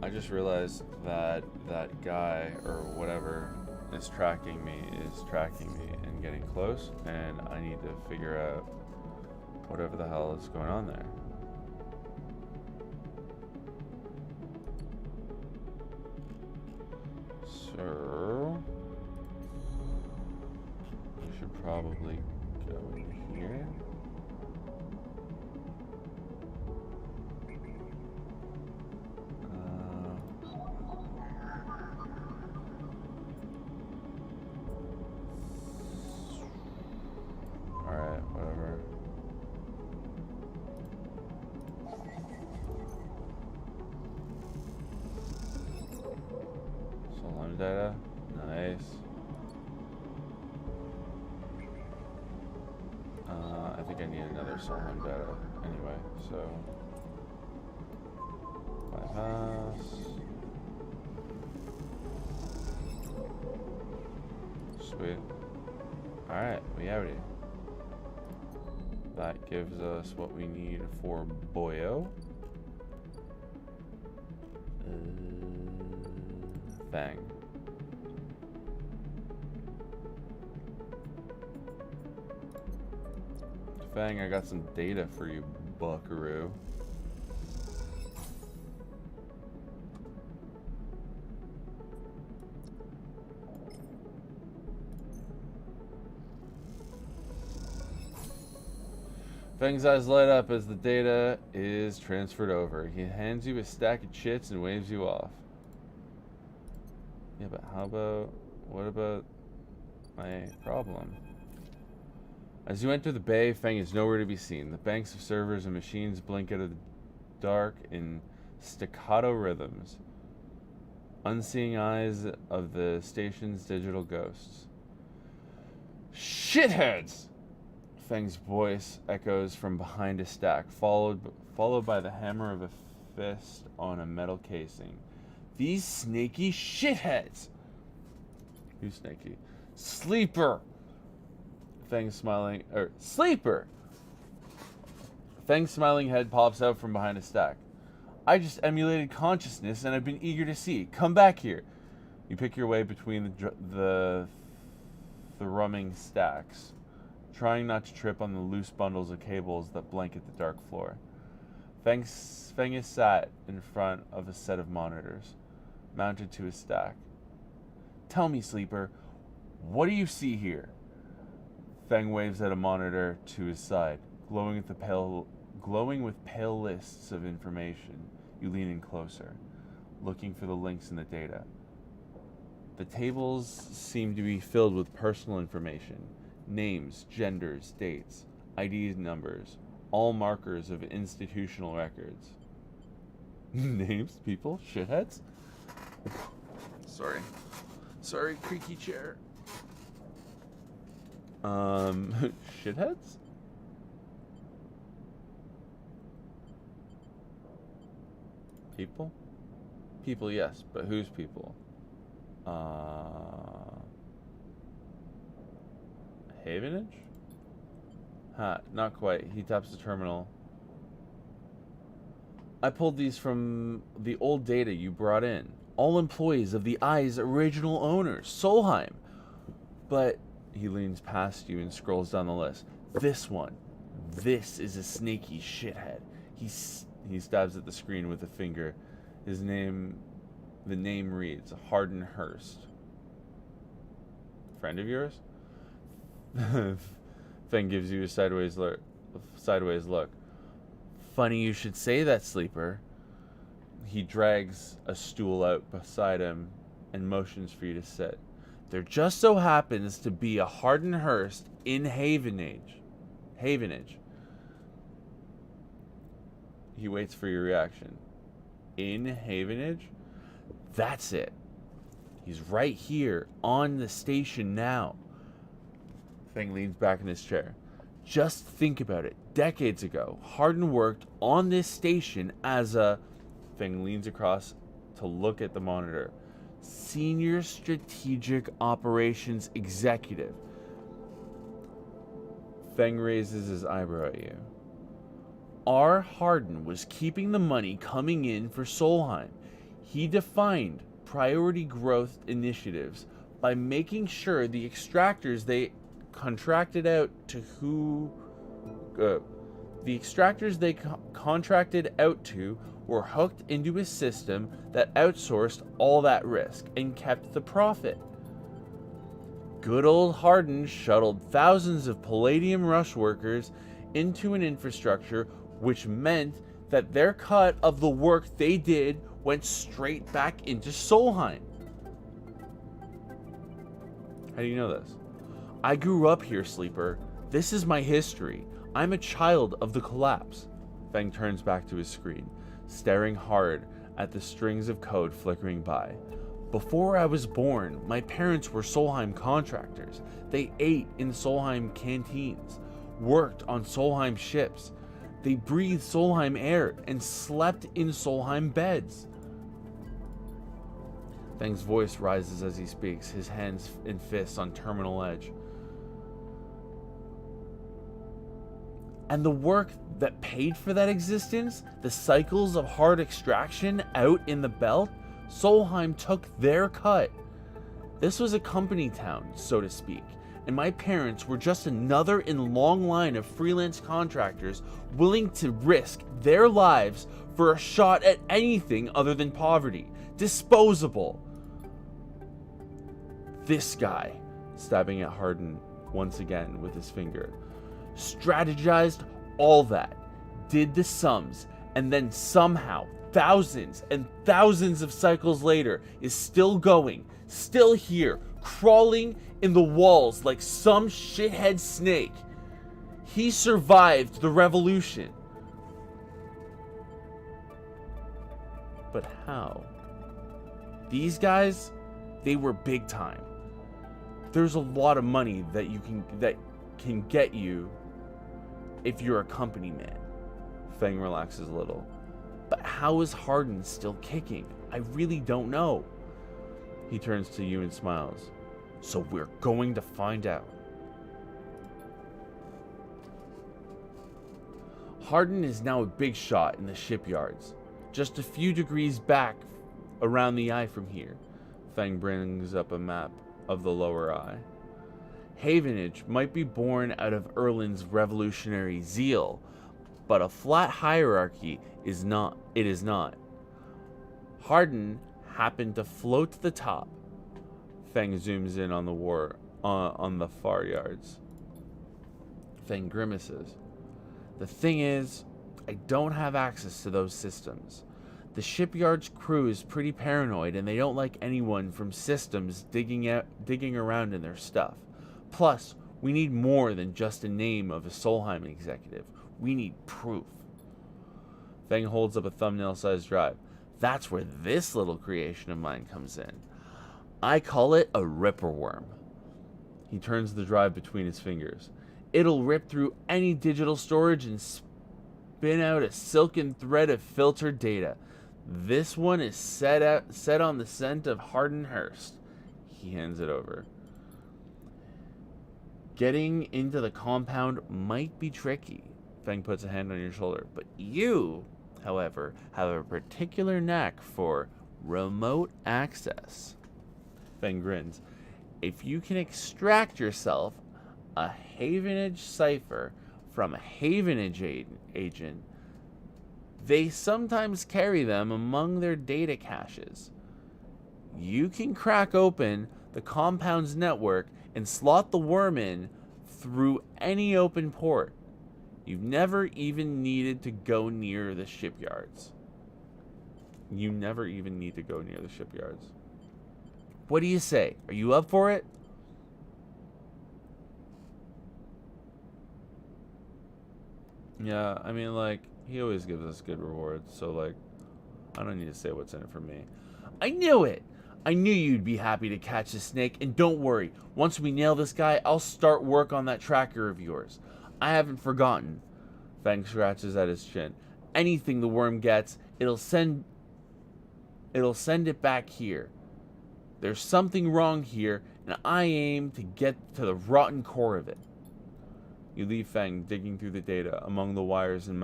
I just realized that that guy or whatever is tracking me and getting close, and I need to figure out whatever the hell is going on there. So we should probably go in here. Alright, whatever. Solon data. Nice. I think I need another Solon data anyway, so bypass. Sweet. Alright, we out here. That gives us what we need for Boyo. Fang. Fang, I got some data for you, buckaroo. Fang's eyes light up as the data is transferred over. He hands you a stack of chits and waves you off. Yeah, but what about my problem? As you enter the bay, Fang is nowhere to be seen. The banks of servers and machines blink out of the dark in staccato rhythms. Unseeing eyes of the station's digital ghosts. Shitheads! Fang's voice echoes from behind a stack, followed by the hammer of a fist on a metal casing. These snaky shitheads! Who's snaky? Sleeper! Fang's smiling, Sleeper! Fang's smiling head pops out from behind a stack. I just emulated consciousness and I've been eager to see. Come back here. You pick your way between the thrumming stacks, trying not to trip on the loose bundles of cables that blanket the dark floor. Fang is sat in front of a set of monitors, mounted to a stack. Tell me, Sleeper, what do you see here? Fang waves at a monitor to his side, glowing with pale lists of information. You lean in closer, looking for the links in the data. The tables seem to be filled with personal information. Names, genders, dates, ID numbers, all markers of institutional records. Names, people, shitheads? Sorry, creaky chair. Shitheads? People? People, yes, but whose people? Havenage? Not quite. He taps the terminal. I pulled these from the old data you brought in. All employees of the Eye's original owners, Solheim. But he leans past you and scrolls down the list. This one. This is a snaky shithead. He stabs at the screen with a finger. The name reads Harden Hurst. Friend of yours? Feng gives you a sideways look. Funny you should say that, Sleeper. He drags a stool out beside him and motions for you to sit. There just so happens to be a Harden Hurst in Havenage. He waits for your reaction. In Havenage? That's it. He's right here on the station now. Feng leans back in his chair. Just think about it. Decades ago, Harden worked on this station as a... Feng leans across to look at the monitor. Senior Strategic Operations Executive. Feng raises his eyebrow at you. R. Harden was keeping the money coming in for Solheim. He defined priority growth initiatives by making sure the extractors they contracted out to were hooked into a system that outsourced all that risk and kept the profit. Good old Harden shuttled thousands of Palladium Rush workers into an infrastructure which meant that their cut of the work they did went straight back into Solheim. How do you know this? I grew up here, Sleeper. This is my history. I'm a child of the collapse. Feng turns back to his screen, staring hard at the strings of code flickering by. Before I was born, my parents were Solheim contractors. They ate in Solheim canteens, worked on Solheim ships. They breathed Solheim air and slept in Solheim beds. Feng's voice rises as he speaks, his hands and fists on terminal edge. And the work that paid for that existence, the cycles of hard extraction out in the belt, Solheim took their cut. This was a company town, so to speak, and my parents were just another in a long line of freelance contractors willing to risk their lives for a shot at anything other than poverty. Disposable. This guy, stabbing at Harden once again with his finger, strategized all that, did the sums, and then somehow, thousands and thousands of cycles later, is still going, still here, crawling in the walls like some shithead snake. He survived the revolution. But how? These guys, they were big time. There's a lot of money that can get you if you're a company man. Feng relaxes a little. But how is Harden still kicking? I really don't know. He turns to you and smiles. So we're going to find out. Harden is now a big shot in the shipyards, just a few degrees back around the eye from here. Feng brings up a map of the lower eye. Havenage might be born out of Erlin's revolutionary zeal, but a flat hierarchy is not. It is not. Harden happened to float to the top. Feng zooms in on the far yards. Feng grimaces. The thing is, I don't have access to those systems. The shipyard's crew is pretty paranoid and they don't like anyone from systems digging around in their stuff. Plus, we need more than just a name of a Solheim executive. We need proof. Feng holds up a thumbnail-sized drive. That's where this little creation of mine comes in. I call it a ripper worm. He turns the drive between his fingers. It'll rip through any digital storage and spin out a silken thread of filtered data. This one is set on the scent of Hardenhurst. He hands it over. Getting into the compound might be tricky. Feng puts a hand on your shoulder. But you, however, have a particular knack for remote access. Feng grins. If you can extract yourself a Havenage cipher from a Havenage agent, they sometimes carry them among their data caches. You can crack open the compound's network and slot the worm in through any open port. You've never even needed to go near the shipyards. You never even need to go near the shipyards. What do you say? Are you up for it? Yeah, I mean, like, he always gives us good rewards, so, like, I don't need to say what's in it for me. I knew it! I knew you'd be happy to catch the snake, and don't worry. Once we nail this guy, I'll start work on that tracker of yours. I haven't forgotten. Fang scratches at his chin. Anything the worm gets, it'll send it back here. There's something wrong here, and I aim to get to the rotten core of it. You leave Fang digging through the data among the wires and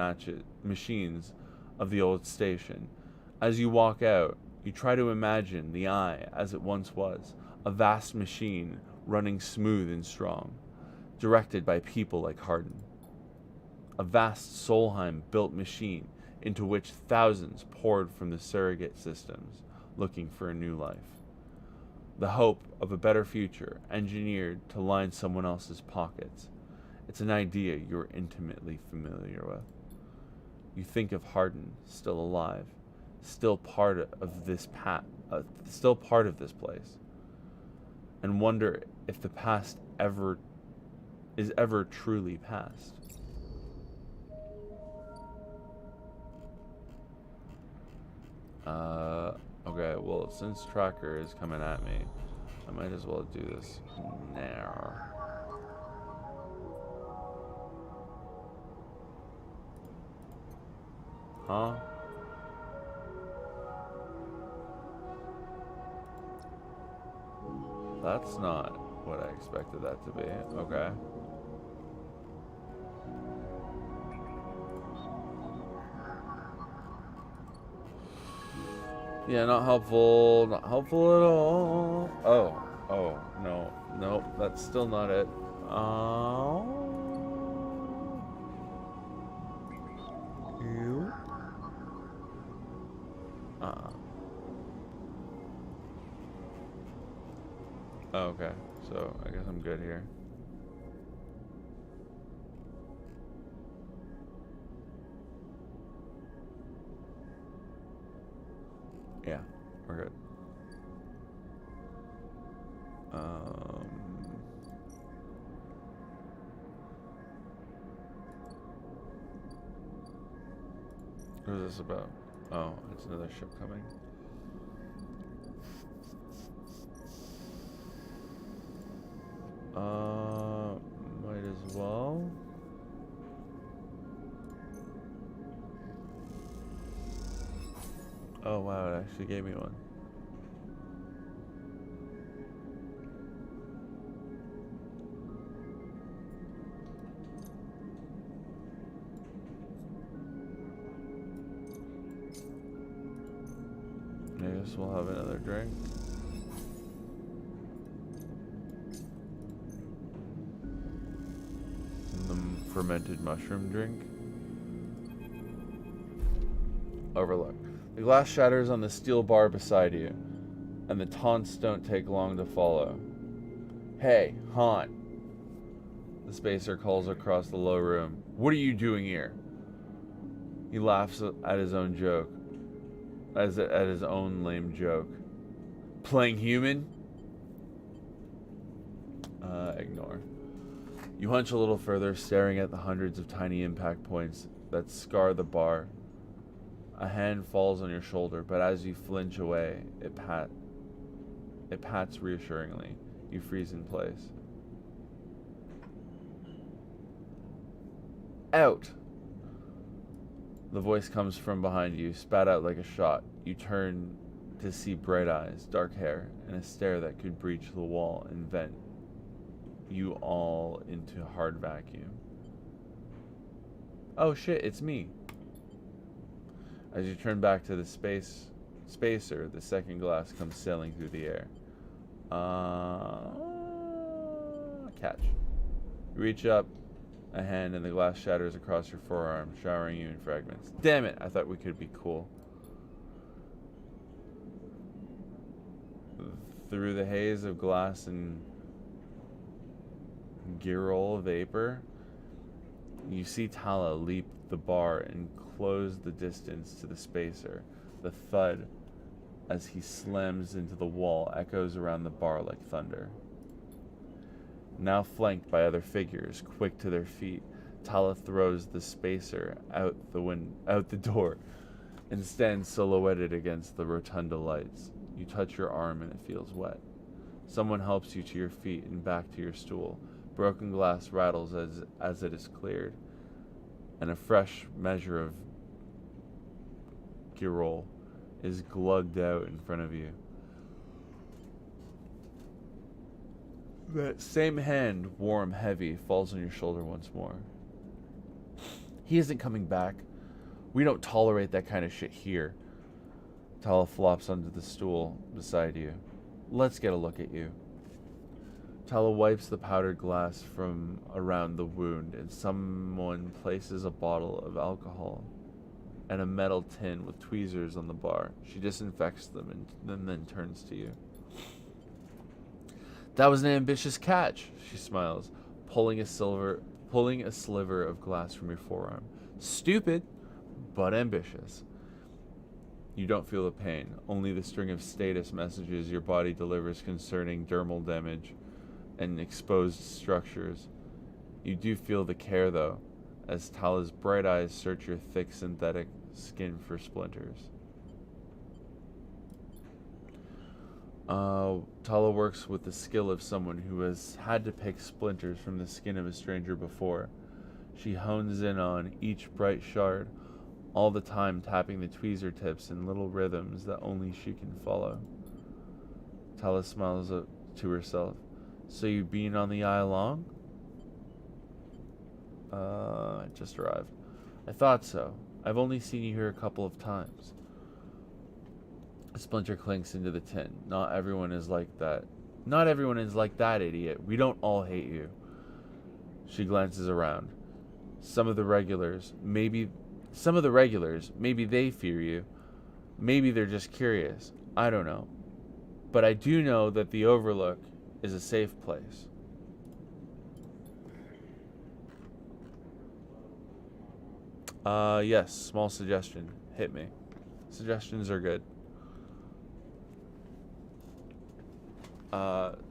machines of the old station. As you walk out, you try to imagine the Eye as it once was, a vast machine running smooth and strong, directed by people like Harden. A vast Solheim-built machine into which thousands poured from the surrogate systems, looking for a new life. The hope of a better future, engineered to line someone else's pockets. It's an idea you're intimately familiar with. You think of Harden, still alive, still part of this place, and wonder if the past is ever truly past. Okay, well, since Tracker is coming at me, I might as well do this now. Huh? That's not what I expected that to be. Okay. Yeah, not helpful. Not helpful at all. Oh, no. Nope, that's still not it. Oh. You? Oh, okay. So, I guess I'm good here. Yeah, we're good. What is this about? Oh, it's another ship coming. Might as well. Oh wow, it actually gave me one. I guess we'll have another drink. The fermented mushroom drink. Overlook. The glass shatters on the steel bar beside you, and the taunts don't take long to follow. Hey, Haunt. The spacer calls across the low room. What are you doing here? He laughs at his own joke. At his own lame joke. Playing human? Ignore. You hunch a little further, staring at the hundreds of tiny impact points that scar the bar. A hand falls on your shoulder, but as you flinch away, it pats reassuringly. You freeze in place. out! The voice comes from behind you, spat out like a shot. You turn to see bright eyes, dark hair, and a stare that could breach the wall and vent you all into a hard vacuum. Oh shit, it's me. As you turn back to the spacer, the second glass comes sailing through the air. Catch. You reach up a hand and the glass shatters across your forearm, showering you in fragments. Damn it, I thought we could be cool. Through the haze of glass and Girl vapor, you see Tala leap the bar and close the distance to the spacer. The thud as he slams into the wall echoes around the bar like thunder. Now flanked by other figures, quick to their feet, Tala throws the spacer out the door and stands silhouetted against the rotunda lights. You touch your arm and it feels wet. Someone helps you to your feet and back to your stool. Broken glass rattles as it is cleared, and a fresh measure of Girol is glugged out in front of you. That same hand, warm, heavy, falls on your shoulder once more. He isn't coming back. We don't tolerate that kind of shit here. Tala flops onto the stool beside you. Let's get a look at you. Tala wipes the powdered glass from around the wound, and someone places a bottle of alcohol and a metal tin with tweezers on the bar. She disinfects them and then turns to you. That was an ambitious catch, she smiles, pulling a sliver of glass from your forearm. Stupid, but ambitious. You don't feel the pain, only the string of status messages your body delivers concerning dermal damage and exposed structures. You do feel the care, though, as Tala's bright eyes search your thick synthetic skin for splinters. Tala works with the skill of someone who has had to pick splinters from the skin of a stranger before. She hones in on each bright shard, all the time tapping the tweezer tips in little rhythms that only she can follow. Tala smiles to herself. So you been on the eye long? I just arrived. I thought so. I've only seen you here a couple of times. A splinter clinks into the tin. Not everyone is like that. Not everyone is like that, idiot. We don't all hate you. She glances around. Some of the regulars, maybe they fear you. Maybe they're just curious. I don't know. But I do know that the Overlook is a safe place. Yes, small suggestion. Hit me. Suggestions are good.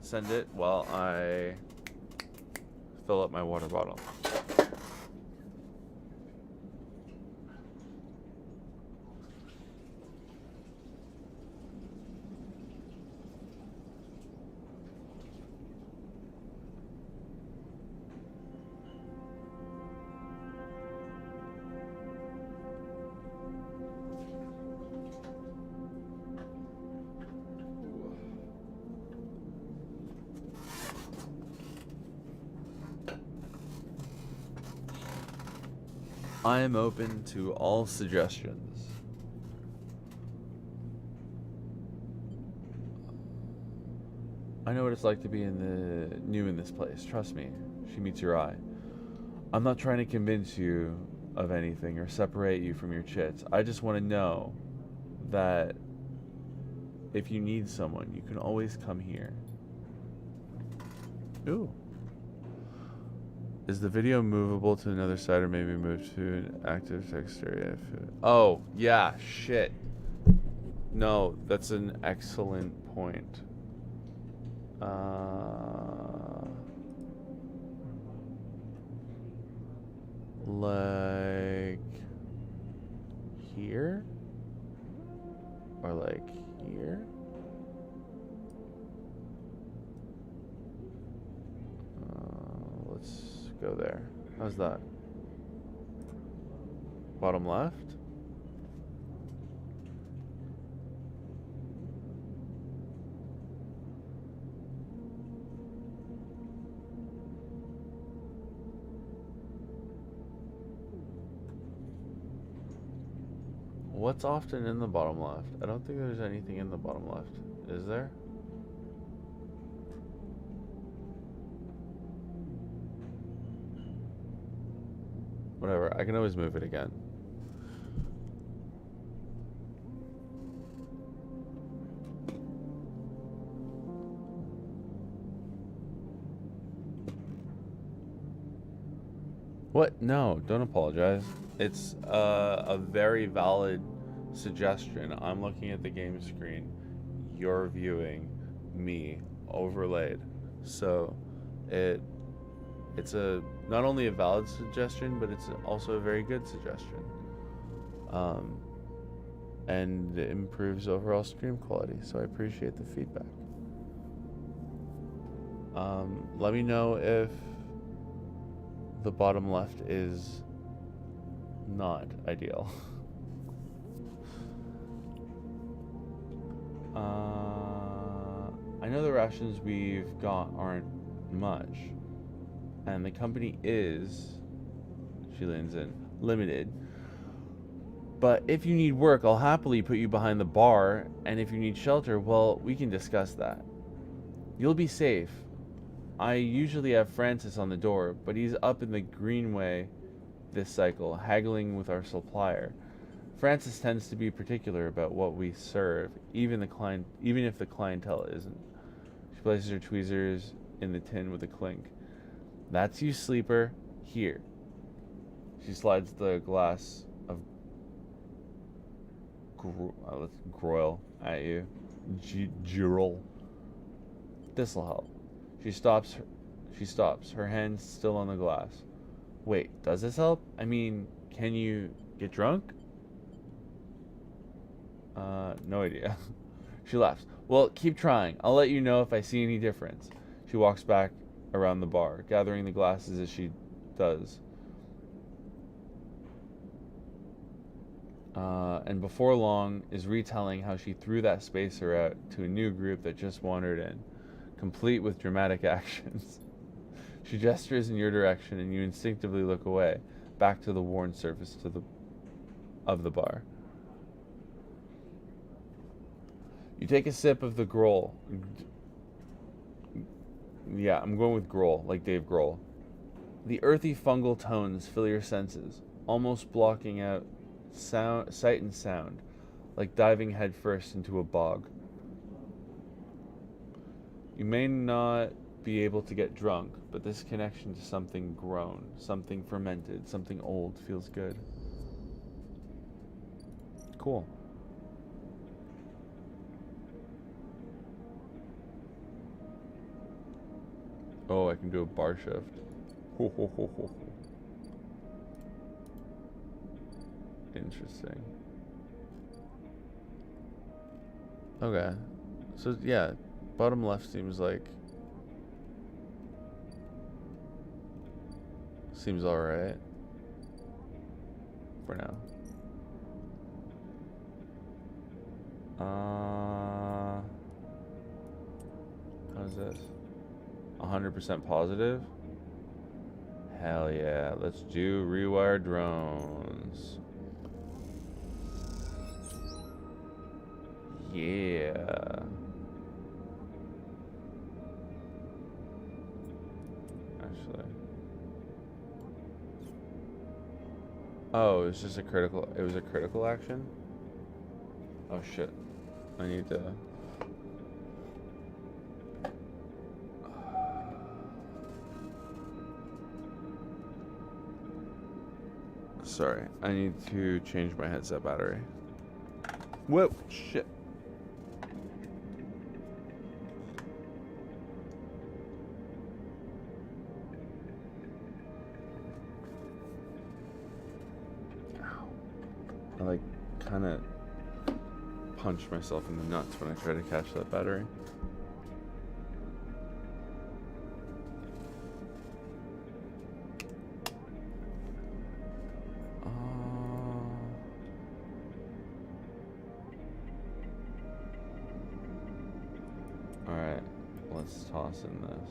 Send it while I fill up my water bottle. I am open to all suggestions. I know what it's like to be new in this place. Trust me. She meets your eye. I'm not trying to convince you of anything or separate you from your chits. I just want to know that if you need someone, you can always come here. Ooh. Is the video movable to another side or maybe moved to an active text area? Oh, yeah, shit. No, that's an excellent point. Like here? Or like here? Let's go there. How's that? Bottom left? What's often in the bottom left? I don't think there's anything in the bottom left. Is there? Whatever, I can always move it again. What? No, don't apologize. It's a very valid suggestion. I'm looking at the game screen. You're viewing me overlaid. So it's a not only a valid suggestion, but it's also a very good suggestion. And it improves overall stream quality, so I appreciate the feedback. Let me know if the bottom left is not ideal. I know the rations we've got aren't much, and the company is, she leans in, limited. But if you need work, I'll happily put you behind the bar, and if you need shelter, well, we can discuss that. You'll be safe. I usually have Francis on the door, but he's up in the greenway this cycle, haggling with our supplier. Francis tends to be particular about what we serve, even if the clientele isn't. She places her tweezers in the tin with a clink. That's you, sleeper. Here. She slides the glass of Groil at you. Girl. This'll help. She stops, her hand still on the glass. Wait, does this help? I mean, can you get drunk? No idea. She laughs. Well, keep trying. I'll let you know if I see any difference. She walks back around the bar, gathering the glasses as she does. And before long is retelling how she threw that spacer out to a new group that just wandered in, complete with dramatic actions. She gestures in your direction and you instinctively look away, back to the worn surface of the bar. You take a sip of the Grohl. Yeah, I'm going with Grohl, like Dave Grohl. The earthy fungal tones fill your senses, almost blocking out sight and sound, like diving headfirst into a bog. You may not be able to get drunk, but this connection to something grown, something fermented, something old feels good. Cool. Oh, I can do a bar shift. Ho, ho, ho, ho, ho. Interesting. Okay. So, yeah, bottom left seems alright. For now. How's this? 100% positive? Hell yeah. Let's do rewire drones. Yeah. Actually. Oh, it's just a critical. It was a critical action? Oh shit. I need to. Sorry, I need to change my headset battery. Whoa, shit. Ow. I kind of punched myself in the nuts when I tried to catch that battery. Let's toss in this.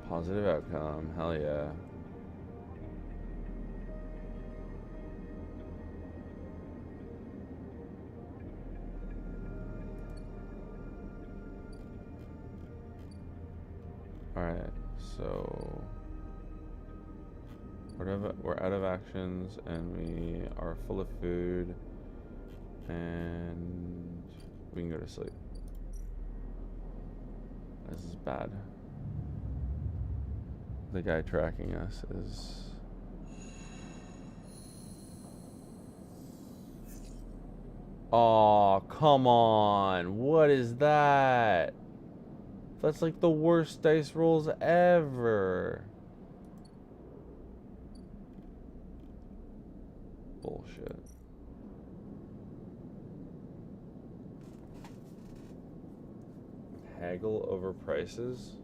Positive outcome, hell yeah. Alright, so we're out of actions and we are full of food and we can go to sleep. This is bad. The guy tracking us is... Aw, come on. What is that? That's like the worst dice rolls ever. Bullshit. Haggle over prices?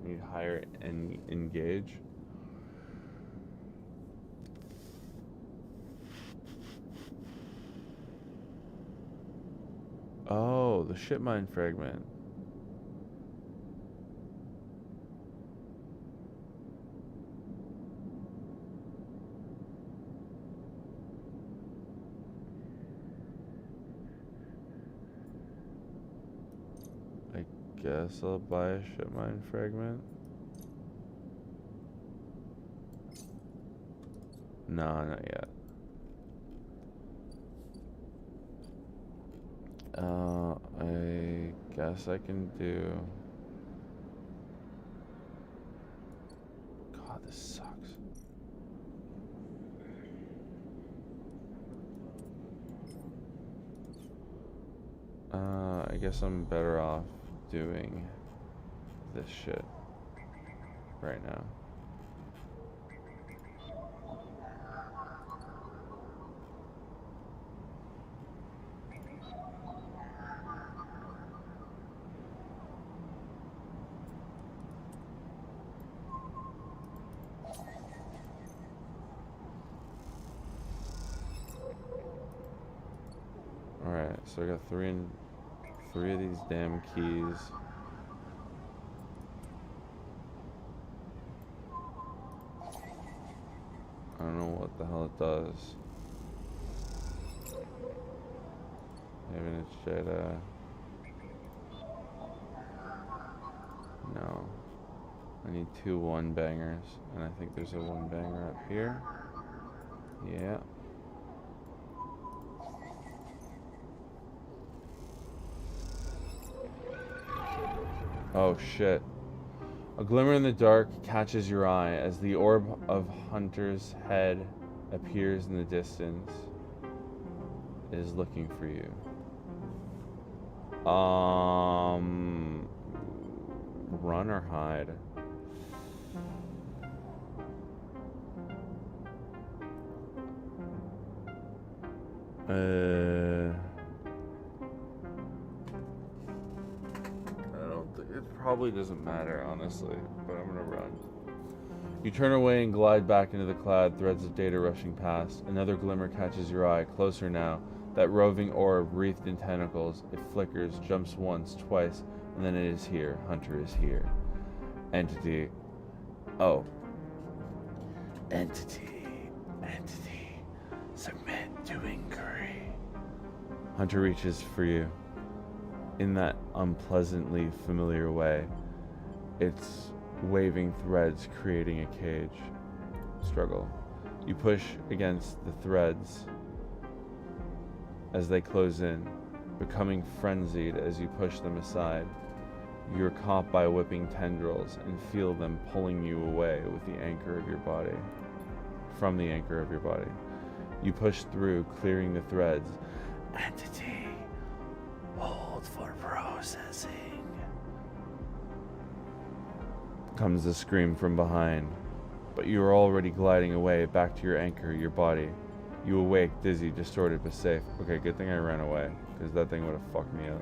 Need higher and engage. Oh, the ship mine fragment. I guess I'll buy a ship mine fragment. No, not yet. I guess I can do... God, this sucks. I guess I'm better off doing this shit right now. Alright, so I got three of these damn keys. I don't know what the hell it does. Maybe it's Jedi. No. I need 2 one-bangers, and I think there's a one-banger up here. Yeah. Oh shit. A glimmer in the dark catches your eye as the orb of Hunter's head appears in the distance. It is looking for you. Run or hide? It probably doesn't matter, honestly, but I'm gonna run. You turn away and glide back into the cloud, threads of data rushing past. Another glimmer catches your eye, closer now. That roving orb wreathed in tentacles. It flickers, jumps once, twice, and then it is here. Hunter is here. Entity. Oh. Entity. Submit to inquiry. Hunter reaches for you. In that unpleasantly familiar way. It's waving threads creating a cage. Struggle. You push against the threads as they close in, becoming frenzied as you push them aside. You're caught by whipping tendrils and feel them pulling you away with the anchor of your body. From the anchor of your body. You push through, clearing the threads. Entity. Hold for processing. Comes a scream from behind, but you are already gliding away back to your anchor, your body. You awake, dizzy, distorted, but safe. Okay, good thing I ran away, because that thing would have fucked me up.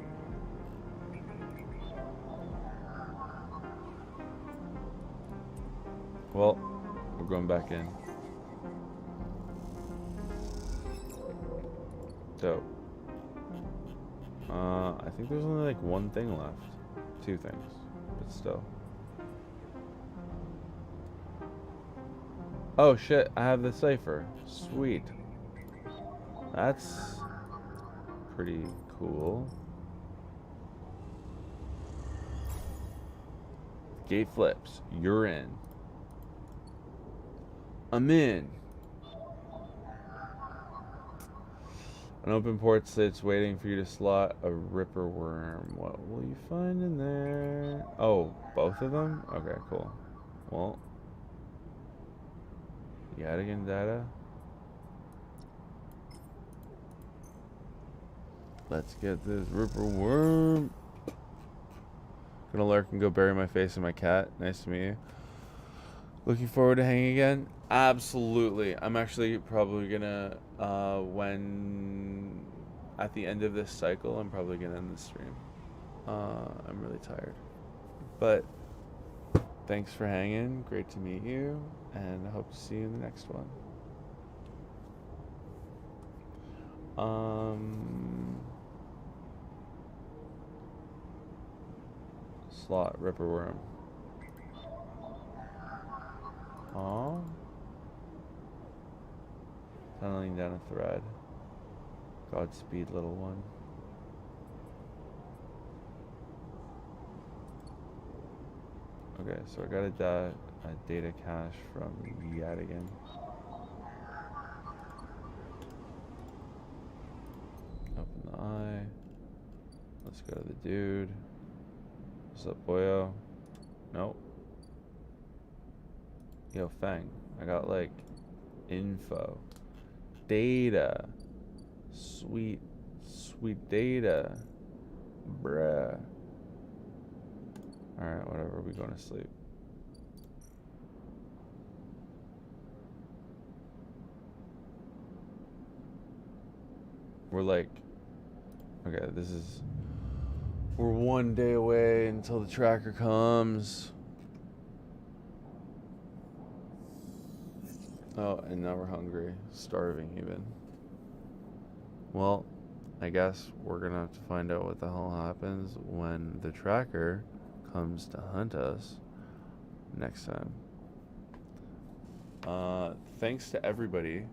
Well, we're going back in. Dope. I think there's only like one thing left. 2 things, but still. Oh shit, I have the cipher. Sweet. That's pretty cool. Gate flips. You're in. I'm in. An open port sits waiting for you to slot a ripper worm. What will you find in there? Oh, both of them? Okay, cool. Well, Yadigan data. Let's get this ripper worm. Gonna lurk and go bury my face in my cat. Nice to meet you. Looking forward to hanging again? Absolutely. I'm actually probably gonna, when at the end of this cycle, I'm probably gonna end the stream. I'm really tired. But thanks for hanging. Great to meet you. And I hope to see you in the next one. Slot ripper worm. Aw. Tunneling down a thread. Godspeed, little one. Okay, so I got a data cache from Yadigan. Open the eye. Let's go to the dude. What's up, boyo? Nope. Yo, Fang. I got like info. Data. Sweet data. Bruh. Alright, whatever. We going to sleep. We're like, okay, we're 1 day away until the tracker comes. Oh, and now we're hungry. Starving even. Well, I guess we're gonna have to find out what the hell happens when the tracker comes to hunt us next time. Thanks to everybody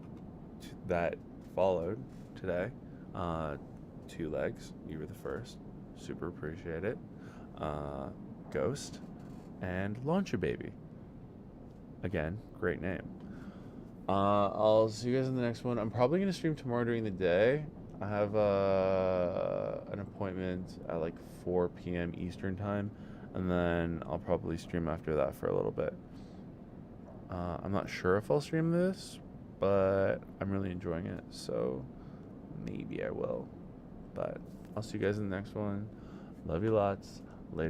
that followed today. 2 legs, you were the first. Super appreciate it. Ghost and Launcher Baby. Again, great name. I'll see you guys in the next one. I'm probably gonna stream tomorrow during the day. I have an appointment at like 4 p.m. Eastern time, and then I'll probably stream after that for a little bit. I'm not sure if I'll stream this, but I'm really enjoying it, so maybe I will. But I'll see you guys in the next one. Love you lots. Later.